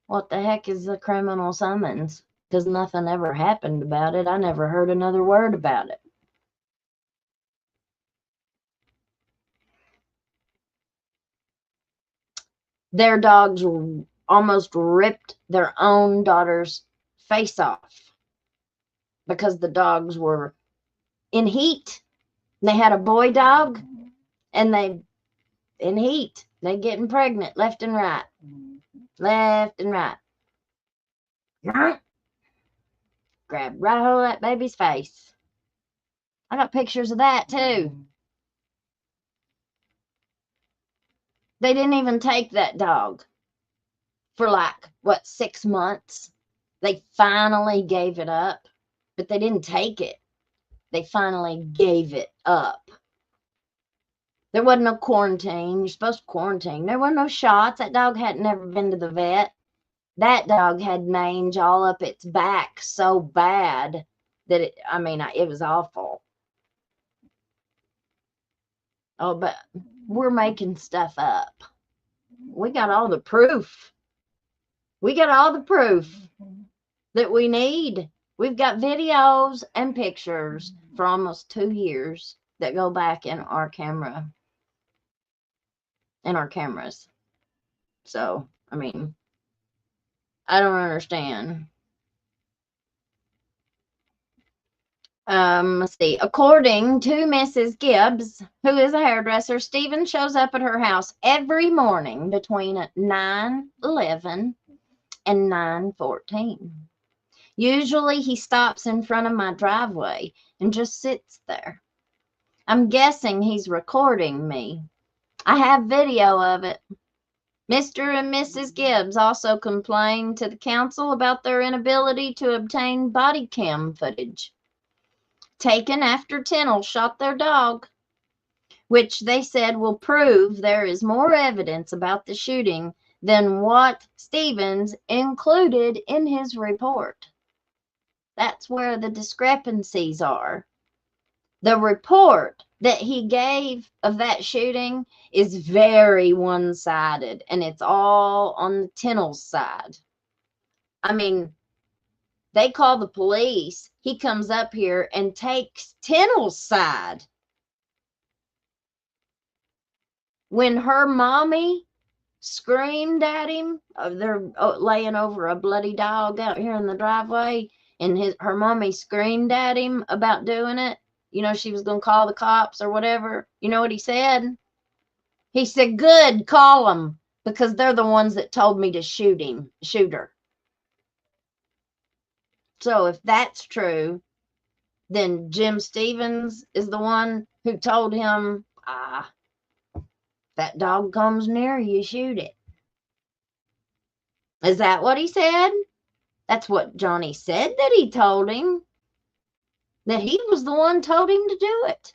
What the heck is a criminal summons? Because nothing ever happened about it. I never heard another word about it. Their dogs almost ripped their own daughter's face off because the dogs were in heat. They had a boy dog, and in heat. They getting pregnant left and right. Left and right. Grabbed right hold of that baby's face. I got pictures of that too. They didn't even take that dog for like, 6 months. They finally gave it up, but they didn't take it. They finally gave it up. There wasn't no quarantine. You're supposed to quarantine. There were no shots. That dog had never been to the vet. That dog had mange all up its back so bad that it was awful. Oh, but we're making stuff up. We got all the proof. We got all the proof that we need. We've got videos and pictures for almost 2 years that go back in our cameras. So, I mean, I don't understand. Let's see. According to Mrs. Gibbs, who is a hairdresser, Stephen shows up at her house every morning between 9:11 and 9:14. Usually he stops in front of my driveway and just sits there. I'm guessing he's recording me. I have video of it. Mr. and Mrs. Gibbs also complained to the council about their inability to obtain body cam footage taken after Tennell shot their dog, which they said will prove there is more evidence about the shooting than what Stevens included in his report. That's where the discrepancies are. The report that he gave of that shooting is very one-sided, and it's all on the Tennell's side. I mean, they call the police. He comes up here and takes Tennell's side. When her mommy screamed at him, they're laying over a bloody dog out here in the driveway, and her mommy screamed at him about doing it. You know, she was going to call the cops or whatever. You know what he said? He said, good, call them, because they're the ones that told me to shoot her. So if that's true, then Jim Stevens is the one who told him, that dog comes near you, shoot it. Is that what he said? That's what Johnny said that he told him. That he was the one told him to do it.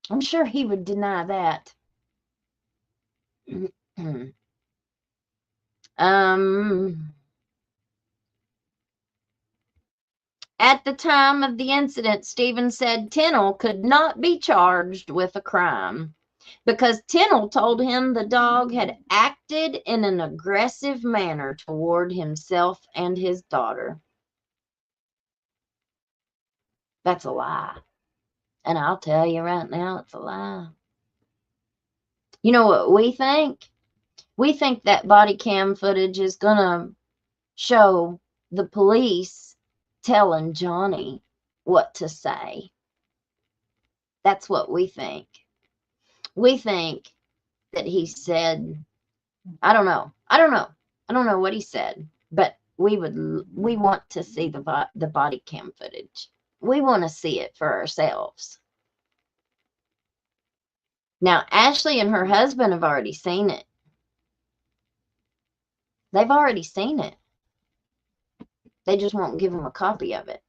I'm sure he would deny that. At the time of the incident, Stevens said Tennell could not be charged with a crime because Tennell told him the dog had acted in an aggressive manner toward himself and his daughter. That's a lie. And I'll tell you right now, it's a lie. You know what we think? We think that body cam footage is going to show the police telling Johnny what to say. That's what we think. We think that he said, I don't know what he said, but we want to see the body cam footage. We want to see it for ourselves. Now, Ashley and her husband have already seen it. They've already seen it. They just won't give him a copy of it.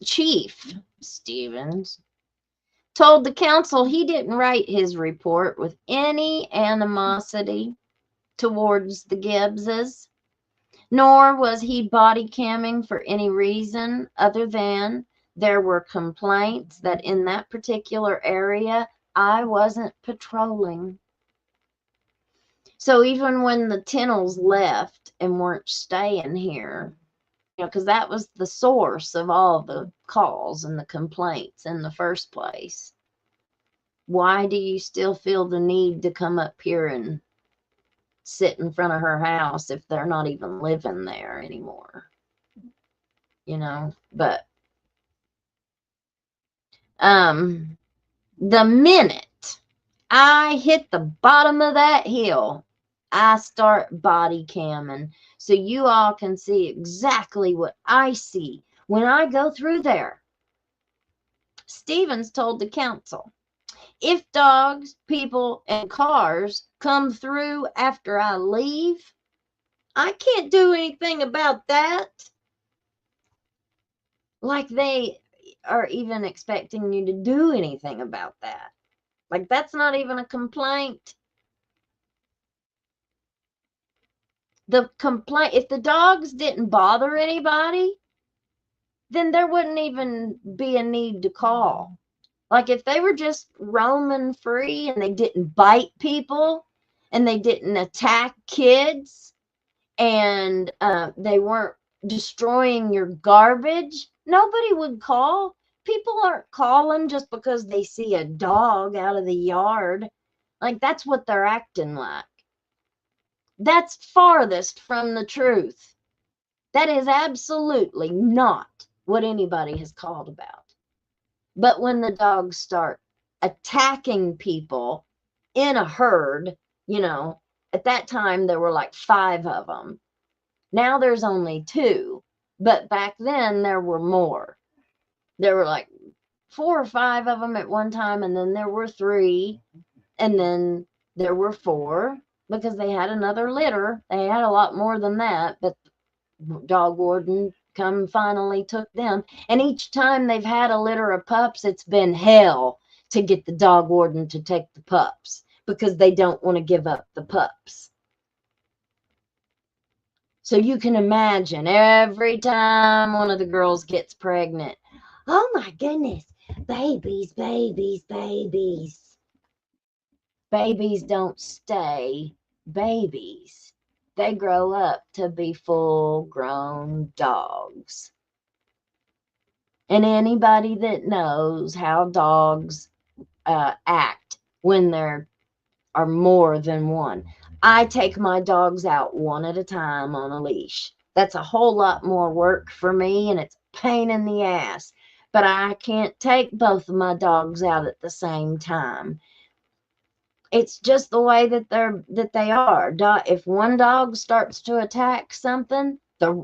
Chief Stevens told the council he didn't write his report with any animosity towards the Gibbses, nor was he body camming for any reason other than there were complaints that in that particular area I wasn't patrolling. So even when the Tennells left and weren't staying here, you know, because that was the source of all the calls and the complaints in the first place. Why do you still feel the need to come up here and sit in front of her house if they're not even living there anymore? You know, but the minute I hit the bottom of that hill, I start body camming so you all can see exactly what I see when I go through there. Stevens told the council, if dogs, people, and cars come through after I leave, I can't do anything about that. Like they are even expecting you to do anything about that. Like that's not even a complaint. The complaint, if the dogs didn't bother anybody, then there wouldn't even be a need to call. Like if they were just roaming free and they didn't bite people and they didn't attack kids and they weren't destroying your garbage, nobody would call. People aren't calling just because they see a dog out of the yard. Like that's what they're acting like. That's farthest from the truth. That is absolutely not what anybody has called about. But when the dogs start attacking people in a herd, you know, At that time, there were like 5 of them. Now there's only 2. But back then, there were more. There were like 4 or 5 of them at one time, and then there were 3, and then there were 4 because they had another litter. They had a lot more than that, but dog warden finally took them. And each time they've had a litter of pups, it's been hell to get the dog warden to take the pups because they don't want to give up the pups. So you can imagine every time one of the girls gets pregnant, oh my goodness, babies, babies, babies. Babies don't stay babies. They grow up to be full-grown dogs. And anybody that knows how dogs act when there are more than one. I take my dogs out one at a time on a leash. That's a whole lot more work for me, and it's a pain in the ass. But I can't take both of my dogs out at the same time. It's just the way that they are. If one dog starts to attack something,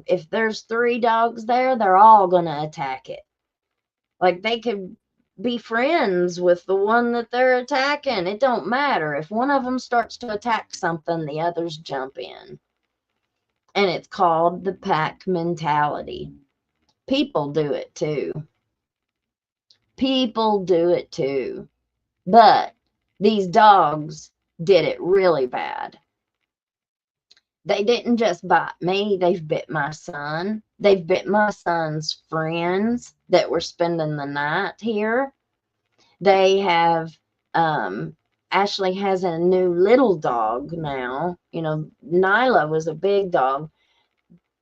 if there's 3 dogs there, they're all going to attack it. Like they could be friends with the one that they're attacking. It don't matter. If one of them starts to attack something, the others jump in. And it's called the pack mentality. People do it too. People do it too. But these dogs did it really bad. They didn't just bite me. They've bit my son. They've bit my son's friends that were spending the night here. They have, Ashley has a new little dog now. You know, Nyla was a big dog.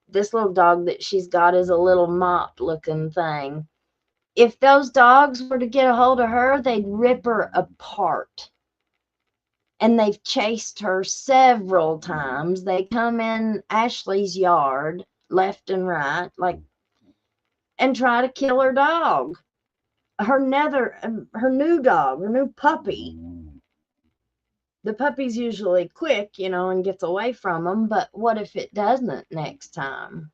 This little dog that she's got is a little mop looking thing. If those dogs were to get a hold of her, they'd rip her apart. And they've chased her several times. They come in Ashley's yard, left and right, and try to kill her dog. Her new dog, her new puppy. The puppy's usually quick, and gets away from them. But what if it doesn't next time?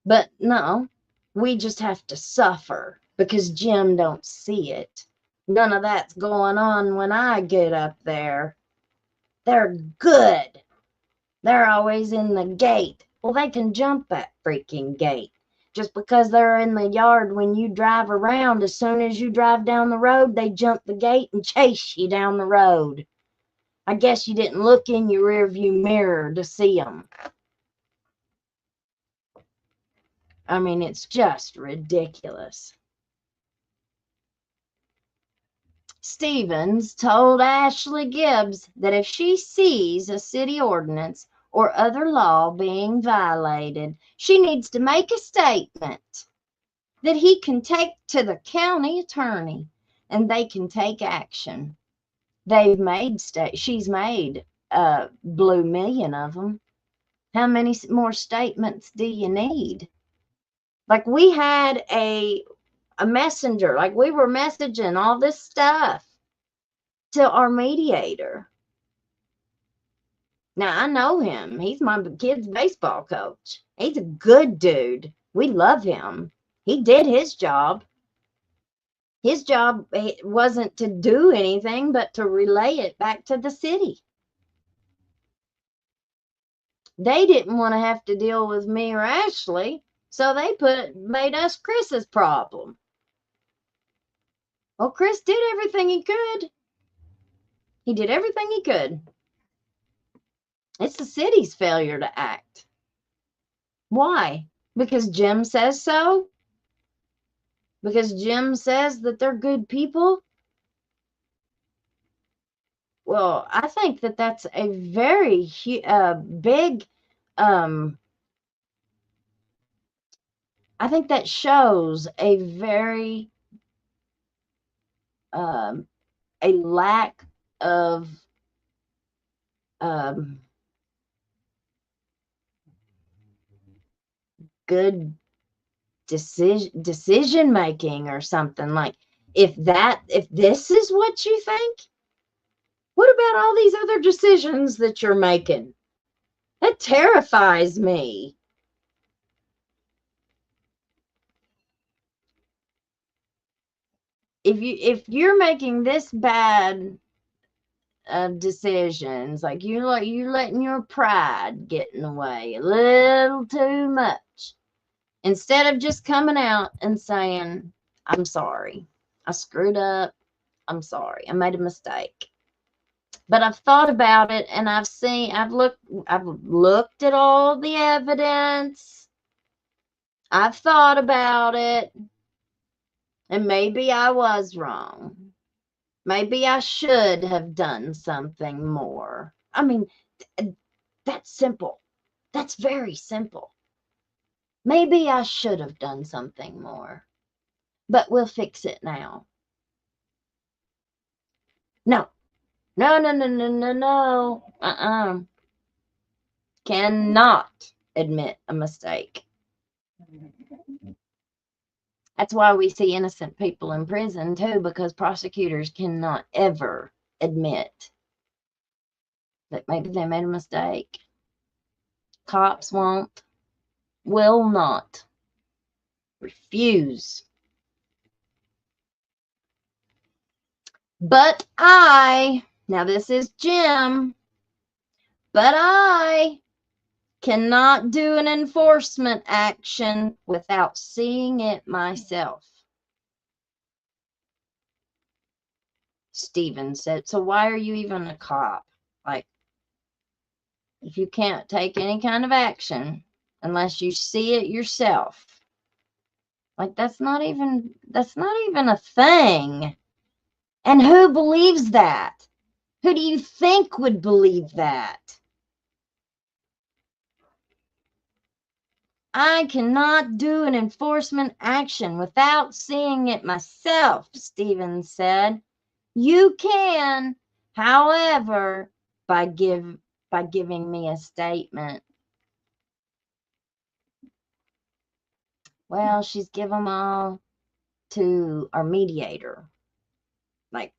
But no, we just have to suffer because Jim don't see it. None of that's going on when I get up there. They're good. They're always in the gate. Well, they can jump that freaking gate. Just because they're in the yard when you drive around, as soon as you drive down the road, they jump the gate and chase you down the road. I guess you didn't look in your rearview mirror to see them. I mean, it's just ridiculous. Stevens told Ashley Gibbs that if she sees a city ordinance or other law being violated, she needs to make a statement that he can take to the county attorney and they can take action. She's made blue million of them. How many more statements do you need? Like we had a messenger, like we were messaging all this stuff to our mediator. Now, I know him. He's my kid's baseball coach. He's a good dude. We love him. He did his job. His job wasn't to do anything but to relay it back to the city. They didn't want to have to deal with me or Ashley, so they made us Chris's problem. Well, Chris did everything he could. He did everything he could. It's the city's failure to act. Why? Because Jim says so? Because Jim says that they're good people? Well, I think that that's a very big, I think that shows a very, a lack of, good decision making or something. Like if this is what you think, What about all these other decisions that you're making? That terrifies me. If you're making this bad of decisions, like you're letting your pride get in the way a little too much, instead of just coming out and saying, I'm sorry, I screwed up, I'm sorry, I made a mistake. But I've thought about it, and I've looked at all the evidence. I've thought about it, and maybe I was wrong. Maybe I should have done something more. I mean, that's simple. That's very simple. Maybe I should have done something more, but we'll fix it now. No, no, no, no, no, no, no. Cannot admit a mistake. That's why we see innocent people in prison too, because prosecutors cannot ever admit that maybe they made a mistake. Cops won't, will not, refuse. But now this is Jim, but I cannot do an enforcement action without seeing it myself. Stephen said, so why are you even a cop? Like, if you can't take any kind of action unless you see it yourself, like that's not even a thing. And who believes that? Who do you think would believe that? I cannot do an enforcement action without seeing it myself, Stephen said. You can, however, by giving me a statement. Well, she's given them all to our mediator. Like,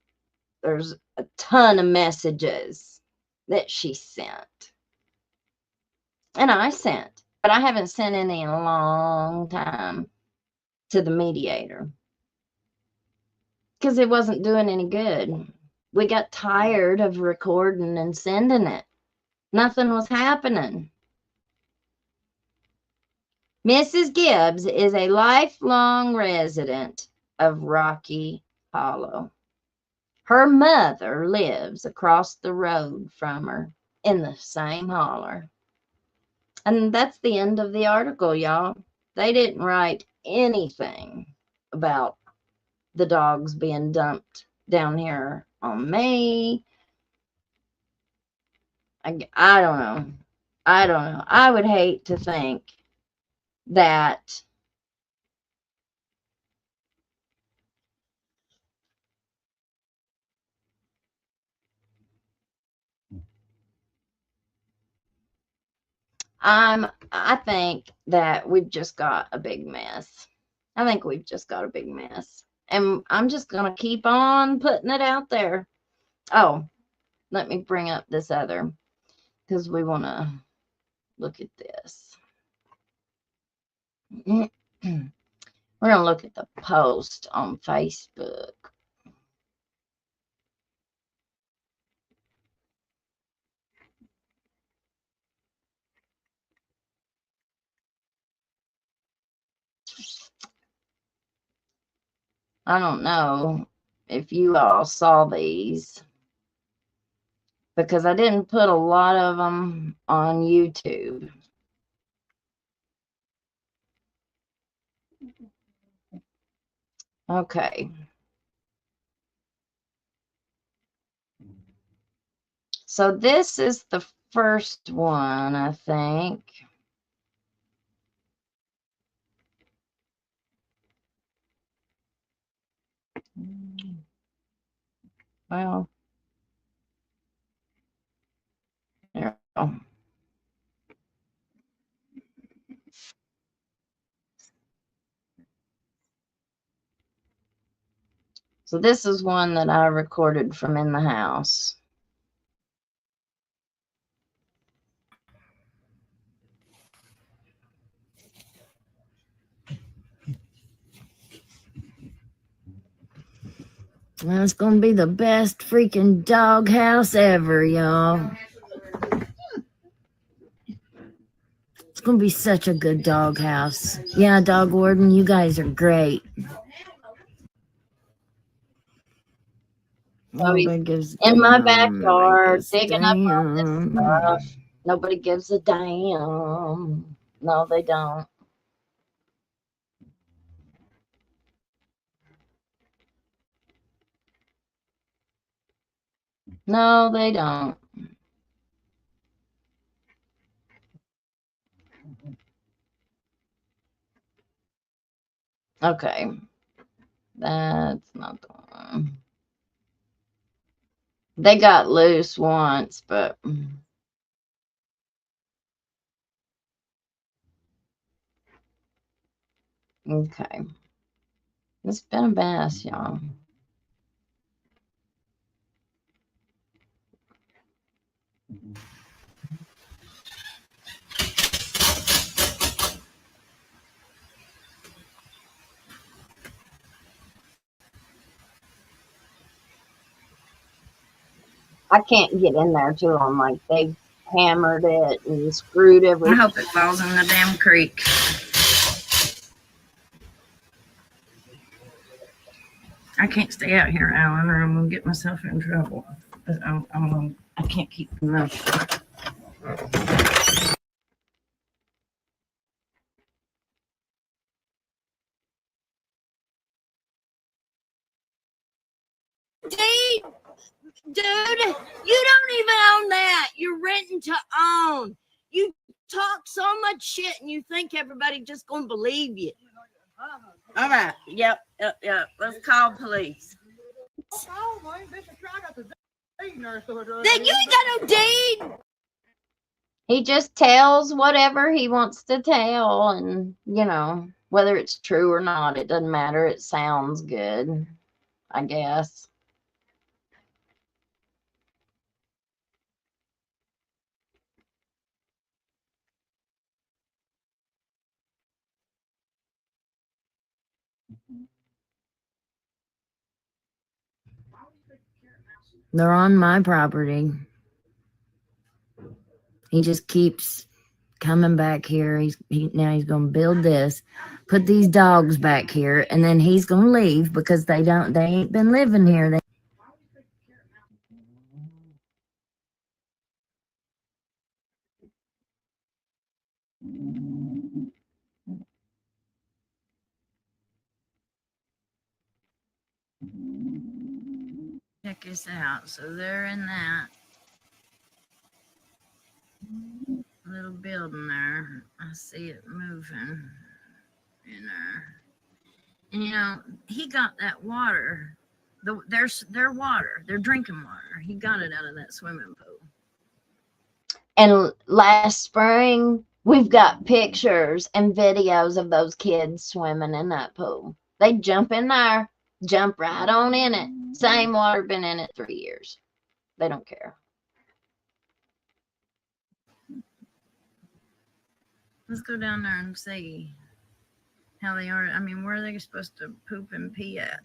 there's a ton of messages that she sent. And I sent, but I haven't sent any in a long time to the mediator. Because it wasn't doing any good. We got tired of recording and sending it. Nothing was happening. Mrs. Gibbs is a lifelong resident of Rocky Hollow. Her mother lives across the road from her in the same holler. And that's the end of the article, y'all. They didn't write anything about the dogs being dumped down here on me. I don't know. I don't know. I would hate to think that I think that we've just got a big mess. I think we've just got a big mess. And I'm just going to keep on putting it out there. Oh, let me bring up this other, because we want to look at this. We're going to look at the post on Facebook. I don't know if you all saw these, because I didn't put a lot of them on YouTube. Okay. So this is the first one, I think. Well, there we go. So this is one that I recorded from in the house. Well, it's gonna be the best freaking doghouse ever, y'all. It's gonna be such a good doghouse. Yeah, dog warden, you guys are great. So he's Nobody gives in my damn. backyard, Nobody gives digging up all this damn. stuff. Nobody gives a damn. No, they don't. No, they don't. Okay. That's not the one. They got loose once, but okay. It's been a mess, y'all. I can't get in there to them. Like, they've hammered it and screwed I everything. hope it falls in the damn creek. I can't stay out here, Alan, or I'm gonna get myself in trouble. I can't keep the mouth shut. Dude, you don't even own that. You're renting to own. You talk so much shit and you think everybody just gonna believe you. All right. Yep. Let's call police. Then you ain't got no deed. He just tells whatever he wants to tell, and whether it's true or not, it doesn't matter. It sounds good, I guess. They're on my property. He just keeps coming back here. Now he's gonna build this, put these dogs back here, and then he's gonna leave because they ain't been living here. Check this out. So they're in that little building there. I see it moving in there. And he got that water. Their water, their drinking water. He got it out of that swimming pool. And last spring, we've got pictures and videos of those kids swimming in that pool. They jump in there, jump right on in it. Same water, been in it 3 years. They don't care. Let's go down there and see how they are. I mean, where are they supposed to poop and pee at?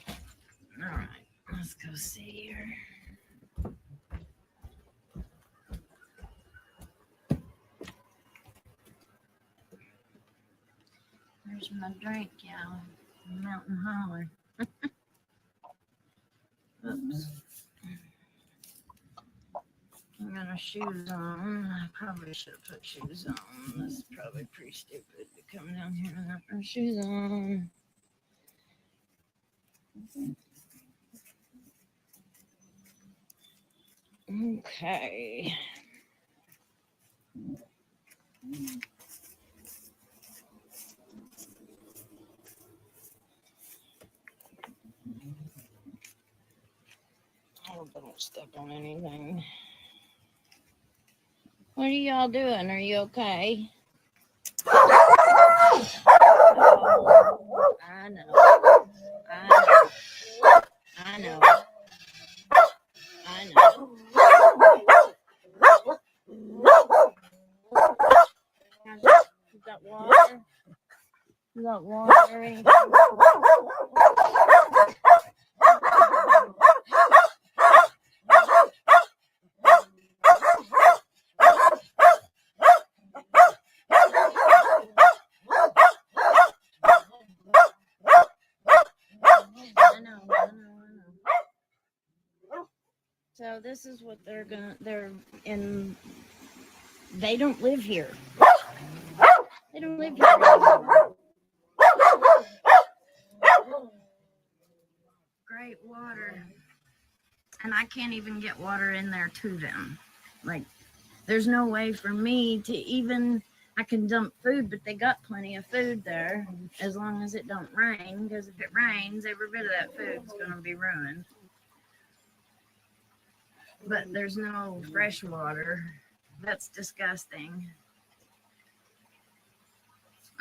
All right, let's go see here. There's my drink, y'all. Mountain Holler. Oops. I got my shoes on. I probably should have put shoes on. That's probably pretty stupid to come down here without my shoes on. Okay. I hope I don't step on anything. What are y'all doing? Are you okay? Oh, I know. You got water? You got water or anything? So this is what they're in. They don't live here. They don't live here anymore. Great water. And I can't even get water in there to them. Like, there's no way for me to even, I can dump food, but they got plenty of food there as long as it don't rain, because if it rains, every bit of that food's going to be ruined. But there's no fresh water. That's disgusting.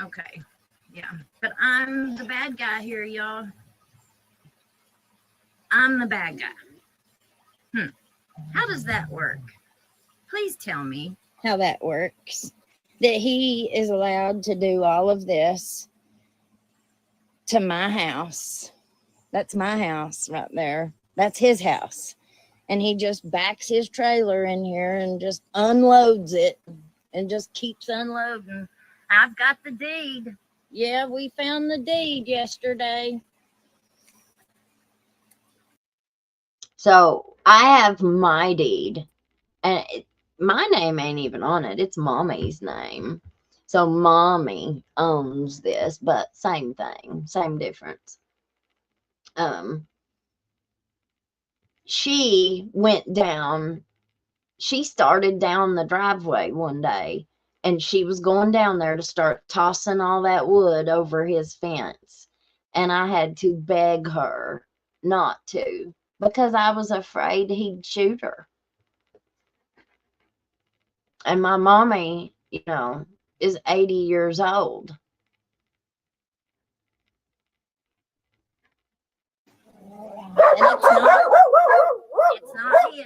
Okay, yeah. But I'm the bad guy here, y'all. I'm the bad guy. How does that work? Please tell me how that works. That he is allowed to do all of this to my house. That's my house right there. That's his house. And he just backs his trailer in here and just unloads it and just keeps unloading. I've got the deed. Yeah, we found the deed yesterday. So I have my deed, and my name ain't even on it. It's Mommy's name. So Mommy owns this, but same thing, same difference. She went down, she started down the driveway one day, and she was going down there to start tossing all that wood over his fence. And I had to beg her not to, because I was afraid he'd shoot her. And my mommy, is 80 years old. And it's not his.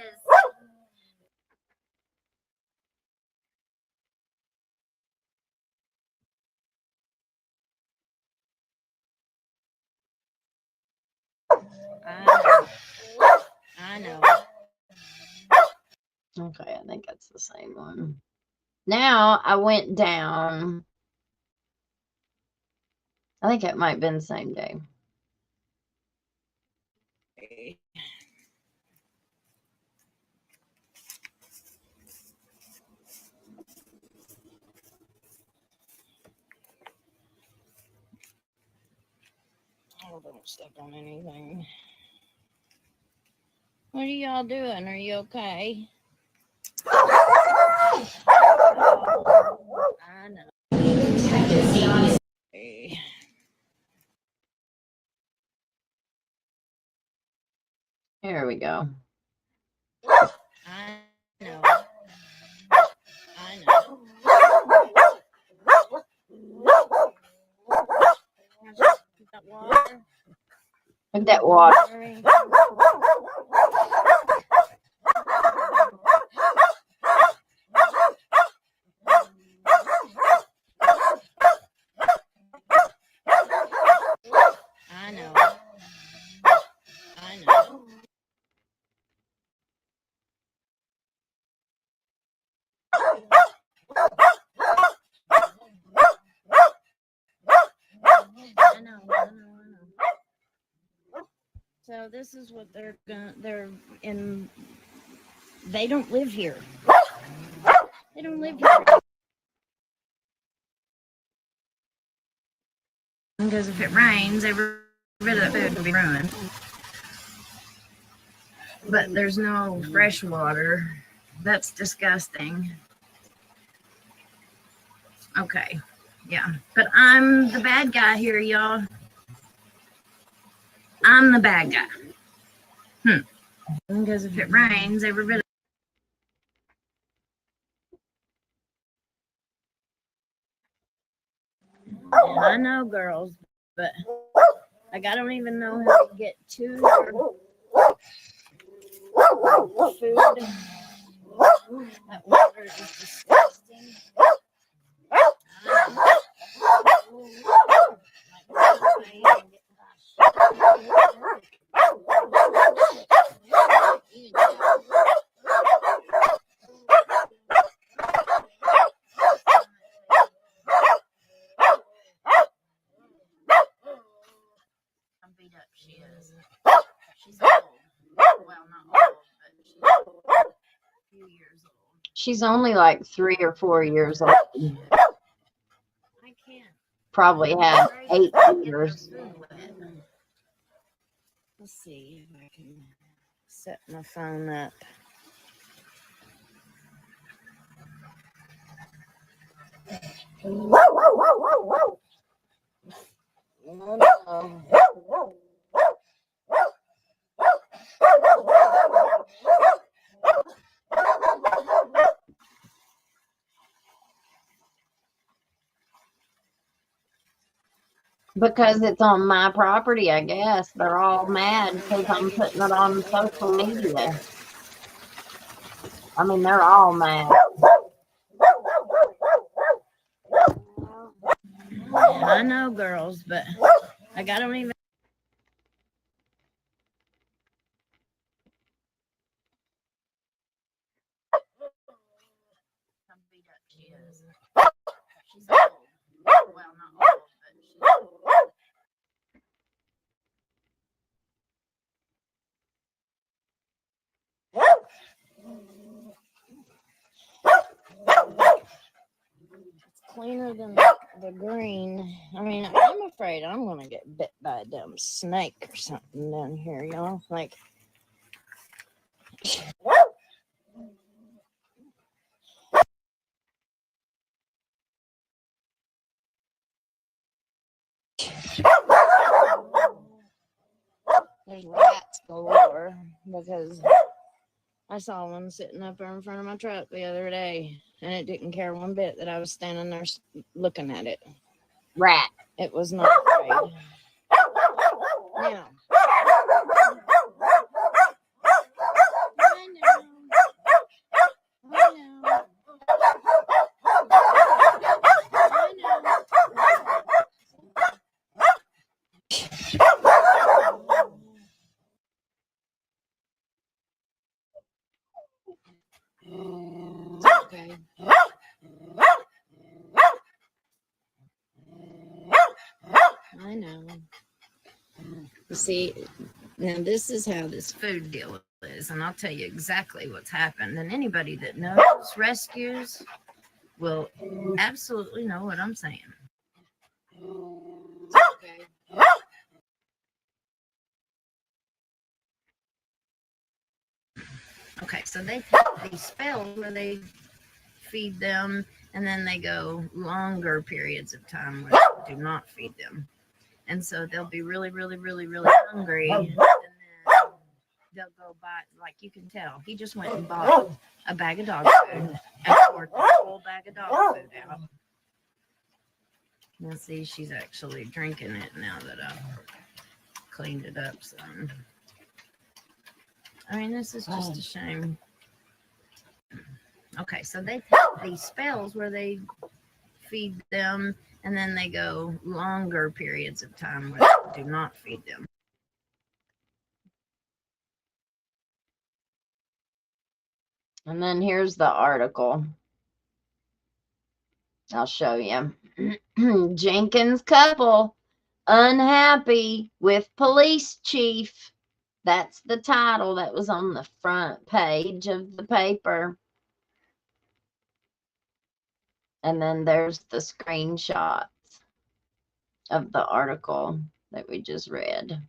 I know. Okay, I think that's the same one. Now I went down. I think it might have been the same day. Oh, don't step on anything. What are y'all doing? Are you okay? I know. Here we go. I know. I know. Look at that water. I know. I know. I know. So this is what they're in. They don't live here. They don't live here. Because if it rains, every bit of the food will be ruined. But there's no fresh water. That's disgusting. Okay, yeah. But I'm the bad guy here, y'all. I'm the bad guy. Because if it rains, every bit of and I know, girls, but like I don't even know how to get to your food. That water is disgusting. How beat up she is. She's old. Well, not old, she's a few years old. She's only like 3 or 4 years old. I can't. Probably had 8 years. Let's see if I can set my phone up. Because it's on my property, I guess. They're all mad because I'm putting it on social media. I mean, they're all mad. I know, girls, but I don't even. How beat up she is. She's old. Well, not old, but she's old. It's cleaner than the green. I mean, I'm afraid I'm going to get bit by a dumb snake or something down here, y'all. Like, there's rats galore because I saw one sitting up there in front of my truck the other day, and it didn't care one bit that I was standing there looking at it. Rat. It was not afraid. Now, okay. I know. You see, now this is how this food deal is, and I'll tell you exactly what's happened. And anybody that knows rescues will absolutely know what I'm saying. Okay. Okay, so they take these spells where they feed them, and then they go longer periods of time where they do not feed them. And so they'll be really, really, really, really hungry. And then they'll go buy, like you can tell, he just went and bought a bag of dog food and poured the whole bag of dog food out. Now see, she's actually drinking it now that I've cleaned it up some. I mean, this is just a shame. Okay, so they take these spells where they feed them, and then they go longer periods of time where they do not feed them. And then here's the article. I'll show you. Jenkins couple unhappy with police chief. That's the title that was on the front page of the paper. And then there's the screenshots of the article that we just read.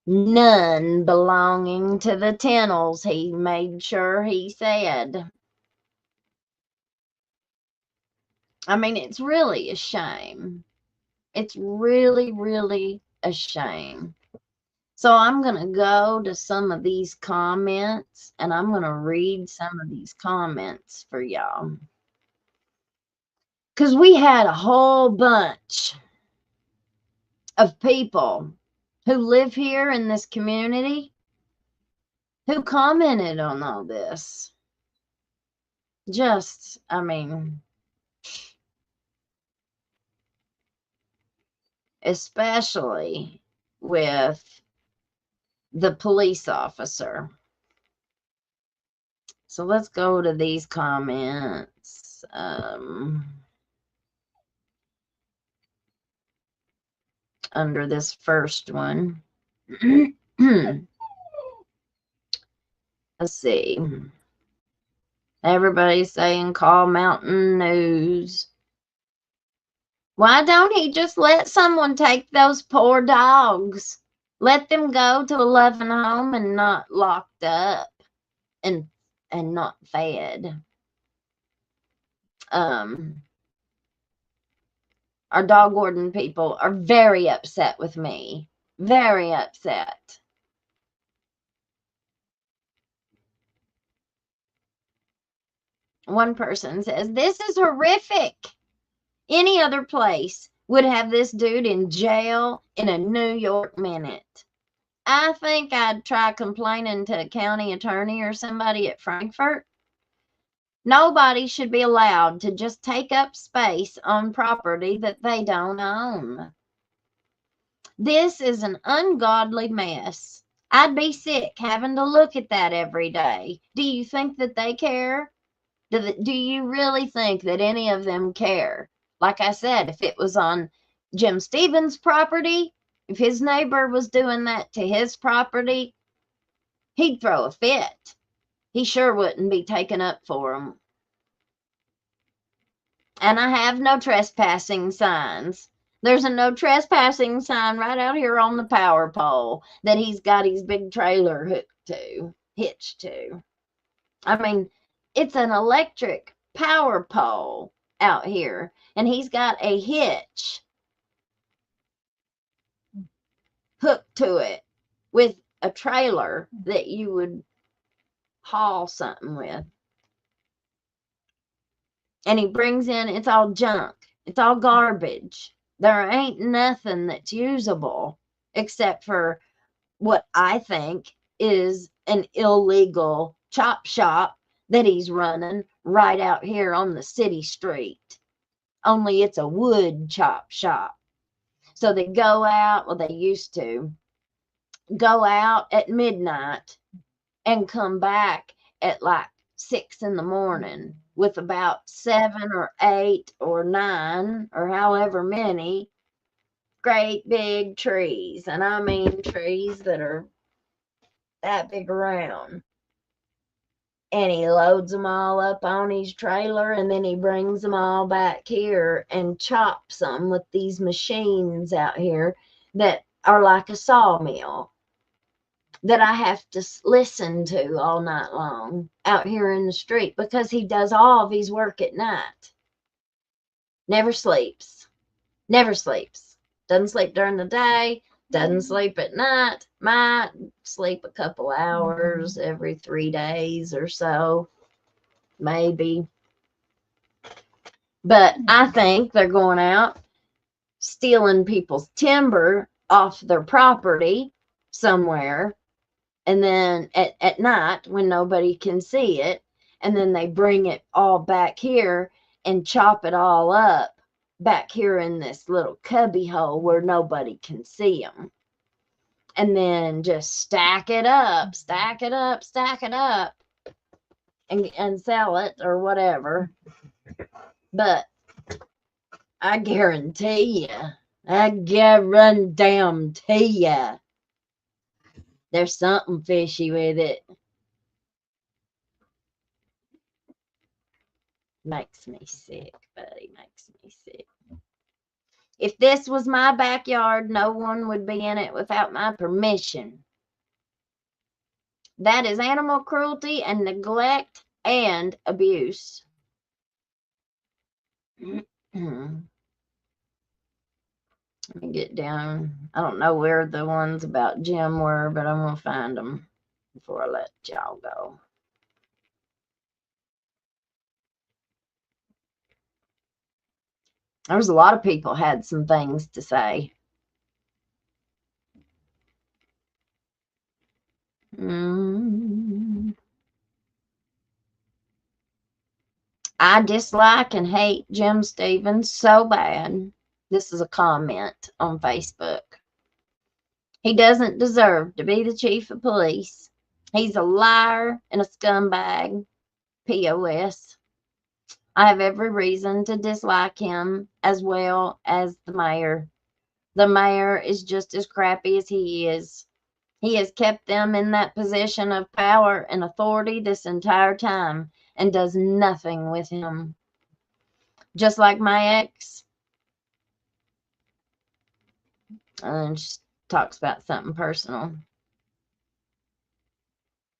None belonging to the Tennels, he made sure he said. I mean, it's really a shame. It's really, really a shame. So I'm going to go to some of these comments, and I'm going to read some of these comments for y'all. Because we had a whole bunch of people who live here in this community who commented on all this. Just, I mean, especially with the police officer. So let's go to these comments. Under this first one. Let's see. Everybody's saying call Mountain News. Why don't he just let someone take those poor dogs? Let them go to a loving home and not locked up and not fed. Our dog warden people are very upset with me. Very upset. One person says, this is horrific. Any other place would have this dude in jail in a New York minute. I think I'd try complaining to a county attorney or somebody at Frankfurt. Nobody should be allowed to just take up space on property that they don't own. This is an ungodly mess. I'd be sick having to look at that every day. Do you think that they care? Do you really think that any of them care? Like I said, if it was on Jim Stevens' property, if his neighbor was doing that to his property, he'd throw a fit. He sure wouldn't be taken up for him. And I have no trespassing signs. There's a no trespassing sign right out here on the power pole that he's got his big trailer hitched to. I mean, it's an electric power pole out here, and he's got a hitch hooked to it with a trailer that you would haul something with. And he brings in, it's all junk. It's all garbage. There ain't nothing that's usable except for what I think is an illegal chop shop that he's running right out here on the city street. Only it's a wood chop shop. So they go out, well, they used to go out at midnight and come back at like 6 in the morning with about 7 or 8 or 9 or however many great big trees. And I mean trees that are that big around. And he loads them all up on his trailer, and then he brings them all back here and chops them with these machines out here that are like a sawmill that I have to listen to all night long out here in the street, because he does all of his work at night. Never sleeps. Never sleeps. Doesn't sleep during the day. Doesn't sleep at night. Might sleep a couple hours every 3 days or so. Maybe. But I think they're going out stealing people's timber off their property somewhere. And then at night when nobody can see it. And then they bring it all back here and chop it all up back here in this little cubby hole where nobody can see them. And then just stack it up, and sell it or whatever. But I guarantee you, there's something fishy with it. Makes me sick, buddy. Makes me sick. If this was my backyard, no one would be in it without my permission. That is animal cruelty and neglect and abuse. Let me get down. I don't know where the ones about Jim were, but I'm going to find them before I let y'all go. There was a lot of people had some things to say. I dislike and hate Jim Stevens so bad. This is a comment on Facebook. He doesn't deserve to be the chief of police. He's a liar and a scumbag. POS. I have every reason to dislike him as well as the mayor. The mayor is just as crappy as he is. He has kept them in that position of power and authority this entire time and does nothing with him. Just like my ex. And she talks about something personal.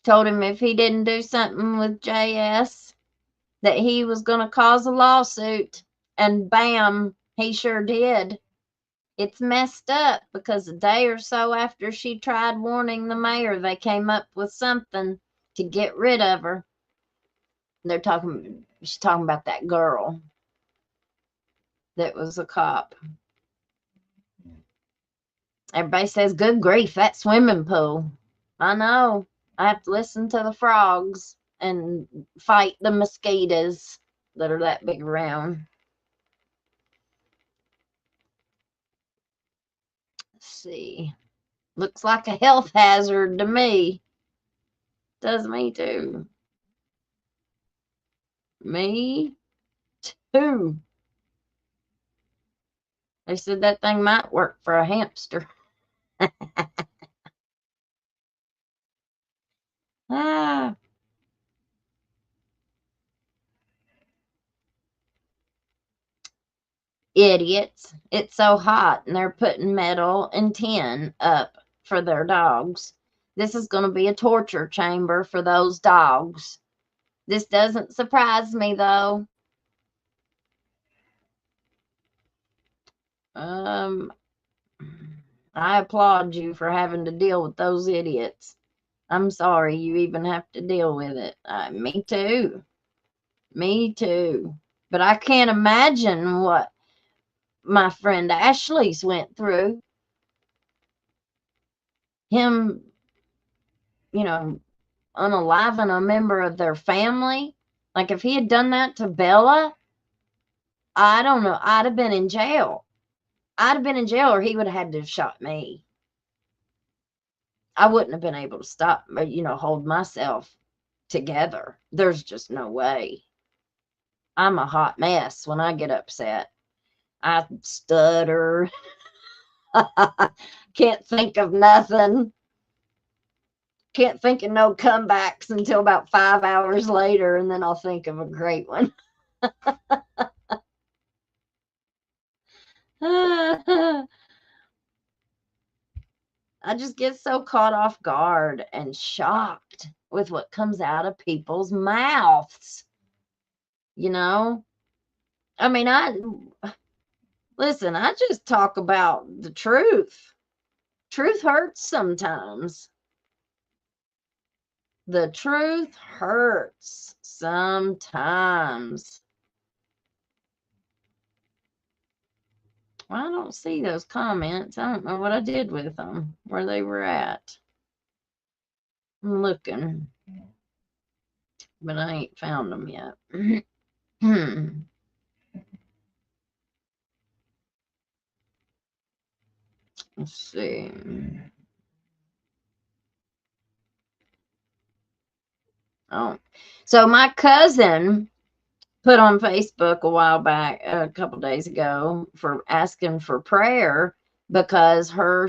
Told him if he didn't do something with JS, that he was going to cause a lawsuit. And bam, he sure did. It's messed up because a day or so after she tried warning the mayor, they came up with something to get rid of her. She's talking about that girl that was a cop. Everybody says, good grief, that swimming pool. I know. I have to listen to the frogs and fight the mosquitoes that are that big around. Let's see. Looks like a health hazard to me. Does me too. Me too. They said that thing might work for a hamster. Ah. Idiots. It's so hot and they're putting metal and tin up for their dogs. This is going to be a torture chamber for those dogs. This doesn't surprise me though. I applaud you for having to deal with those idiots. I'm sorry you even have to deal with it. Me too. Me too. But I can't imagine what my friend Ashley's went through. Him, unaliving a member of their family. Like if he had done that to Bella, I don't know. I'd have been in jail. I'd have been in jail or he would have had to have shot me. I wouldn't have been able to stop, hold myself together. There's just no way. I'm a hot mess when I get upset. I stutter. Can't think of nothing. Can't think of no comebacks until about 5 hours later, and then I'll think of a great one. I just get so caught off guard and shocked with what comes out of people's mouths. I mean, I just talk about the truth. Truth hurts sometimes. The truth hurts sometimes. Well, I don't see those comments. I don't know what I did with them, where they were at. I'm looking, but I ain't found them yet. Let's see. Oh, so my cousin put on Facebook a while back, a couple days ago, for asking for prayer because her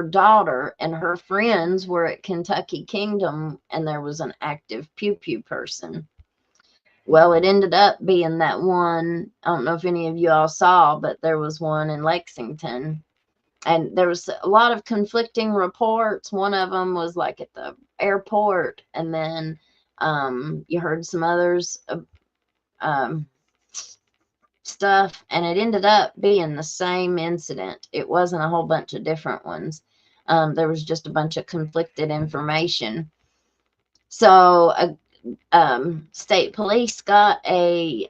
daughter and her friends were at Kentucky Kingdom and there was an active pew pew person. Well, it ended up being that one. I don't know if any of you all saw, but there was one in Lexington. And there was a lot of conflicting reports. One of them was like at the airport, and then you heard some others stuff, and it ended up being the same incident. It wasn't a whole bunch of different ones. There was just a bunch of conflicted information. So state police got a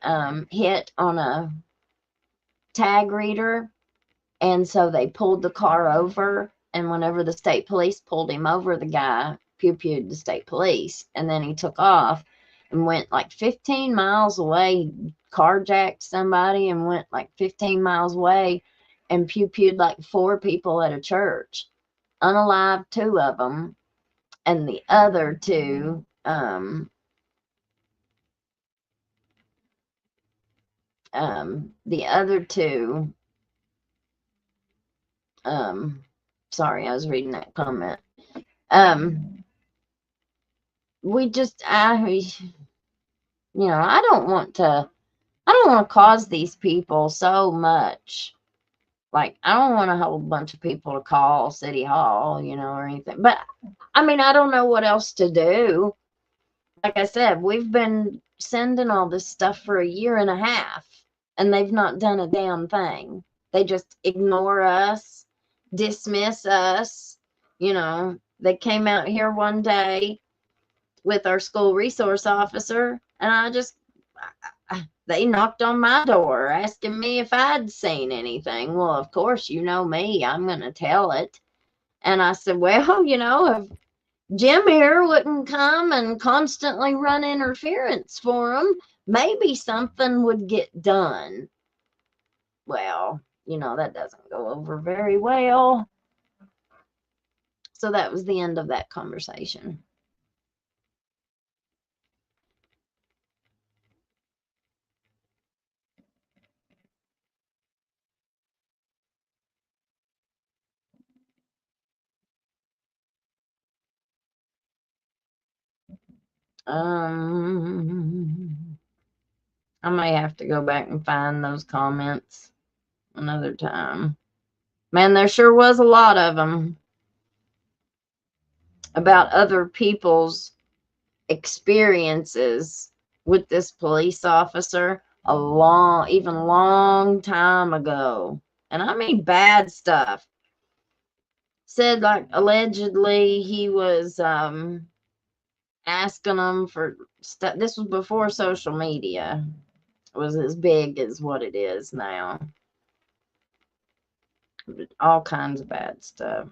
hit on a tag reader. And so they pulled the car over, and whenever the state police pulled him over, the guy pew-pewed the state police, and then he took off and went like 15 miles away, carjacked somebody and went like 15 miles away and pew-pewed like 4 people at a church, unalived 2 of them, and the other 2, Sorry, I was reading that comment. We just, I don't want to cause these people so much. Like, I don't want a whole bunch of people to call City Hall, or anything. But, I mean, I don't know what else to do. Like I said, we've been sending all this stuff for a year and a half, and they've not done a damn thing. They just ignore us, dismiss us. They came out here one day with our school resource officer, and they knocked on my door asking me if I'd seen anything. Well, of course, you know me, I'm going to tell it. And I said, well, if Jim here wouldn't come and constantly run interference for him, maybe something would get done. Well, that doesn't go over very well. So that was the end of that conversation. I may have to go back and find those comments another time. Man, there sure was a lot of them about other people's experiences with this police officer even long time ago. And I mean bad stuff. Said like allegedly he was asking them for stuff. This was before social media was as big as what it is now. All kinds of bad stuff.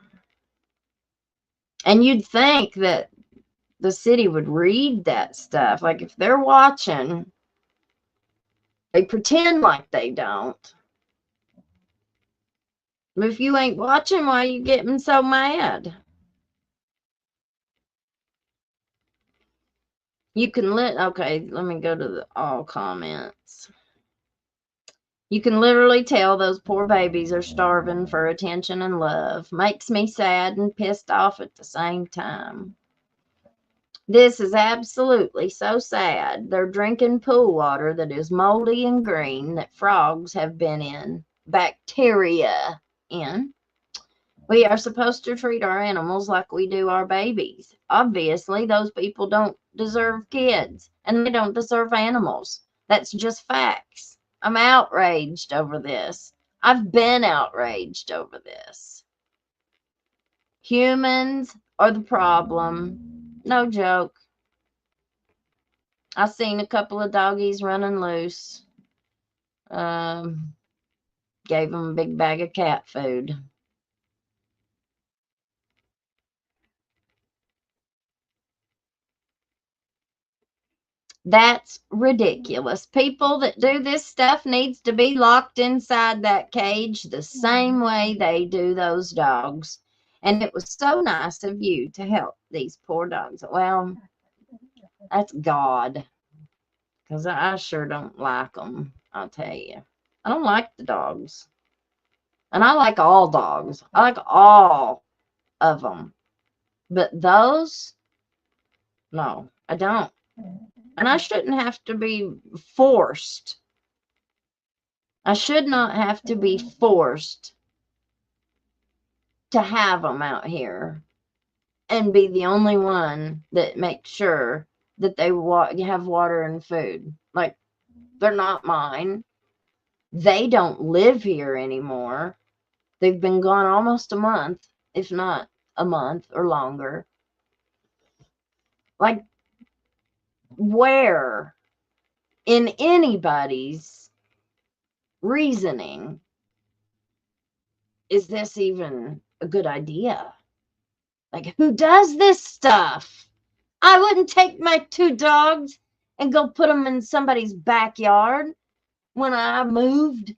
And you'd think that the city would read that stuff. Like if they're watching, they pretend like they don't. But if you ain't watching, why are you getting so mad? You can okay, let me go to the all comments. You can literally tell those poor babies are starving for attention and love. Makes me sad and pissed off at the same time. This is absolutely so sad. They're drinking pool water that is moldy and green that frogs have been in. Bacteria in. We are supposed to treat our animals like we do our babies. Obviously, those people don't deserve kids, and they don't deserve animals. That's just facts. I'm outraged over this. I've been outraged over this. Humans are the problem. No joke. I seen a couple of doggies running loose. Gave them a big bag of cat food. That's ridiculous. People that do this stuff needs to be locked inside that cage the same way they do those dogs. And it was so nice of you to help these poor dogs. Well, that's God. Because I sure don't like them, I'll tell you. I don't like the dogs. And I like all dogs. I like all of them. But those, no, I don't. And I shouldn't have to be forced. I should not have to be forced to have them out here and be the only one that makes sure that they have water and food. Like, they're not mine. They don't live here anymore. They've been gone almost a month, if not a month or longer. Like, where in anybody's reasoning is this even a good idea? Like, who does this stuff? I wouldn't take my 2 dogs and go put them in somebody's backyard when I moved.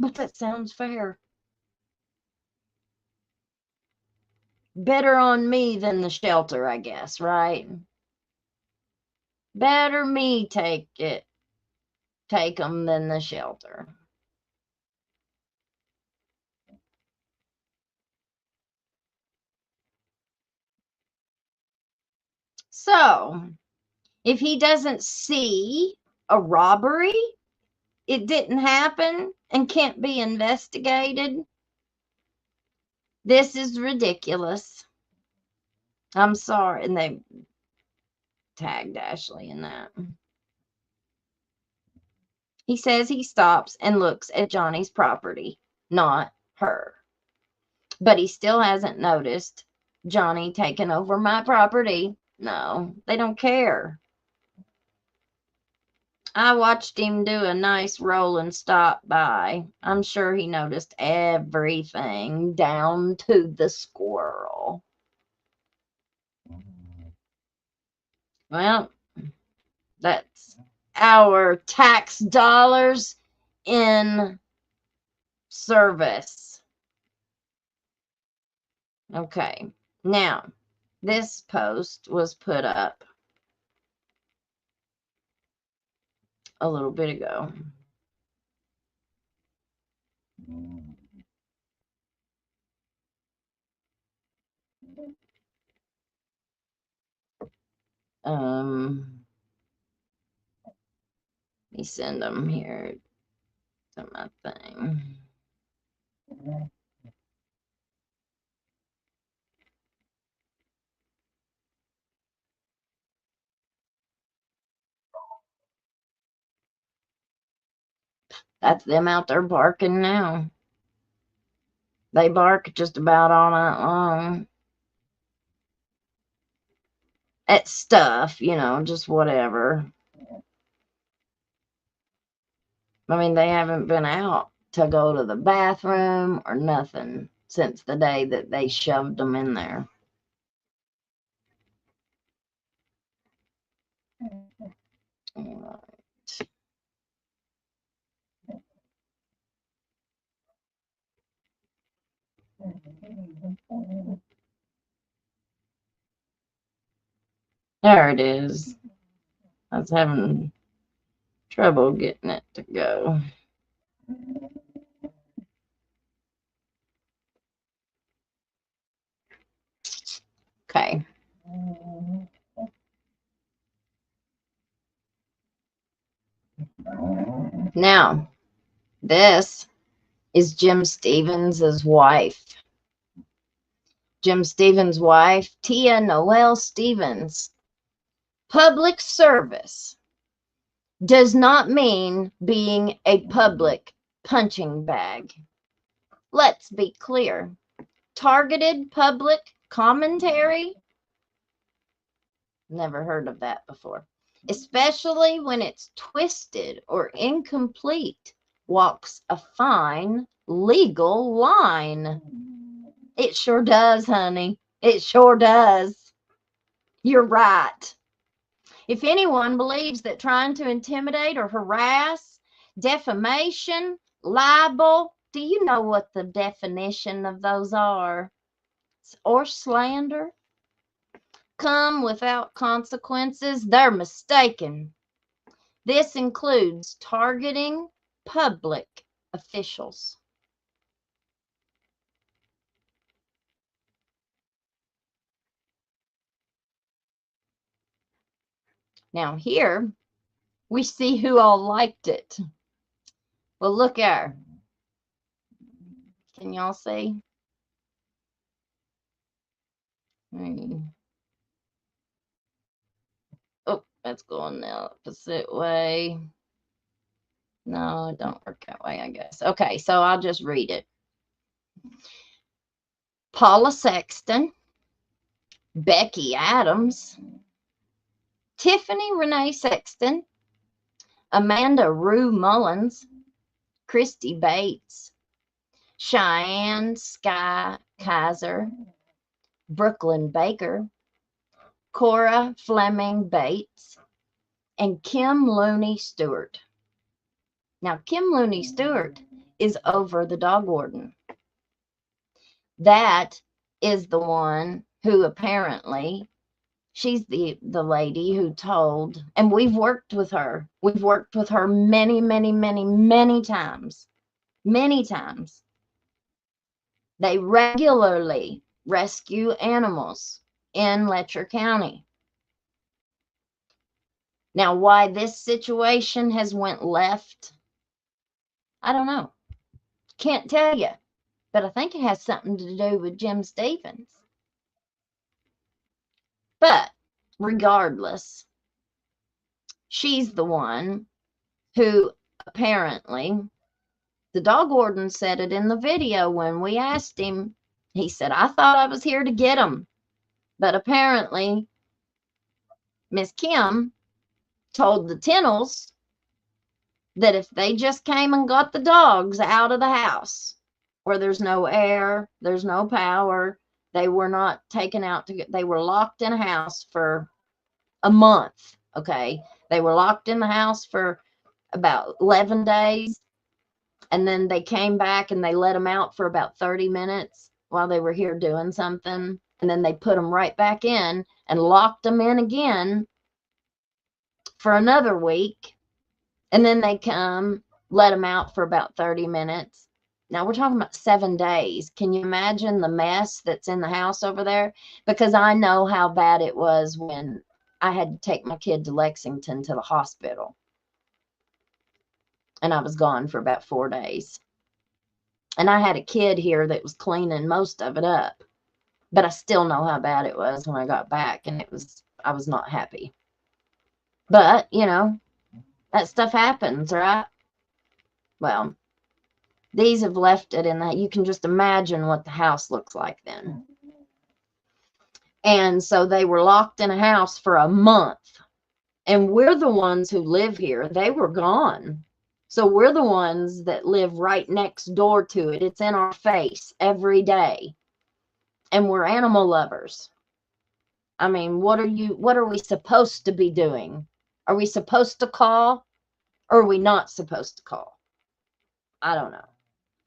But that sounds fair. Better on me than the shelter, I guess, right? Better me take them than the shelter. So, if he doesn't see a robbery, it didn't happen and can't be investigated, this is ridiculous. I'm sorry. And they tagged Ashley in that. He says he stops and looks at Johnny's property, not her. But he still hasn't noticed Johnny taking over my property. No, they don't care. I watched him do a nice roll and stop by. I'm sure he noticed everything down to the squirrel. Well, that's our tax dollars in service. Okay, now this post was put up a little bit ago. Let me send them here to my thing. That's them out there barking now. They bark just about all night long at stuff, you know, just whatever. I mean, they haven't been out to go to the bathroom or nothing since the day that they shoved them in there. All right. There it is. I was having trouble getting it to go. Okay. Now, this is Jim Stevens' wife. Jim Stevens' wife, Tia Noel Stevens. Public service does not mean being a public punching bag. Let's be clear. Targeted public commentary? Never heard of that before. Especially when it's twisted or incomplete, walks a fine legal line. It sure does, honey. It sure does. You're right. If anyone believes that trying to intimidate or harass, defamation, libel, do you know what the definition of those are? Or slander? Come without consequences, they're mistaken. This includes targeting public officials. Now here, we see who all liked it. Well, look at her. Can y'all see? Oh, that's going the opposite way. No, it don't work that way, I guess. Okay, so I'll just read it. Paula Sexton, Becky Adams, Tiffany Renee Sexton, Amanda Rue Mullins, Christy Bates, Cheyenne Sky Kaiser, Brooklyn Baker, Cora Fleming Bates, and Kim Looney Stewart. Now, Kim Looney Stewart is over the dog warden. That is the one who apparently, she's the lady who told, and we've worked with her. We've worked with her many, many, many, many times. Many times. They regularly rescue animals in Letcher County. Now, why this situation has went left, I don't know. Can't tell you. But I think it has something to do with Jim Stevens. But regardless, she's the one who apparently, the dog warden said it in the video when we asked him. He said, I thought I was here to get them. But apparently, Miss Kim told the Tennels that if they just came and got the dogs out of the house where there's no air, there's no power, they were not taken out to get, they were locked in a house for a month. Okay. They were locked in the house for about 11 days. And then they came back and they let them out for about 30 minutes while they were here doing something. And then they put them right back in and locked them in again for another week. And then they come, let them out for about 30 minutes. Now we're talking about 7 days. Can you imagine the mess that's in the house over there? Because I know how bad it was when I had to take my kid to Lexington to the hospital. And I was gone for about 4 days. And I had a kid here that was cleaning most of it up. But I still know how bad it was when I got back. And I was not happy. But, you know, that stuff happens, right? Well, these have left it in that. You can just imagine what the house looks like then. And so they were locked in a house for a month. And we're the ones who live here. They were gone. So we're the ones that live right next door to it. It's in our face every day. And we're animal lovers. I mean, what are we supposed to be doing? Are we supposed to call? Or are we not supposed to call? I don't know.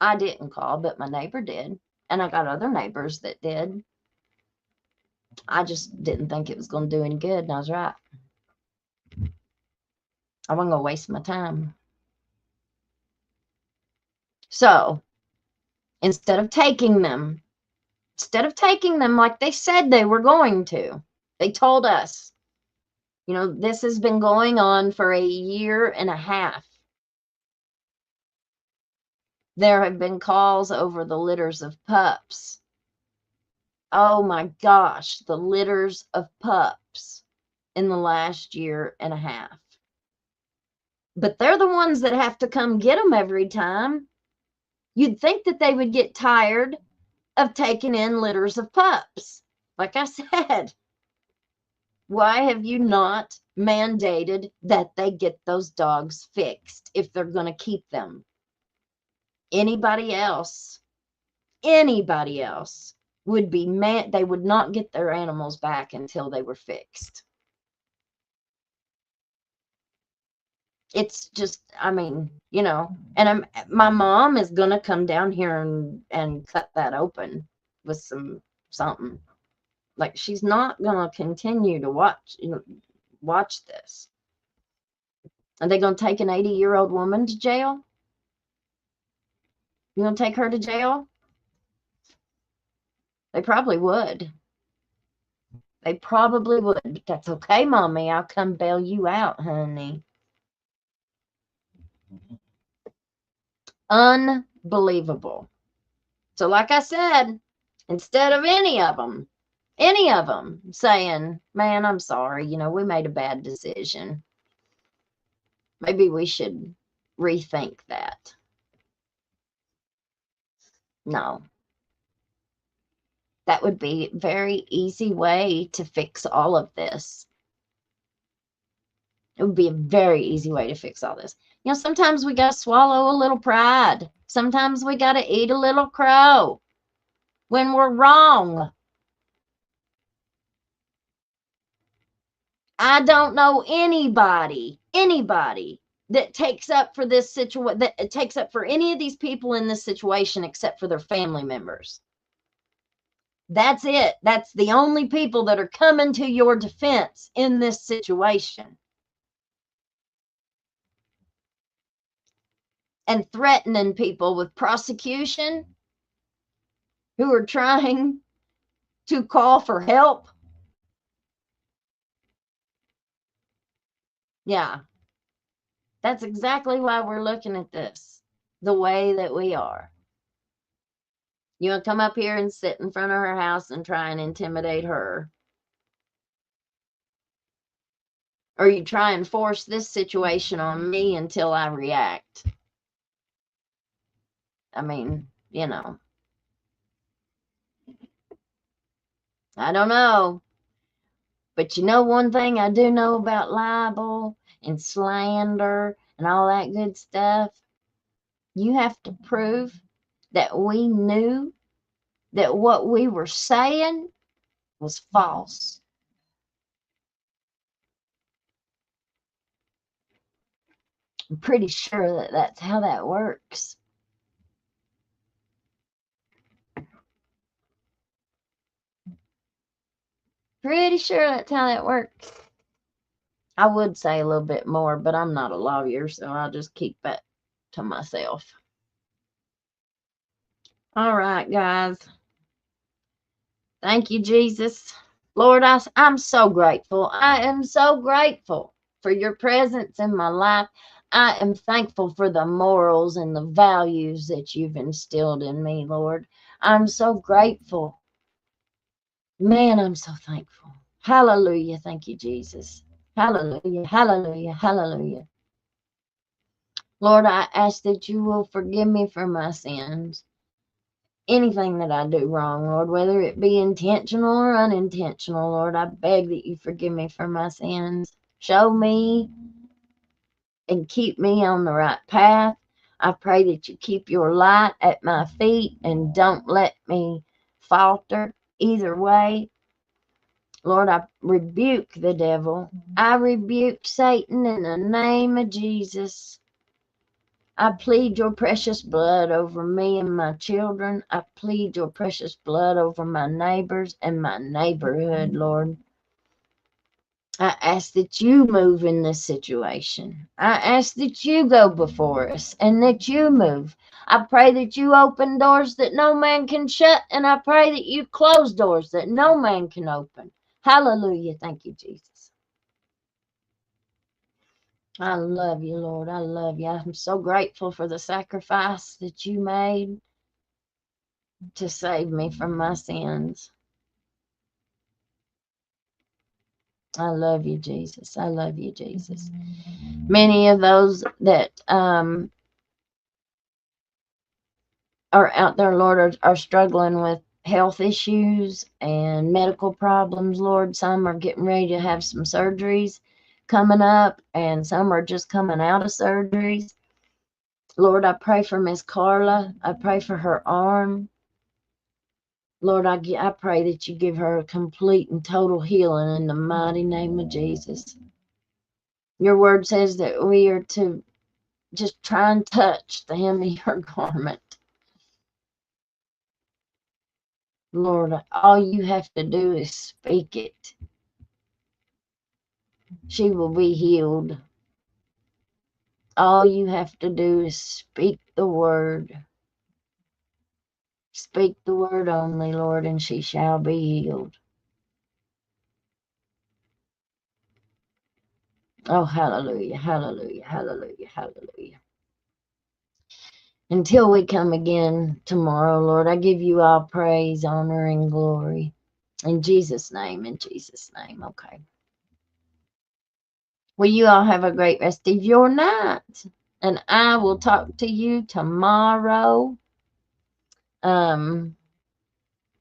I didn't call, but my neighbor did. And I got other neighbors that did. I just didn't think it was going to do any good. And I was right. I wasn't going to waste my time. So, instead of taking them like they said they were going to, they told us, you know, this has been going on for a year and a half. There have been calls over the litters of pups. Oh my gosh, the litters of pups in the last year and a half. But they're the ones that have to come get them every time. You'd think that they would get tired of taking in litters of pups. Like I said, why have you not mandated that they get those dogs fixed if they're going to keep them? Anybody else would be mad. They would not get their animals back until they were fixed. It's just, I mean, you know, and my mom is going to come down here and cut that open with something. Like, she's not going to continue to watch this. Are they going to take an 80-year-old woman to jail? You going to take her to jail? They probably would. They probably would. But that's okay, Mommy. I'll come bail you out, honey. Unbelievable. So like I said, instead of any of them saying, man, I'm sorry, you know, we made a bad decision. Maybe we should rethink that. No. That would be a very easy way to fix all of this. It would be a very easy way to fix all this. You know, sometimes we got to swallow a little pride. Sometimes we got to eat a little crow when we're wrong. I don't know anybody that takes up for this situation, that takes up for any of these people in this situation except for their family members. That's it. That's the only people that are coming to your defense in this situation. And threatening people with prosecution who are trying to call for help. Yeah. That's exactly why we're looking at this the way that we are. You want to come up here and sit in front of her house and try and intimidate her? Or you try and force this situation on me until I react? I mean, you know, I don't know. But you know, one thing I do know about libel and slander and all that good stuff, you have to prove that we knew that what we were saying was false. I'm pretty sure that that's how that works. Pretty sure that's how that works. I would say a little bit more, but I'm not a lawyer, so I'll just keep that to myself. All right, guys. Thank you, Jesus. Lord, I'm so grateful. I am so grateful for your presence in my life. I am thankful for the morals and the values that you've instilled in me, Lord. I'm so grateful. Man, I'm so thankful. Hallelujah. Thank you, Jesus. Hallelujah. Hallelujah. Hallelujah. Lord, I ask that you will forgive me for my sins. Anything that I do wrong, Lord, whether it be intentional or unintentional, Lord, I beg that you forgive me for my sins. Show me and keep me on the right path. I pray that you keep your light at my feet and don't let me falter either way. Lord, I rebuke the devil. I rebuke Satan in the name of Jesus. I plead your precious blood over me and my children. I plead your precious blood over my neighbors and my neighborhood, Lord. I ask that you move in this situation. I ask that you go before us and that you move. I pray that you open doors that no man can shut, and I pray that you close doors that no man can open. Hallelujah. Thank you, Jesus. I love you, Lord. I love you. I'm so grateful for the sacrifice that you made to save me from my sins. I love you, Jesus. I love you, Jesus. Many of those that are out there, Lord, are struggling with health issues and medical problems, Lord. Some are getting ready to have some surgeries coming up, and some are just coming out of surgeries. Lord, I pray for Miss Carla. I pray for her arm. Lord, I pray that you give her a complete and total healing in the mighty name of Jesus. Your word says that we are to just try and touch the hem of your garment. Lord, all you have to do is speak it. She will be healed. All you have to do is speak the word. Speak the word only, Lord, and she shall be healed. Oh, hallelujah, hallelujah, hallelujah, hallelujah. Until we come again tomorrow, Lord, I give you all praise, honor, and glory. In Jesus' name, okay. Well, you all have a great rest of your night. And I will talk to you tomorrow.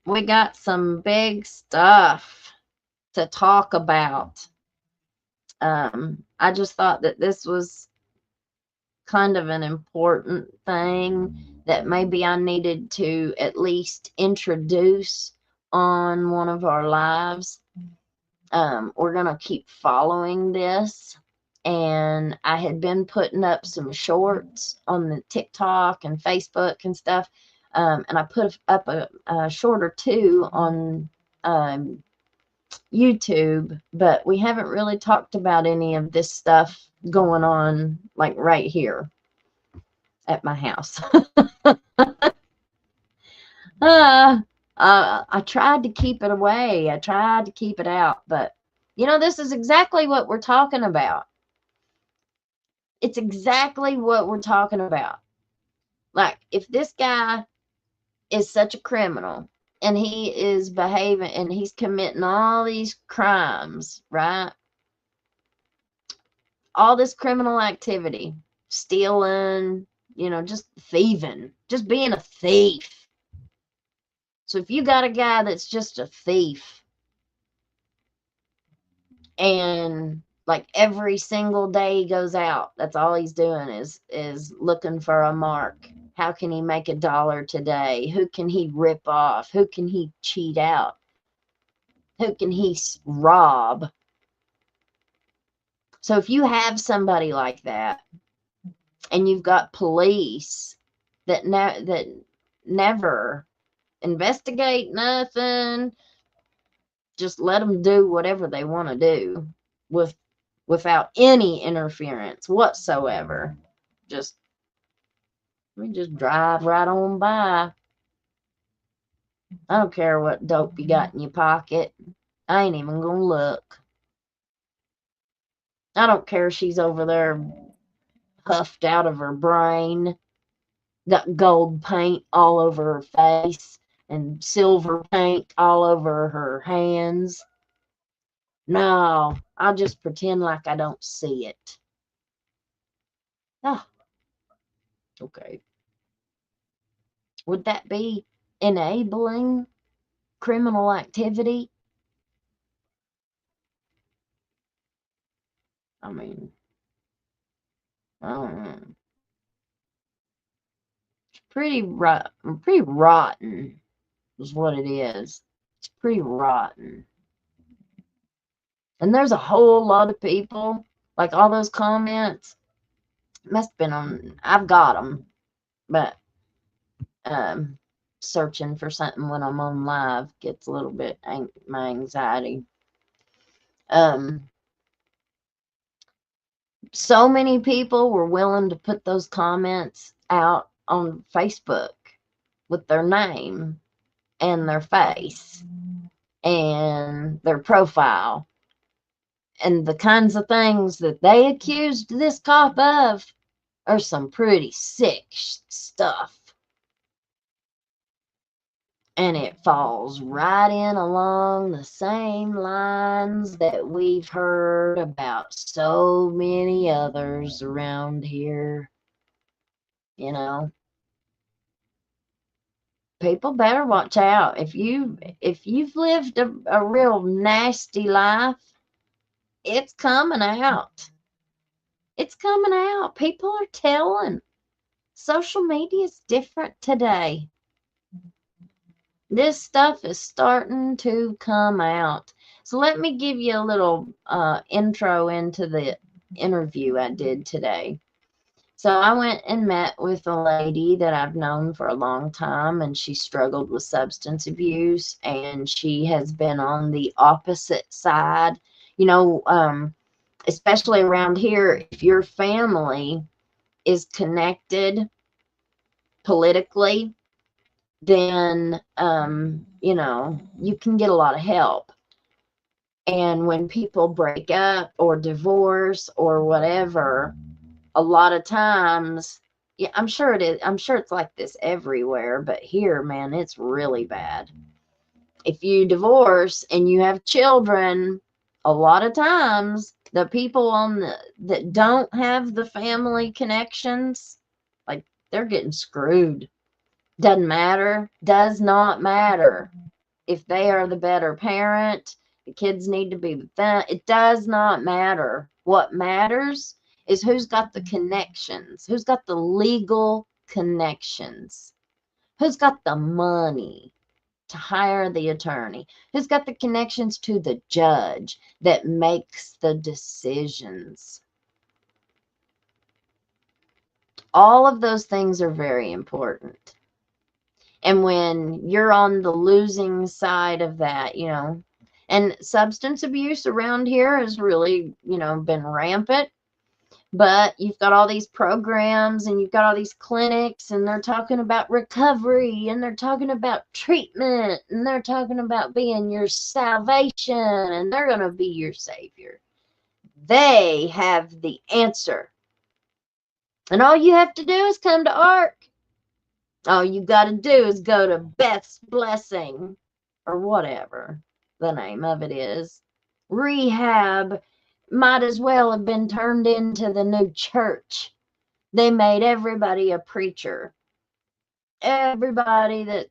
We got some big stuff to talk about. I just thought that this was kind of an important thing that maybe I needed to at least introduce on one of our lives. We're going to keep following this. And I had been putting up some shorts on the TikTok and Facebook and stuff. And I put up a short or two on YouTube, but we haven't really talked about any of this stuff going on like right here at my house. I tried to keep it away. I tried to keep it out, but you know, this is exactly what we're talking about. It's exactly what we're talking about. Like, if this guy is such a criminal and he is behaving and he's committing all these crimes, right? All this criminal activity, stealing, just thieving, just being a thief. So if you got a guy that's just a thief and like every single day he goes out, that's all he's doing is looking for a mark. How can he make $1 today? Who can he rip off? Who can he cheat out? Who can he rob? So if you have somebody like that and you've got police that never investigate nothing, just let them do whatever they want to do without any interference whatsoever. We just drive right on by. I don't care what dope you got in your pocket. I ain't even gonna look. I don't care if she's over there huffed out of her brain, got gold paint all over her face and silver paint all over her hands. No, I'll just pretend like I don't see it. Oh, okay. Would that be enabling criminal activity? I mean, I don't know. It's pretty rotten is what it is. It's pretty rotten. And there's a whole lot of people, like all those comments, must have been on, I've got them, but searching for something when I'm on live gets a little bit, my anxiety. So many people were willing to put those comments out on Facebook with their name and their face and their profile and the kinds of things that they accused this cop of are some pretty sick stuff. And it falls right in along the same lines that we've heard about so many others around here. People better watch out. If you've lived a real nasty life, it's coming out. It's coming out. People are telling. Social media is different today. This stuff is starting to come out. So let me give you a little intro into the interview I did today. So I went and met with a lady that I've known for a long time, and she struggled with substance abuse, and she has been on the opposite side. Especially around here, if your family is connected politically, then, you can get a lot of help. And when people break up or divorce or whatever, a lot of times, yeah, I'm sure it is. I'm sure it's like this everywhere, but here, man, it's really bad. If you divorce and you have children, a lot of times the people that don't have the family connections, like, they're getting screwed. Does not matter if they are the better parent. The kids need to be with them. It does not matter. What matters is who's got the connections, who's got the legal connections, who's got the money to hire the attorney, who's got the connections to the judge that makes the decisions. All of those things are very important. And when you're on the losing side of that, and substance abuse around here has really, been rampant. But you've got all these programs and you've got all these clinics, and they're talking about recovery, and they're talking about treatment, and they're talking about being your salvation, and they're going to be your savior. They have the answer And all you have to do is come to ARC. All you got to do is go to Beth's Blessing or whatever the name of it is. Rehab might as well have been turned into the new church. They made everybody a preacher. Everybody that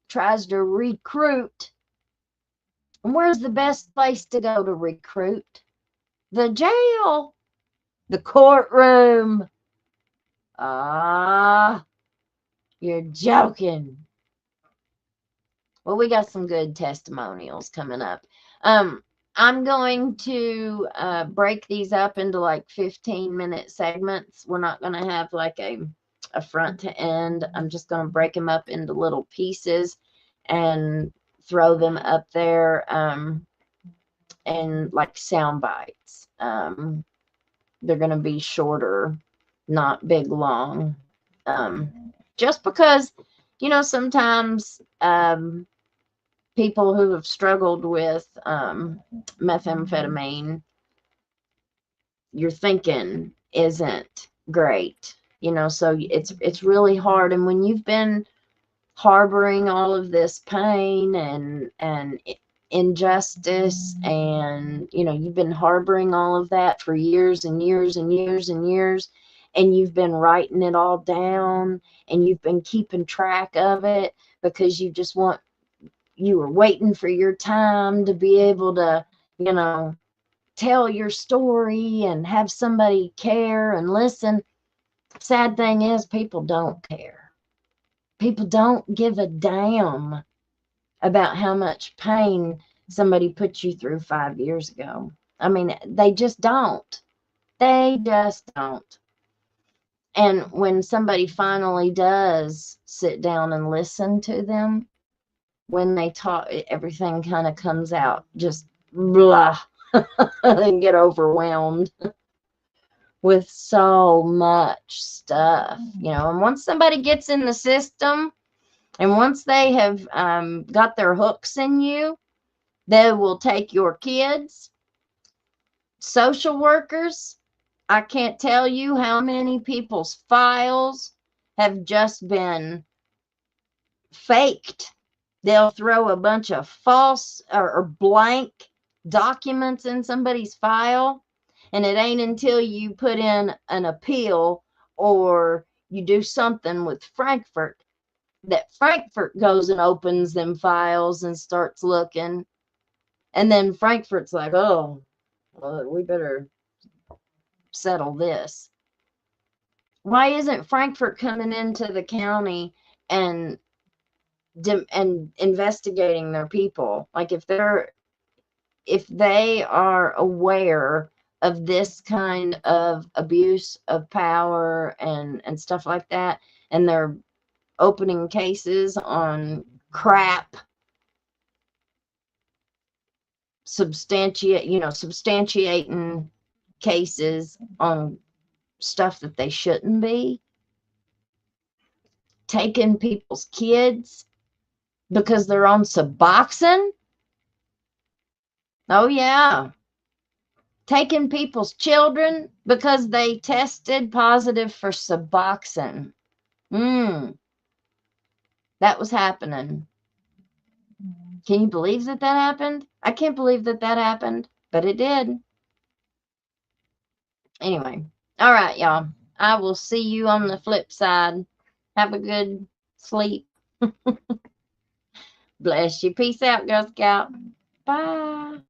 tries to recruit. And where's the best place to go to recruit? The jail. The courtroom. Ah, you're joking. Well, we got some good testimonials coming up. I'm going to break these up into like 15-minute segments. We're not going to have like a front to end. I'm just going to break them up into little pieces and throw them up there and like sound bites. They're going to be shorter, not big, long. Just because, you know, sometimes people who have struggled with methamphetamine, your thinking isn't great, you know, so it's really hard. And when you've been harboring all of this pain and injustice, and you know, you've been harboring all of that for years and years and years and years, and you've been writing it all down, and you've been keeping track of it because you were waiting for your time to be able to, you know, tell your story and have somebody care and listen. Sad thing is, people don't care. People don't give a damn about how much pain somebody put you through 5 years ago. I mean, they just don't. They just don't. And when somebody finally does sit down and listen to them, when they talk, everything kind of comes out just blah. And get overwhelmed with so much stuff, you know. And once somebody gets in the system, and once they have got their hooks in you, they will take your kids. Social workers, I can't tell you how many people's files have just been faked. They'll throw a bunch of false or blank documents in somebody's file, and it ain't until you put in an appeal or you do something with Frankfurt that Frankfurt goes and opens them files and starts looking. And then Frankfurt's like, oh, well, we better settle this. Why isn't Frankfurt coming into the county and investigating their people? Like, if they are aware of this kind of abuse of power and stuff like that, and they're opening cases on crap, substantiating cases on stuff that they shouldn't be, taking people's kids because they're on Suboxone. Oh yeah, taking people's children because they tested positive for Suboxone. That was happening. Can you believe that happened? I can't believe that happened, but it did. Anyway, all right, y'all. I will see you on the flip side. Have a good sleep. Bless you. Peace out, Girl Scout. Bye.